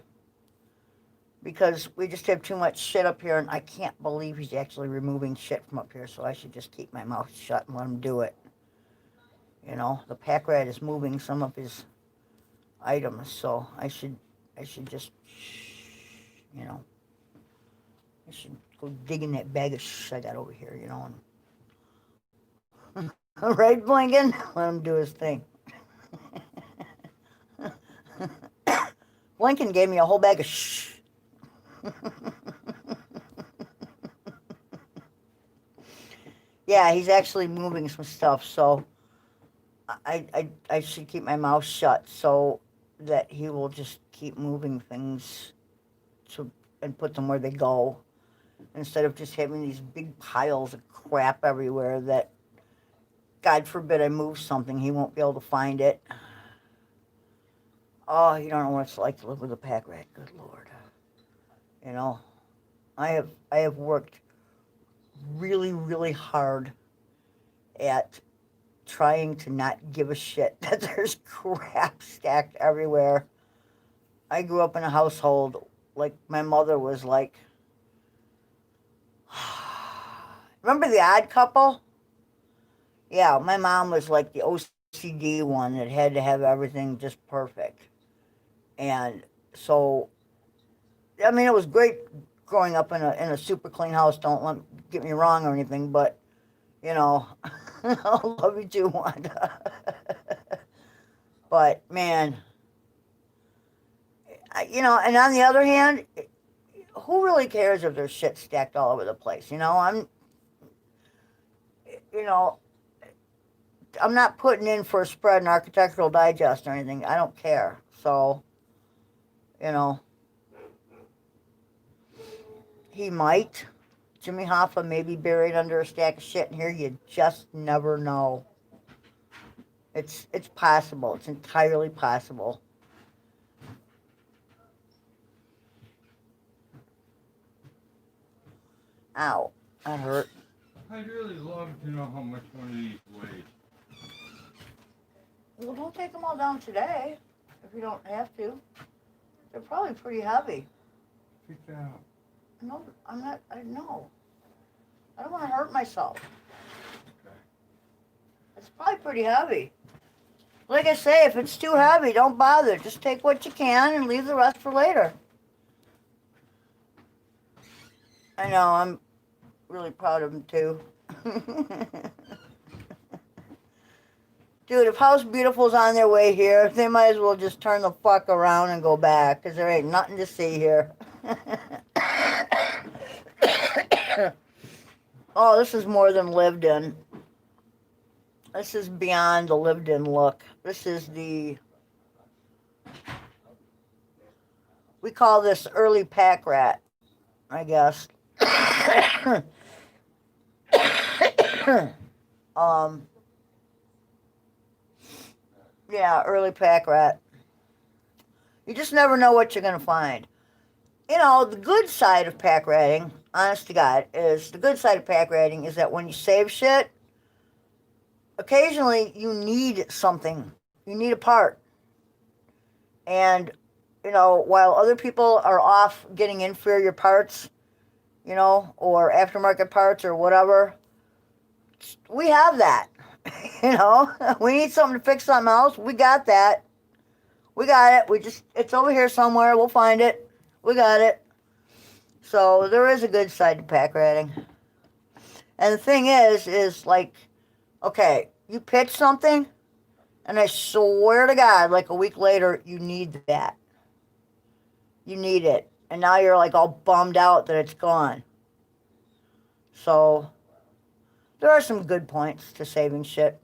because we just have too much shit up here and I can't believe he's actually removing shit from up here, so I should just keep my mouth shut and let him do it. You know, the pack rat is moving some of his items, so I should just, you know, I should go dig in that bag of shit I got over here, you know, and right, Blinken? Let him do his thing. Blinken gave me a whole bag of shh. Yeah, he's actually moving some stuff, so I should keep my mouth shut so that he will just keep moving things and put them where they go instead of just having these big piles of crap everywhere that, God forbid I move something, he won't be able to find it. Oh, you don't know what it's like to live with a pack rat. Good Lord. You know, I have worked really, really hard at trying to not give a shit that there's crap stacked everywhere. I grew up in a household like my mother was like. Remember The Odd Couple? Yeah, my mom was like the OCD one that had to have everything just perfect. And so, I mean, it was great growing up in a super clean house. Don't get me wrong or anything, but you know, I love you too, Wanda. But man, you know, and on the other hand, who really cares if there's shit stacked all over the place? You know, you know, I'm not putting in for a spread in Architectural Digest or anything. I don't care. So, you know, he might. Jimmy Hoffa may be buried under a stack of shit in here. You just never know. It's possible. It's entirely possible. Ow, that hurt. I'd really love to know how much one of these weighs. Well, don't take them all down today if you don't have to. They're probably pretty heavy. Pick that up. No, I'm not. I know. I don't want to hurt myself. Okay. It's probably pretty heavy. Like I say, if it's too heavy, don't bother. Just take what you can and leave the rest for later. I know, I'm really proud of him too. Dude, if House Beautiful's on their way here, they might as well just turn the fuck around and go back, because there ain't nothing to see here. Oh, this is more than lived in. This is beyond the lived in look. This is the, we call this early pack rat, I guess. um, yeah, early pack rat. You just never know what you're going to find. You know, the good side of pack ratting, honest to God, is the good side of pack ratting is that when you save shit, occasionally you need something. You need a part. And, you know, while other people are off getting inferior parts, you know, or aftermarket parts or whatever, we have that. You know, we need something to fix something else. We got that. We got it. It's over here somewhere. We'll find it. We got it. So there is a good side to pack ratting. And the thing is like, okay, you pitch something, and I swear to God, like a week later, you need that. You need it. And now you're like all bummed out that it's gone. So there are some good points to saving shit.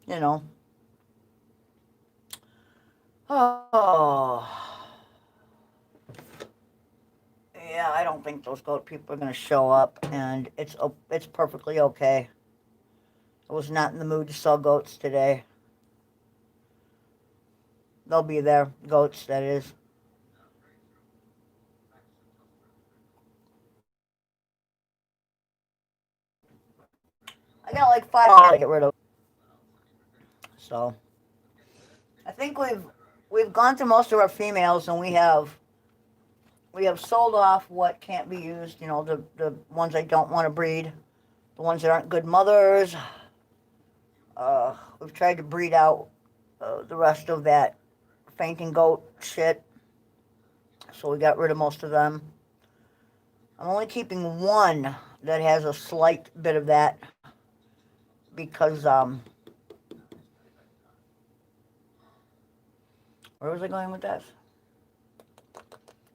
You know. Oh. Yeah, I don't think those goat people are going to show up, and it's perfectly okay. I was not in the mood to sell goats today. They'll be there. Goats, that is. I got like 5 to get rid of. So I think we've gone through most of our females, and we have sold off what can't be used. You know, the ones I don't want to breed, the ones that aren't good mothers. We've tried to breed out the rest of that fainting goat shit. So we got rid of most of them. I'm only keeping one that has a slight bit of that because where was I going with this?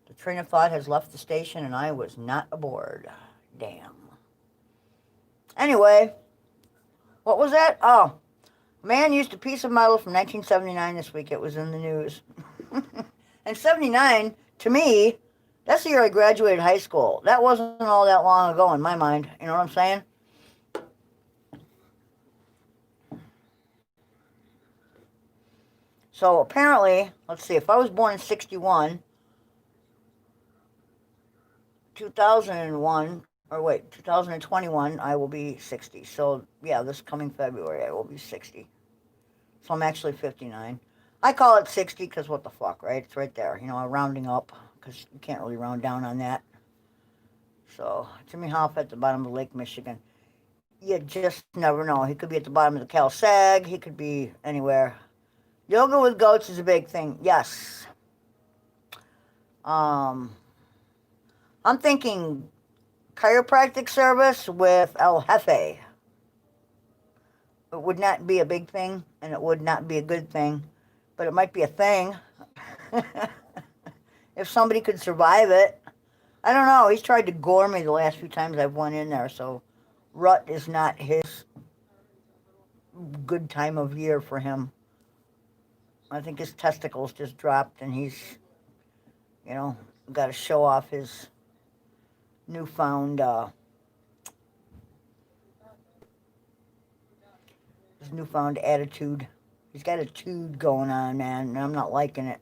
The train of thought has left the station and I was not aboard. Damn. Anyway, what was that? Oh, a man used a piece of metal from 1979 this week. It was in the news. And 79, to me, that's the year I graduated high school. That wasn't all that long ago in my mind. You know what I'm saying? So apparently, let's see, if I was born in 61, 2001, or wait, 2021, I will be 60. So yeah, this coming February, I will be 60. So I'm actually 59. I call it 60 because what the fuck, right? It's right there. You know, I'm rounding up because you can't really round down on that. So Jimmy Hoff at the bottom of Lake Michigan. You just never know. He could be at the bottom of the Cal Sag. He could be anywhere. Yoga with goats is a big thing. Yes. I'm thinking chiropractic service with El Jefe. It would not be a big thing, and it would not be a good thing, but it might be a thing. If somebody could survive it. I don't know. He's tried to gore me the last few times I've went in there, so rut is not his good time of year for him. I think his testicles just dropped, and he's, you know, got to show off his newfound attitude. He's got a tude going on, man, and I'm not liking it.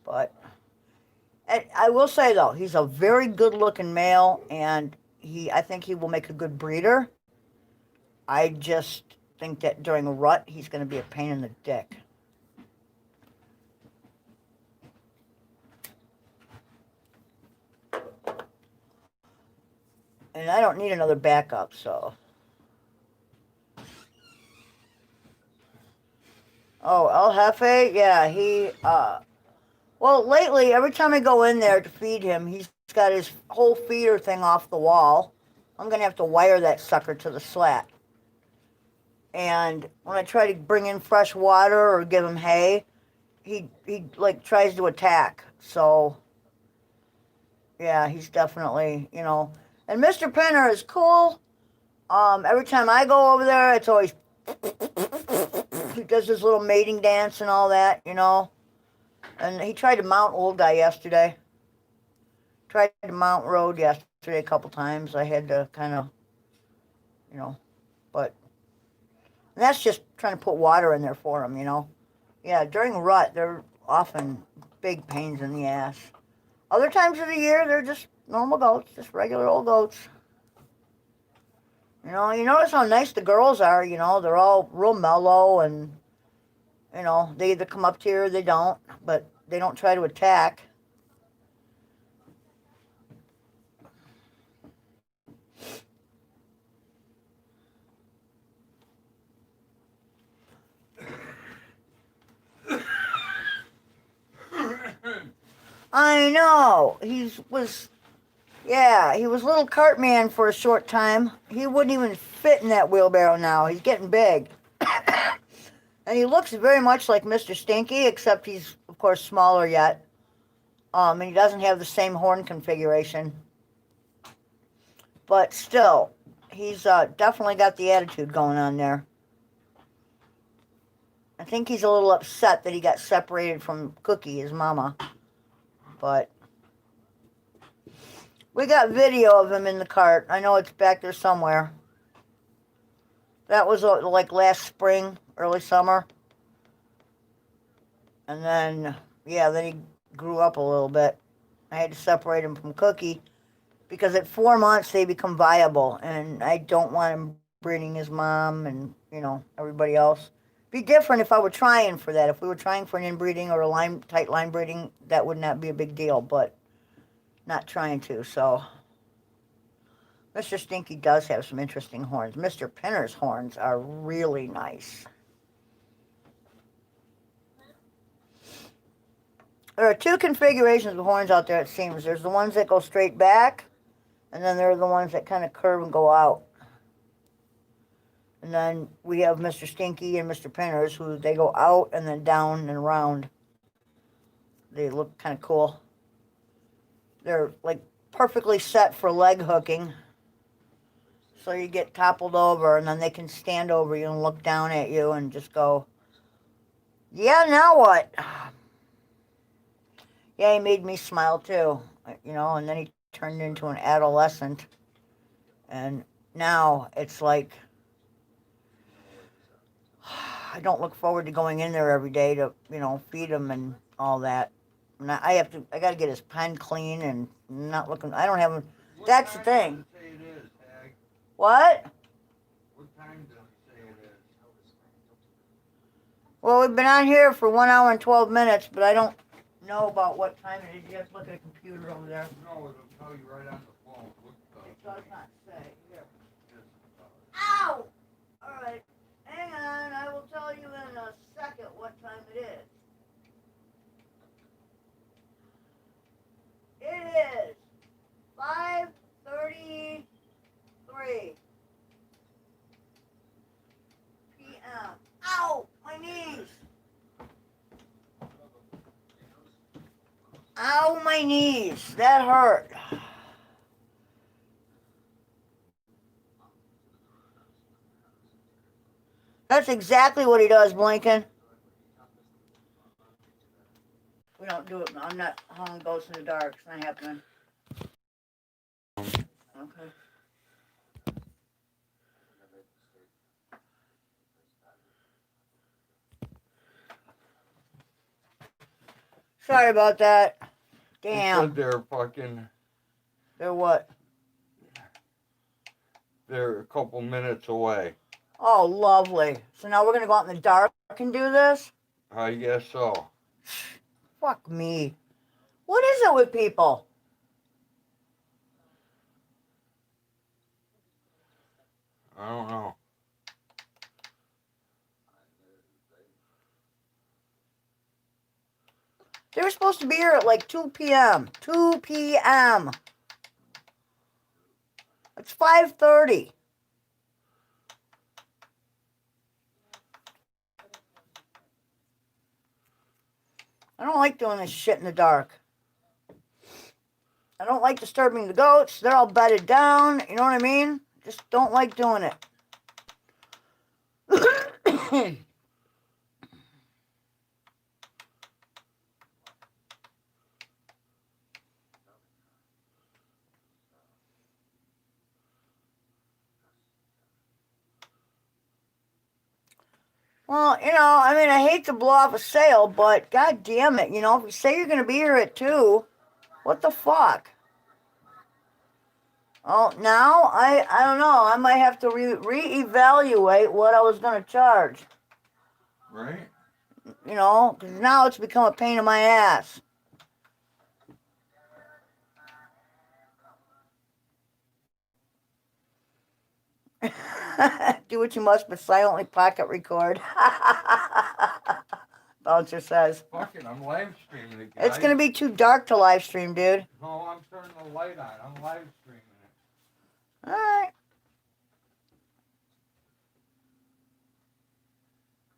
But I will say though, he's a very good-looking male, and I think he will make a good breeder. I just think that during a rut, he's going to be a pain in the dick. And I don't need another backup, so. Oh, El Jefe, yeah, well, lately, every time I go in there to feed him, he's got his whole feeder thing off the wall. I'm going to have to wire that sucker to the slat. And when I try to bring in fresh water or give him hay, he like tries to attack. So, yeah, he's definitely, you know. And Mr. Penner is cool. Every time I go over there, it's always he does his little mating dance and all that, you know. And he tried to mount old guy yesterday. Tried to mount road yesterday a couple times. I had to kind of, you know, but that's just trying to put water in there for him, you know. Yeah, during rut, they're often big pains in the ass. Other times of the year, they're just normal goats, just regular old goats. You notice how nice the girls are, you know, they're all real mellow and, you know, they either come up to you or they don't, but they don't try to attack. I know. He was little cart man for a short time. He wouldn't even fit in that wheelbarrow now. He's getting big. And he looks very much like Mr. Stinky, except he's, of course, smaller yet. And he doesn't have the same horn configuration. But still, he's definitely got the attitude going on there. I think he's a little upset that he got separated from Cookie, his mama. But we got video of him in the cart. I know it's back there somewhere. That was like last spring, early summer. And then, yeah, then he grew up a little bit. I had to separate him from Cookie because at 4 months they become viable. And I don't want him breeding his mom and, you know, everybody else. Be different if I were trying for that. If we were trying for an inbreeding or a tight line breeding, that would not be a big deal, but not trying to, so. Mr. Stinky does have some interesting horns. Mr. Penner's horns are really nice. There are two configurations of horns out there, it seems. There's the ones that go straight back, and then there are the ones that kind of curve and go out. And then we have Mr. Stinky and Mr. Penner's, who they go out and then down and around. They look kind of cool. They're like perfectly set for leg hooking. So you get toppled over, and then they can stand over you and look down at you and just go, yeah, now what? Yeah, he made me smile too, you know, and then he turned into an adolescent. And now it's like, I don't look forward to going in there every day to, you know, feed him and all that. And I got to get his pen clean and not looking, I don't have him. That's the thing. What? What time does it say it is? Well, we've been on here for 1 hour and 12 minutes, but I don't know about what time it is. You have to look at a computer over there. No, it'll tell you right on the phone. It does not say. Here. Ow! All right. Hang on. I will tell you in a second what time it is. It is 5:33 p.m. Ow! My knees! Ow, my knees! That hurt. That's exactly what he does, Blinken. We don't do it. I'm not hauling ghosts in the dark. It's not happening. Okay. Sorry about that. They Damn. said they're fucking. They're what? They're a couple minutes away. Oh, lovely. So now we're going to go out in the dark and do this? I guess so. Fuck me. What is it with people? I don't know. They were supposed to be here at like 2 p.m. 2 p.m. It's 5:30. I don't like doing this shit in the dark. I don't like disturbing the goats. They're all bedded down. You know what I mean? Just don't like doing it. Well, you know, I mean, I hate to blow off a sale, but god damn it, you know, if you say you're going to be here at 2, what the fuck? Oh, now, I don't know. I might have to reevaluate what I was going to charge. Right? You know, because now it's become a pain in my ass. Do what you must, but silently pocket record. Bouncer says. Fuck it, I'm live streaming it, guys. It's going to be too dark to live stream, dude. No, I'm turning the light on. I'm live streaming it. Alright.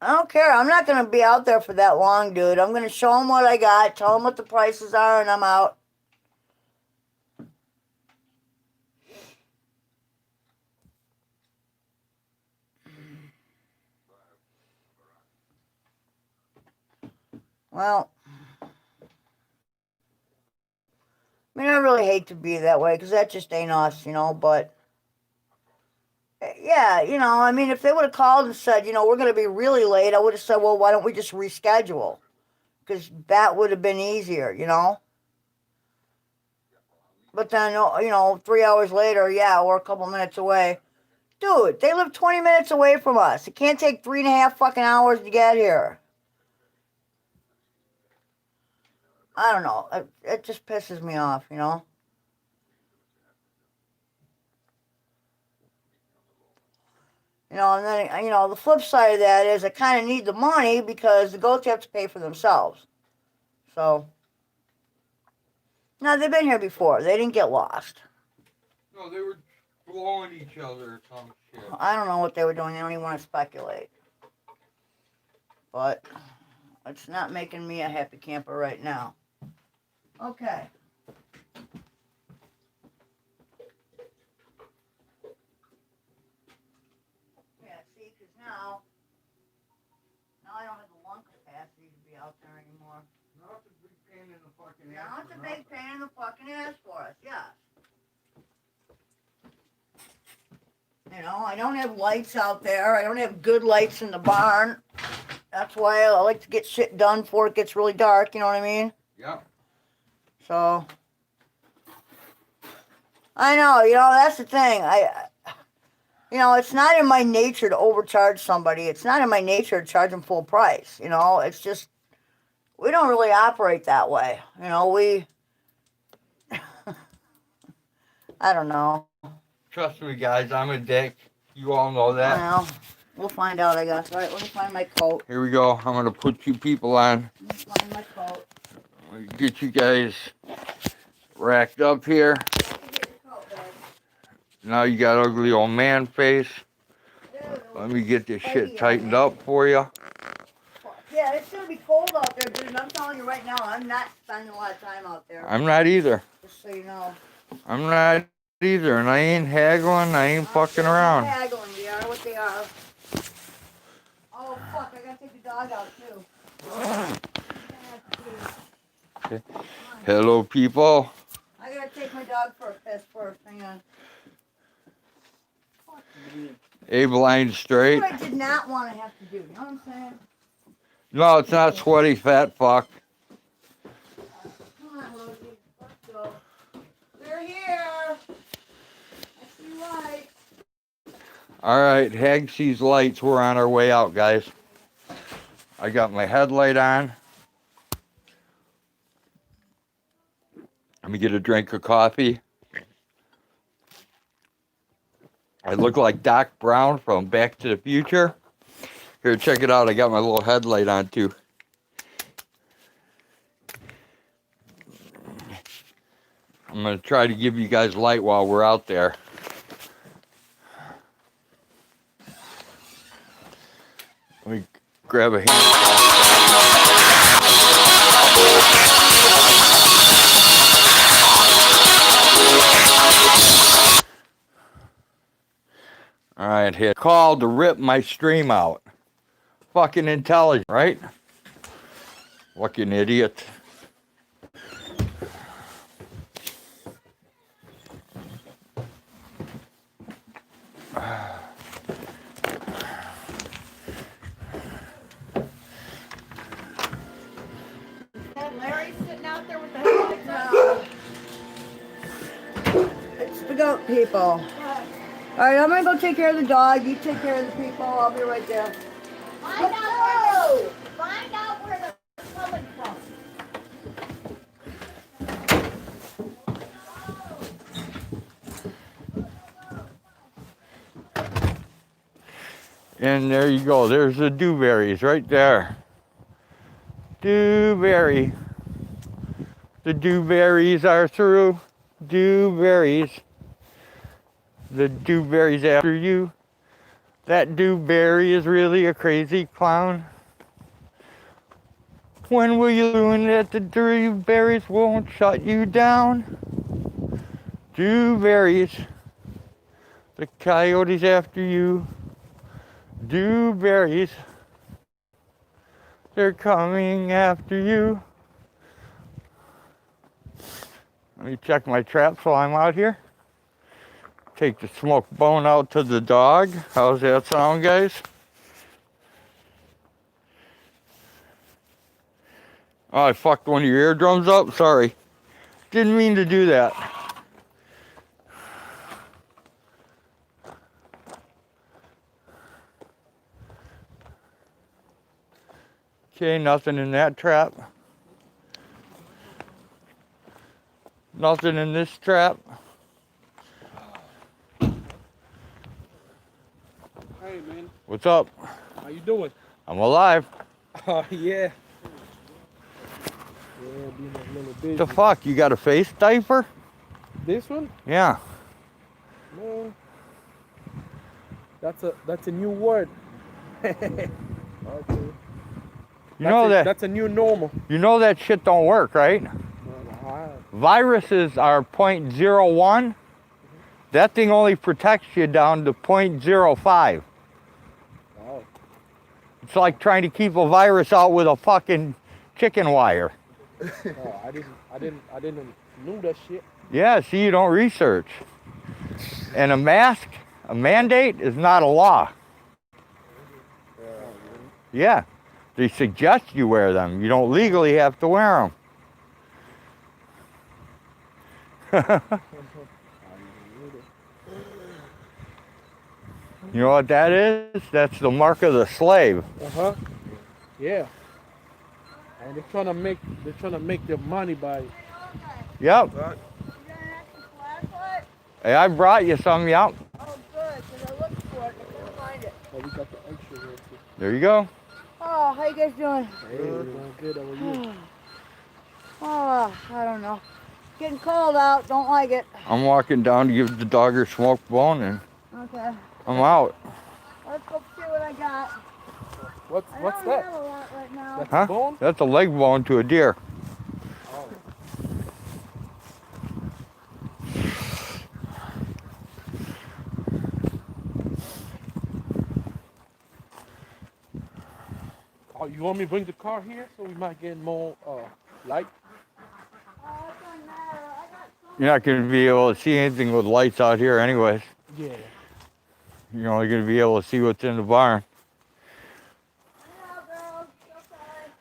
I don't care. I'm not going to be out there for that long, dude. I'm going to show them what I got, tell them what the prices are, and I'm out. Well, I mean, I really hate to be that way because that just ain't us, you know, but yeah, you know, I mean, if they would have called and said, you know, we're going to be really late, I would have said, well, why don't we just reschedule? Because that would have been easier, you know? But then, you know, 3 hours later, yeah, we're a couple minutes away. Dude, they live 20 minutes away from us. It can't take 3.5 fucking hours to get here. I don't know. It just pisses me off, you know? You know, and then, you know, the flip side of that is I kind of need the money because the goats have to pay for themselves. So, no, they've been here before. They didn't get lost. No, they were blowing each other or some shit. I don't know what they were doing. They don't even want to speculate. But it's not making me a happy camper right now. Okay. Yeah, see, because now I don't have the lung capacity to be out there anymore. Now it's a big pain in the fucking ass. Now it's a big pain in the fucking ass for us, yes. You know, I don't have lights out there. I don't have good lights in the barn. That's why I like to get shit done before it gets really dark, you know what I mean? Yep. So, I know, you know, that's the thing. You know, it's not in my nature to overcharge somebody. It's not in my nature to charge them full price. You know, it's just, we don't really operate that way. You know, I don't know. Trust me, guys, I'm a dick. You all know that. Well, we'll find out, I guess. All right, let me find my coat. Here we go. I'm going to put you people on. Let me find my coat. Let me get you guys racked up here. Now you got ugly old man face. Let me get this shit tightened up for you. Yeah, it's going to be cold out there, dude. And I'm telling you right now, I'm not spending a lot of time out there. I'm not either. Just so you know. I'm not either. And I ain't haggling. I ain't fucking around. Haggling, they are what they are. Oh, fuck. I got to take the dog out, too. Okay. Hello, people. I got to take my dog for a piss first. Hang on. Fuck me. A-blind straight. What I did not want to have to do. You know what I'm saying? No, it's not sweaty fat fuck. Come on, Logie. Let's go. They're here. I see lights. All right, Hag sees lights. We're on our way out, guys. I got my headlight on. Let me get a drink of coffee. I look like Doc Brown from Back to the Future. Here, check it out. I got my little headlight on, too. I'm gonna try to give you guys light while we're out there. Let me grab a hand. Alright, hit call to rip my stream out. Fucking intelligent, right? Fucking idiot. Larry's sitting out there with the headlights on. It's the goat people. All right, I'm gonna go take care of the dog. You take care of the people. I'll be right there. Find out where they're coming from. And there you go. There's the dewberries right there. Dewberry. The dewberries are through. Dewberries. The dewberries after you. That dewberry is really a crazy clown. When will you learn that the dewberries won't shut you down? Dewberries. The coyotes after you. Dewberries. They're coming after you. Let me check my traps while I'm out here. Take the smoked bone out to the dog. How's that sound, guys? Oh, I fucked one of your eardrums up. Sorry. Didn't mean to do that. Okay, nothing in that trap. Nothing in this trap. Hey man, What's up? how you doing? I'm alive. Oh yeah. Yeah, being a little busy. The fuck? You got a face diaper? This one? Yeah. No. That's a new word. Okay. You know that That's a new normal. you know that shit don't work, right? Alright. Viruses are 0.01. That thing only protects you down to 0.05. Wow. It's like trying to keep a virus out with a fucking chicken wire. Oh, I didn't know that shit. Yeah, see, you don't research. And a mask, a mandate is not a law. Yeah, they suggest you wear them. You don't legally have to wear them. You know what that is? That's the mark of the slave. Uh-huh. Yeah. And they're trying to make their money by Yep. You got an extra flashlight? Hey, I brought you some, yep. Oh, good, because I looked for it and I couldn't find it. we got the extra here too. There you go. Oh, how you guys doing? Hey, we're doing good, how are you? Oh, I don't know. Getting cold out, don't like it. I'm walking down to give the dog her smoked bone and Okay, I'm out. let's go see what I got. What's I what's don't that? have a lot right now. That's Huh? a bone? That's a leg bone to a deer. Oh, you want me to bring the car here so we might get more light? Oh, it doesn't matter. I got so You're not going to be able to see anything with lights out here anyways. Yeah. You're only going to be able to see what's in the barn. Yeah, girls, okay.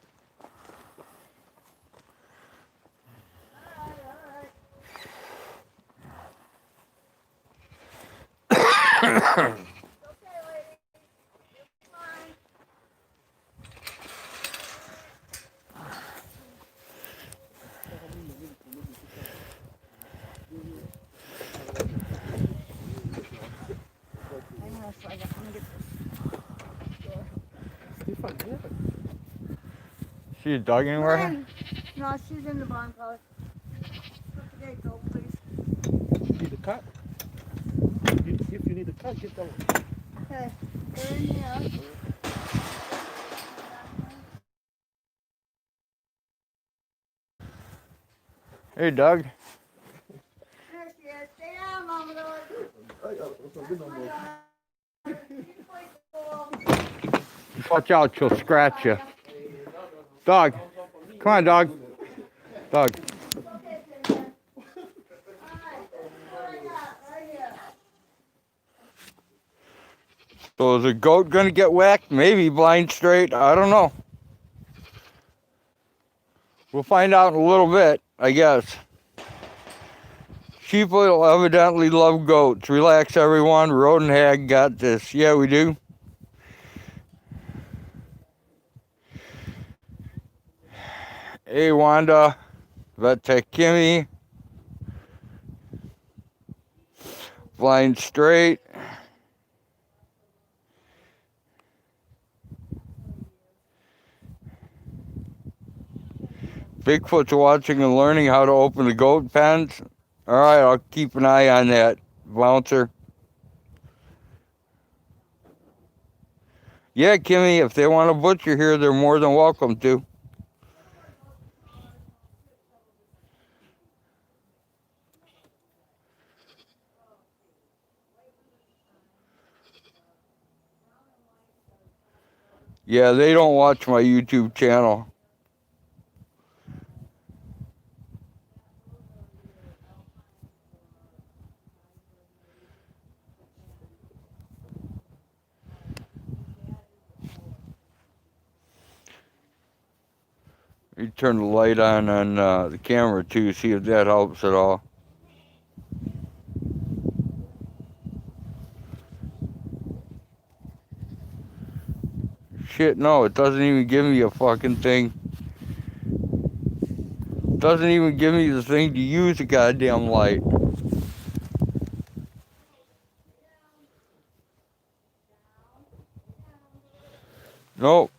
All right. Okay, lady. You're fine. Hang on a second. I'm gonna get See a dog anywhere? No, she's in the barn, probably. Put the gate open, please. need to cut, get those. Okay, they're in here. Hey, Doug. There she is. Stay down, Mama Dog. Watch out, she'll scratch you. Doug. Come on, Doug. Doug. Okay, Timmy. Alright, this is what I got right here. So is a goat gonna get whacked? Maybe blind straight. I don't know. We'll find out in a little bit, I guess. Sheep will evidently love goats. Relax, everyone. Road and Hag got this. Yeah, we do. Hey, Wanda. Vet Tech Kimmy. Blind straight. Bigfoot's watching and learning how to open the goat pens. All right, I'll keep an eye on that, Bouncer. Yeah, Kimmy, if they want to butcher here, they're more than welcome to. Yeah, they don't watch my YouTube channel. You turn the light on the camera too, see if that helps at all. Shit, no, it doesn't even give me a fucking thing. Doesn't even give me the thing to use the goddamn light. Nope.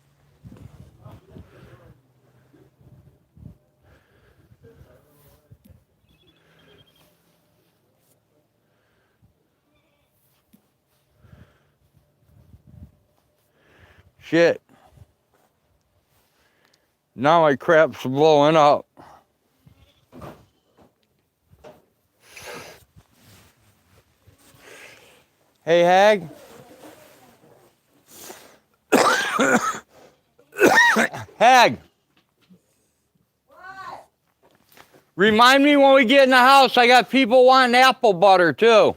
Shit. Now my crap's blowing up. Hey, Hag. Hag. What? Remind me when we get in the house, I got people wanting apple butter too.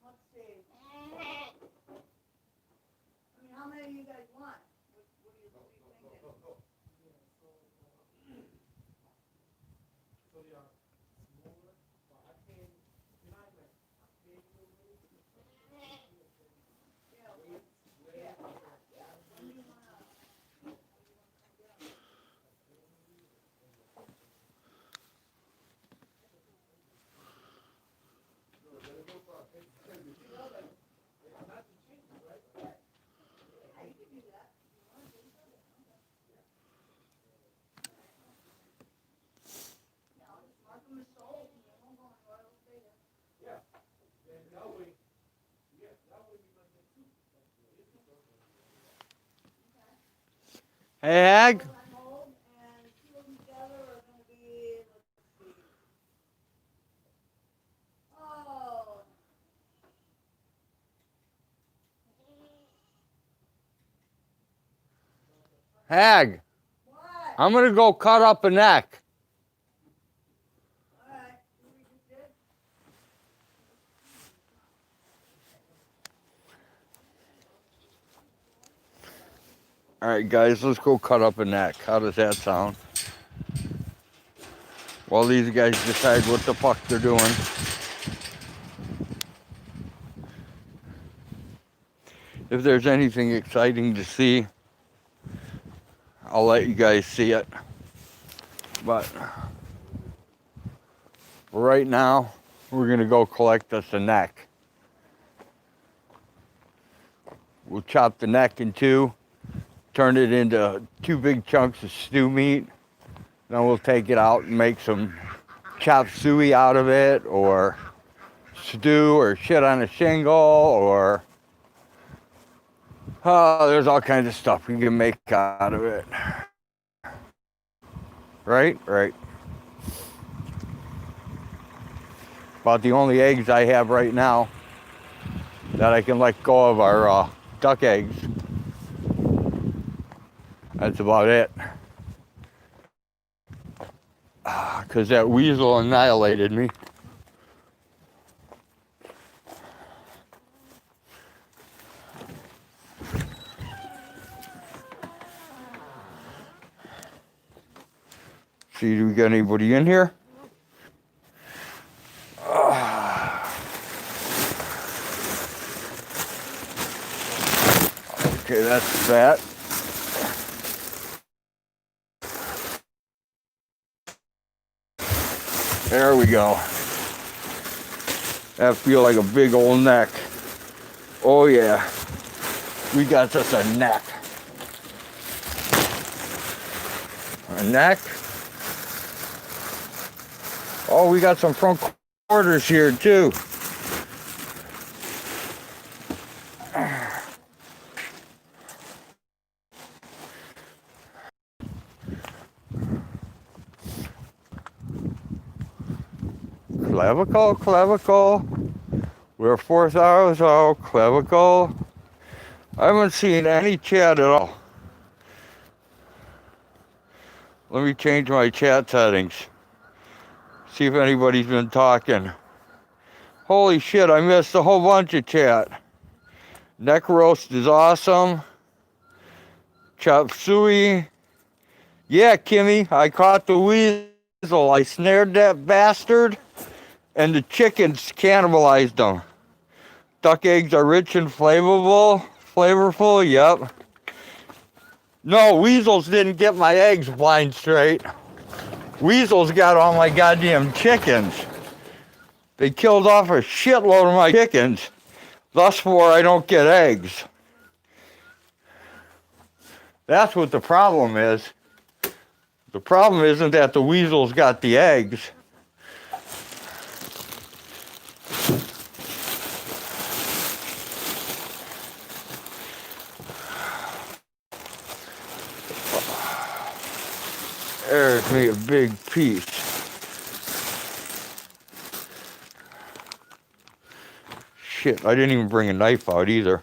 Let's see. I mean, how many do you guys want? What are you thinking? Hey, Hag. home, and two of them together are going to be, let's see. Oh. Hag. What? I'm gonna go cut up a neck. All right. What we just did? All right, guys, let's go cut up a neck. How does that sound? While these guys decide what the fuck they're doing. If there's anything exciting to see, I'll let you guys see it. But right now, we're gonna go collect us a neck. We'll chop the neck in two, turn it into 2 big chunks of stew meat. Then we'll take it out and make some chop suey out of it, or stew, or shit on a shingle, or there's all kinds of stuff we can make out of it. Right? Right. About the only eggs I have right now that I can let go of are duck eggs. That's about it. Because that weasel annihilated me. See, do we got anybody in here? Okay, that's that. There we go. That feels like a big old neck. Oh yeah. We got us a neck. A neck. Oh, we got some front quarters here too. Clavicle, clavicle. We're 4th hours out, clavicle. I haven't seen any chat at all. Let me change my chat settings. See if anybody's been talking. Holy shit, I missed a whole bunch of chat. Neck roast is awesome. Chop suey. Yeah, Kimmy, I caught the weasel. I snared that bastard, and the chickens cannibalized them. Duck eggs are rich and flavorful, yep. No, weasels didn't get my eggs, blind straight. Weasels got all my goddamn chickens. They killed off a shitload of my chickens. Thus far, I don't get eggs. That's what the problem is. The problem isn't that the weasels got the eggs. There's me a big piece. Shit, I didn't even bring a knife out either.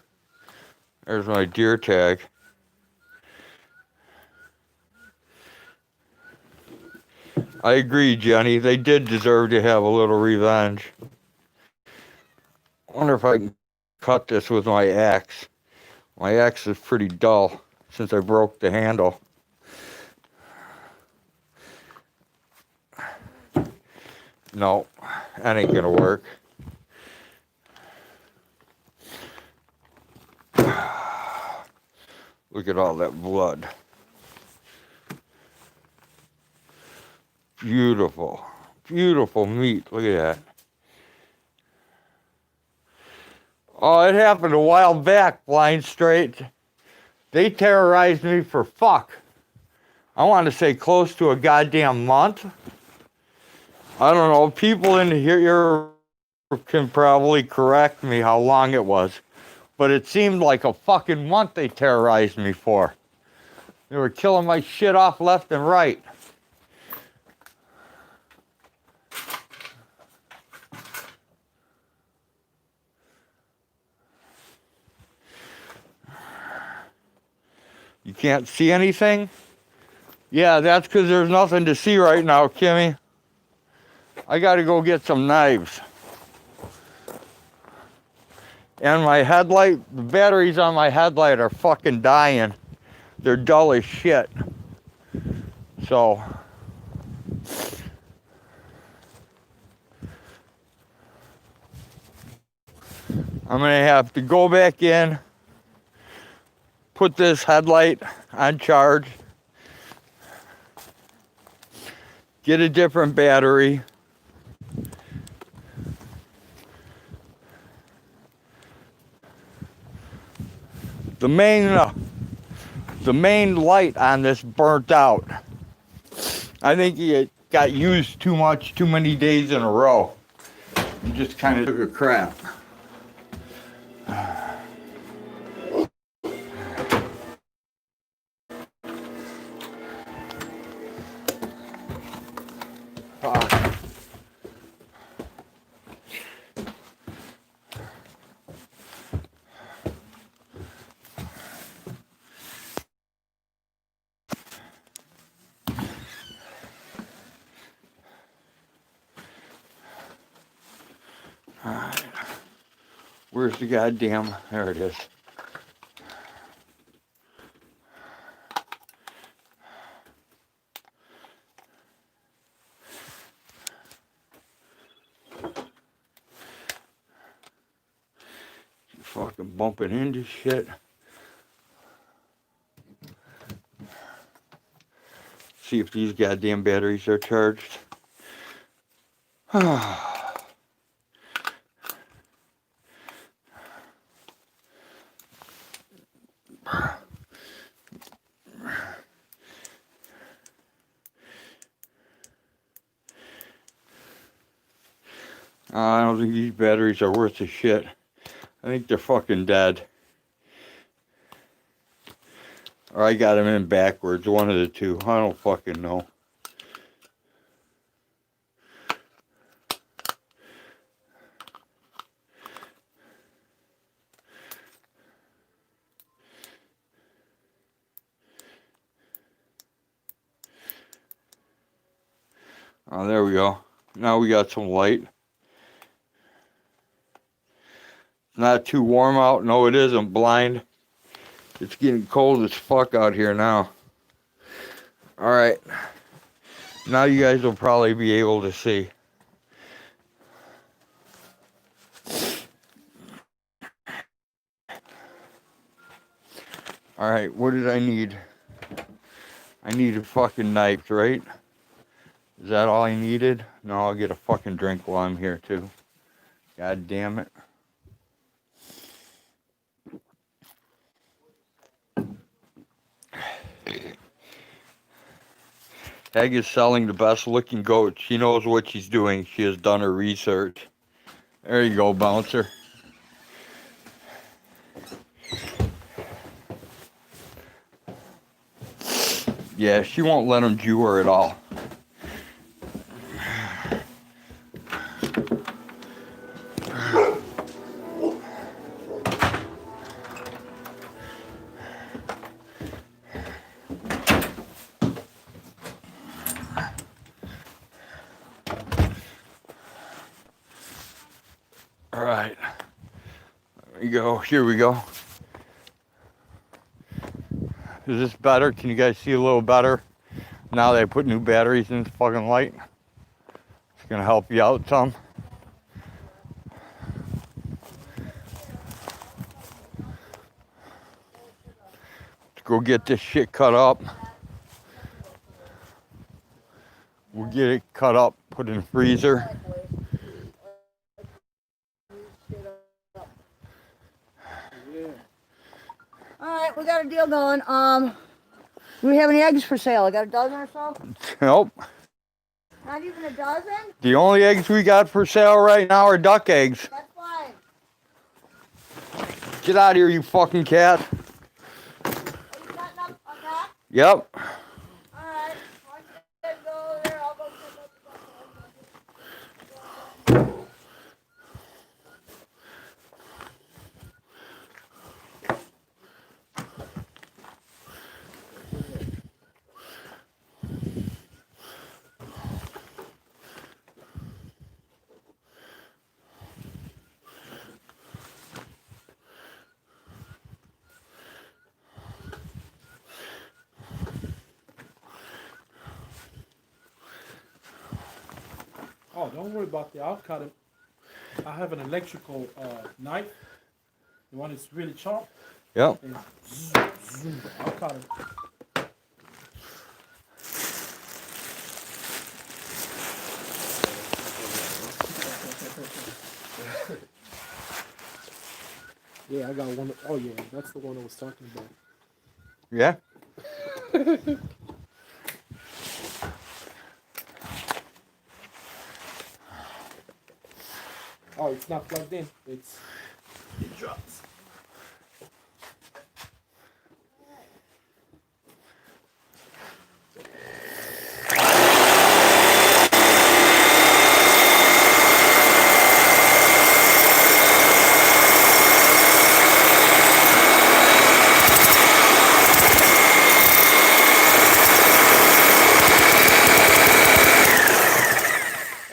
There's my deer tag. I agree, Jenny. They did deserve to have a little revenge. I wonder if I can cut this with my axe. My axe is pretty dull since I broke the handle. No, that ain't gonna work. Look at all that blood. Beautiful, beautiful meat. Look at that. Oh, it happened a while back, blind straight. They terrorized me for fuck. I want to say close to a goddamn month. I don't know. People in here can probably correct me how long it was. But it seemed like a fucking month they terrorized me for. They were killing my shit off left and right. You can't see anything? Yeah, that's because there's nothing to see right now, Kimmy. I gotta go get some knives. And my headlight, the batteries on my headlight are fucking dying. They're dull as shit. So, I'm gonna have to go back in, put this headlight on charge, get a different battery. The main light on this burnt out. I think it got used too many days in a row. It just kind of took a crap. Alright. Where's the goddamn... There it is. Fucking bumping into shit. See if these goddamn batteries are charged. I don't think these batteries are worth a shit. I think they're fucking dead. Or I got them in backwards, one of the two. I don't fucking know. Oh, there we go. Now we got some light. Not too warm out. No, it isn't blind. It's getting cold as fuck out here now. Alright. Now you guys will probably be able to see. Alright, what did I need? I needed fucking knives, right? Is that all I needed? No, I'll get a fucking drink while I'm here too. God damn it. Hag is selling the best looking goat. She knows what she's doing. She has done her research. There you go, bouncer. Yeah, she won't let him Jew her at all. All right, there we go. Here we go. Is this better? Can you guys see a little better? Now they put new batteries in this fucking light. It's gonna help you out some. Let's go get this shit cut up. We'll get it cut up, put in the freezer. Alright, we got a deal going. Do we have any eggs for sale? I got a dozen or so? Nope. Not even a dozen? The only eggs we got for sale right now are duck eggs. That's fine. Get out of here, you fucking cat. Are you cutting up a pack? Yep. Alright, watch that go there. I'll go pick up the Oh, don't worry about that. I'll cut it. I have an electrical knife. The one that's really sharp. Yep. And zoom. I'll cut it. Yeah, I got one. Oh yeah, that's the one I was talking about. Yeah. Oh, it's not plugged in. It drops.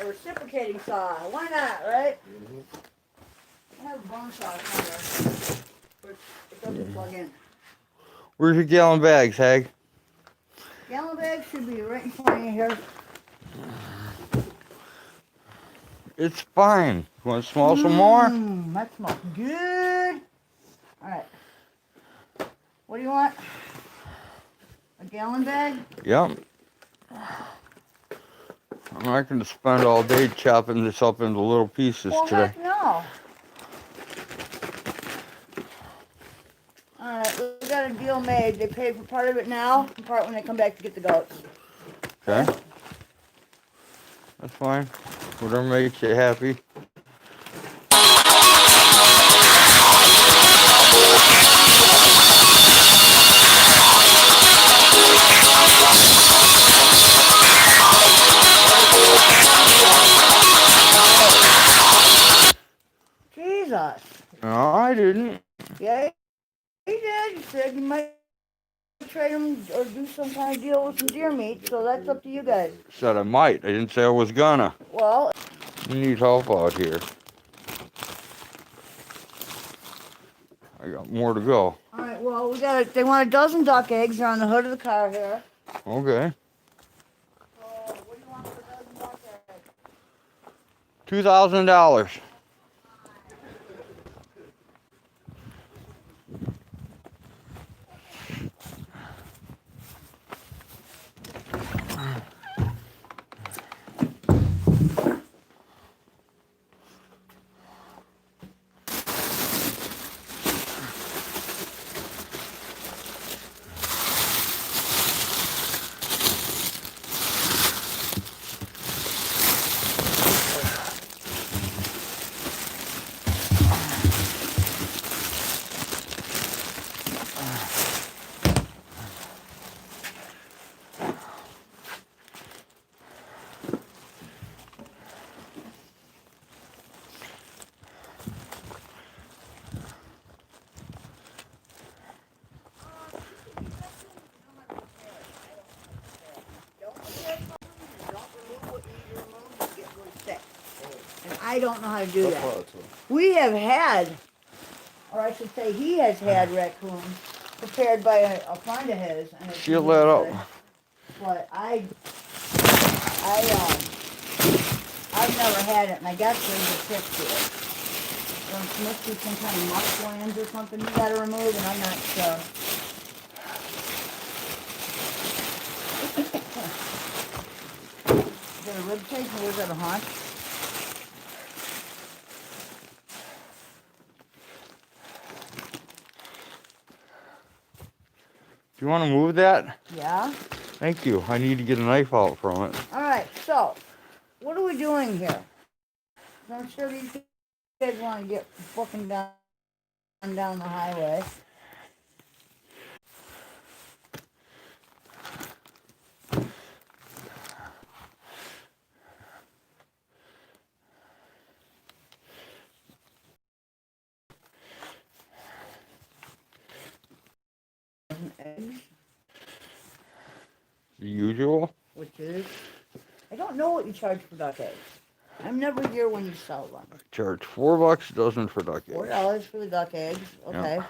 A reciprocating saw. Why not, right? I have a bone saw somewhere. But it doesn't plug in. Where's your gallon bags, Hag? Gallon bag should be right in front of you here. It's fine. You want to smell some more? That smells good. Alright. What do you want? A gallon bag? Yep. I'm not going to spend all day chopping this up into little pieces Well, today. heck no. Alright, we got a deal made. They pay for part of it now, and part when they come back to get the goats. Okay. That's fine. Whatever makes you happy. Jesus. No, I didn't. Yeah, he did. He said you might trade them or do some kind of deal with some deer meat, so that's up to you guys. Said I might. I didn't say I was gonna. Well, You need help out here. I got more to go. alright, well, they want a dozen duck eggs. They're on the hood of the car here. Okay. So, what do you want for a dozen duck eggs? $2,000. I don't know how to do that. We have had, or I should say he has had raccoons prepared by a friend of his. And it's She'll let up. good. But I've never had it, and I guess there's a trick to it. There must be some kind of musk glands or something you gotta remove, and I'm not sure. Is that a rib cage or is that a haunch? Do you want to move that? Yeah? Thank you. I need to get a knife out from it. Alright, so, what are we doing here? I'm sure these kids want to get booking down the highway. The usual. which is, I don't know what you charge for duck eggs. I'm never here when you sell them. Charge $4 a dozen for duck eggs. $4 for the duck eggs, okay. Yeah.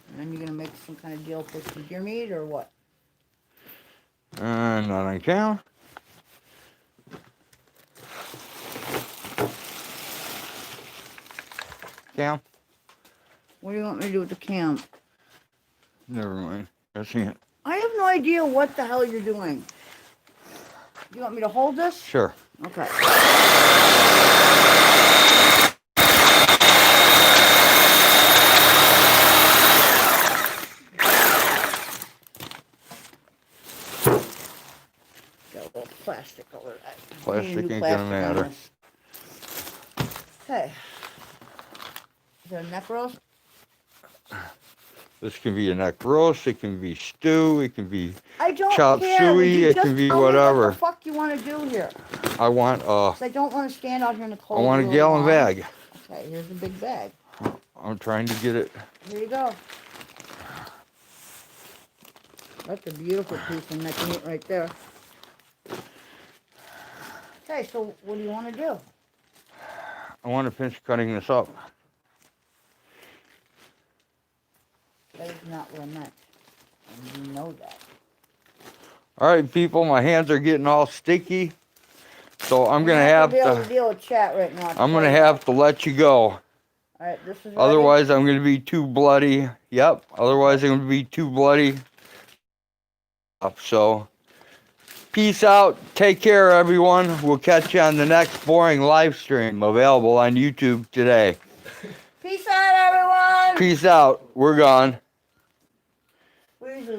And then you're gonna make some kind of deal for some deer meat or what? And not on count. Cam? What do you want me to do with the cam? Never mind. I see it. I have no idea what the hell you're doing. You want me to hold this? Sure. Okay. Got a little plastic over that. Plastic Need a new ain't gonna plastic on matter. this. Okay. Is there a neck roast? This can be a neck roast. It can be stew. It can be. I don't Chop care. Would suey, you it just can be tell me whatever. What the fuck you want to do here? I want 'Cause I don't want to stand out here in the cold. I want a really gallon long. bag. Okay, here's a big bag. I'm trying to get it. Here you go. That's a beautiful piece of neck meat right there. Okay, so what do you want to do? I want to finish cutting this up. That is not what I meant. And you know that. All right, people. My hands are getting all sticky, so I'm gonna You're not have be able to to. deal with chat right now. I'm gonna have to let you go. All right, this is ready. Otherwise, I'm gonna be too bloody. Yep. Otherwise, I'm gonna be too bloody. So, peace out. Take care, everyone. We'll catch you on the next boring live stream available on YouTube today. Peace out, everyone. Peace out. We're gone. We usually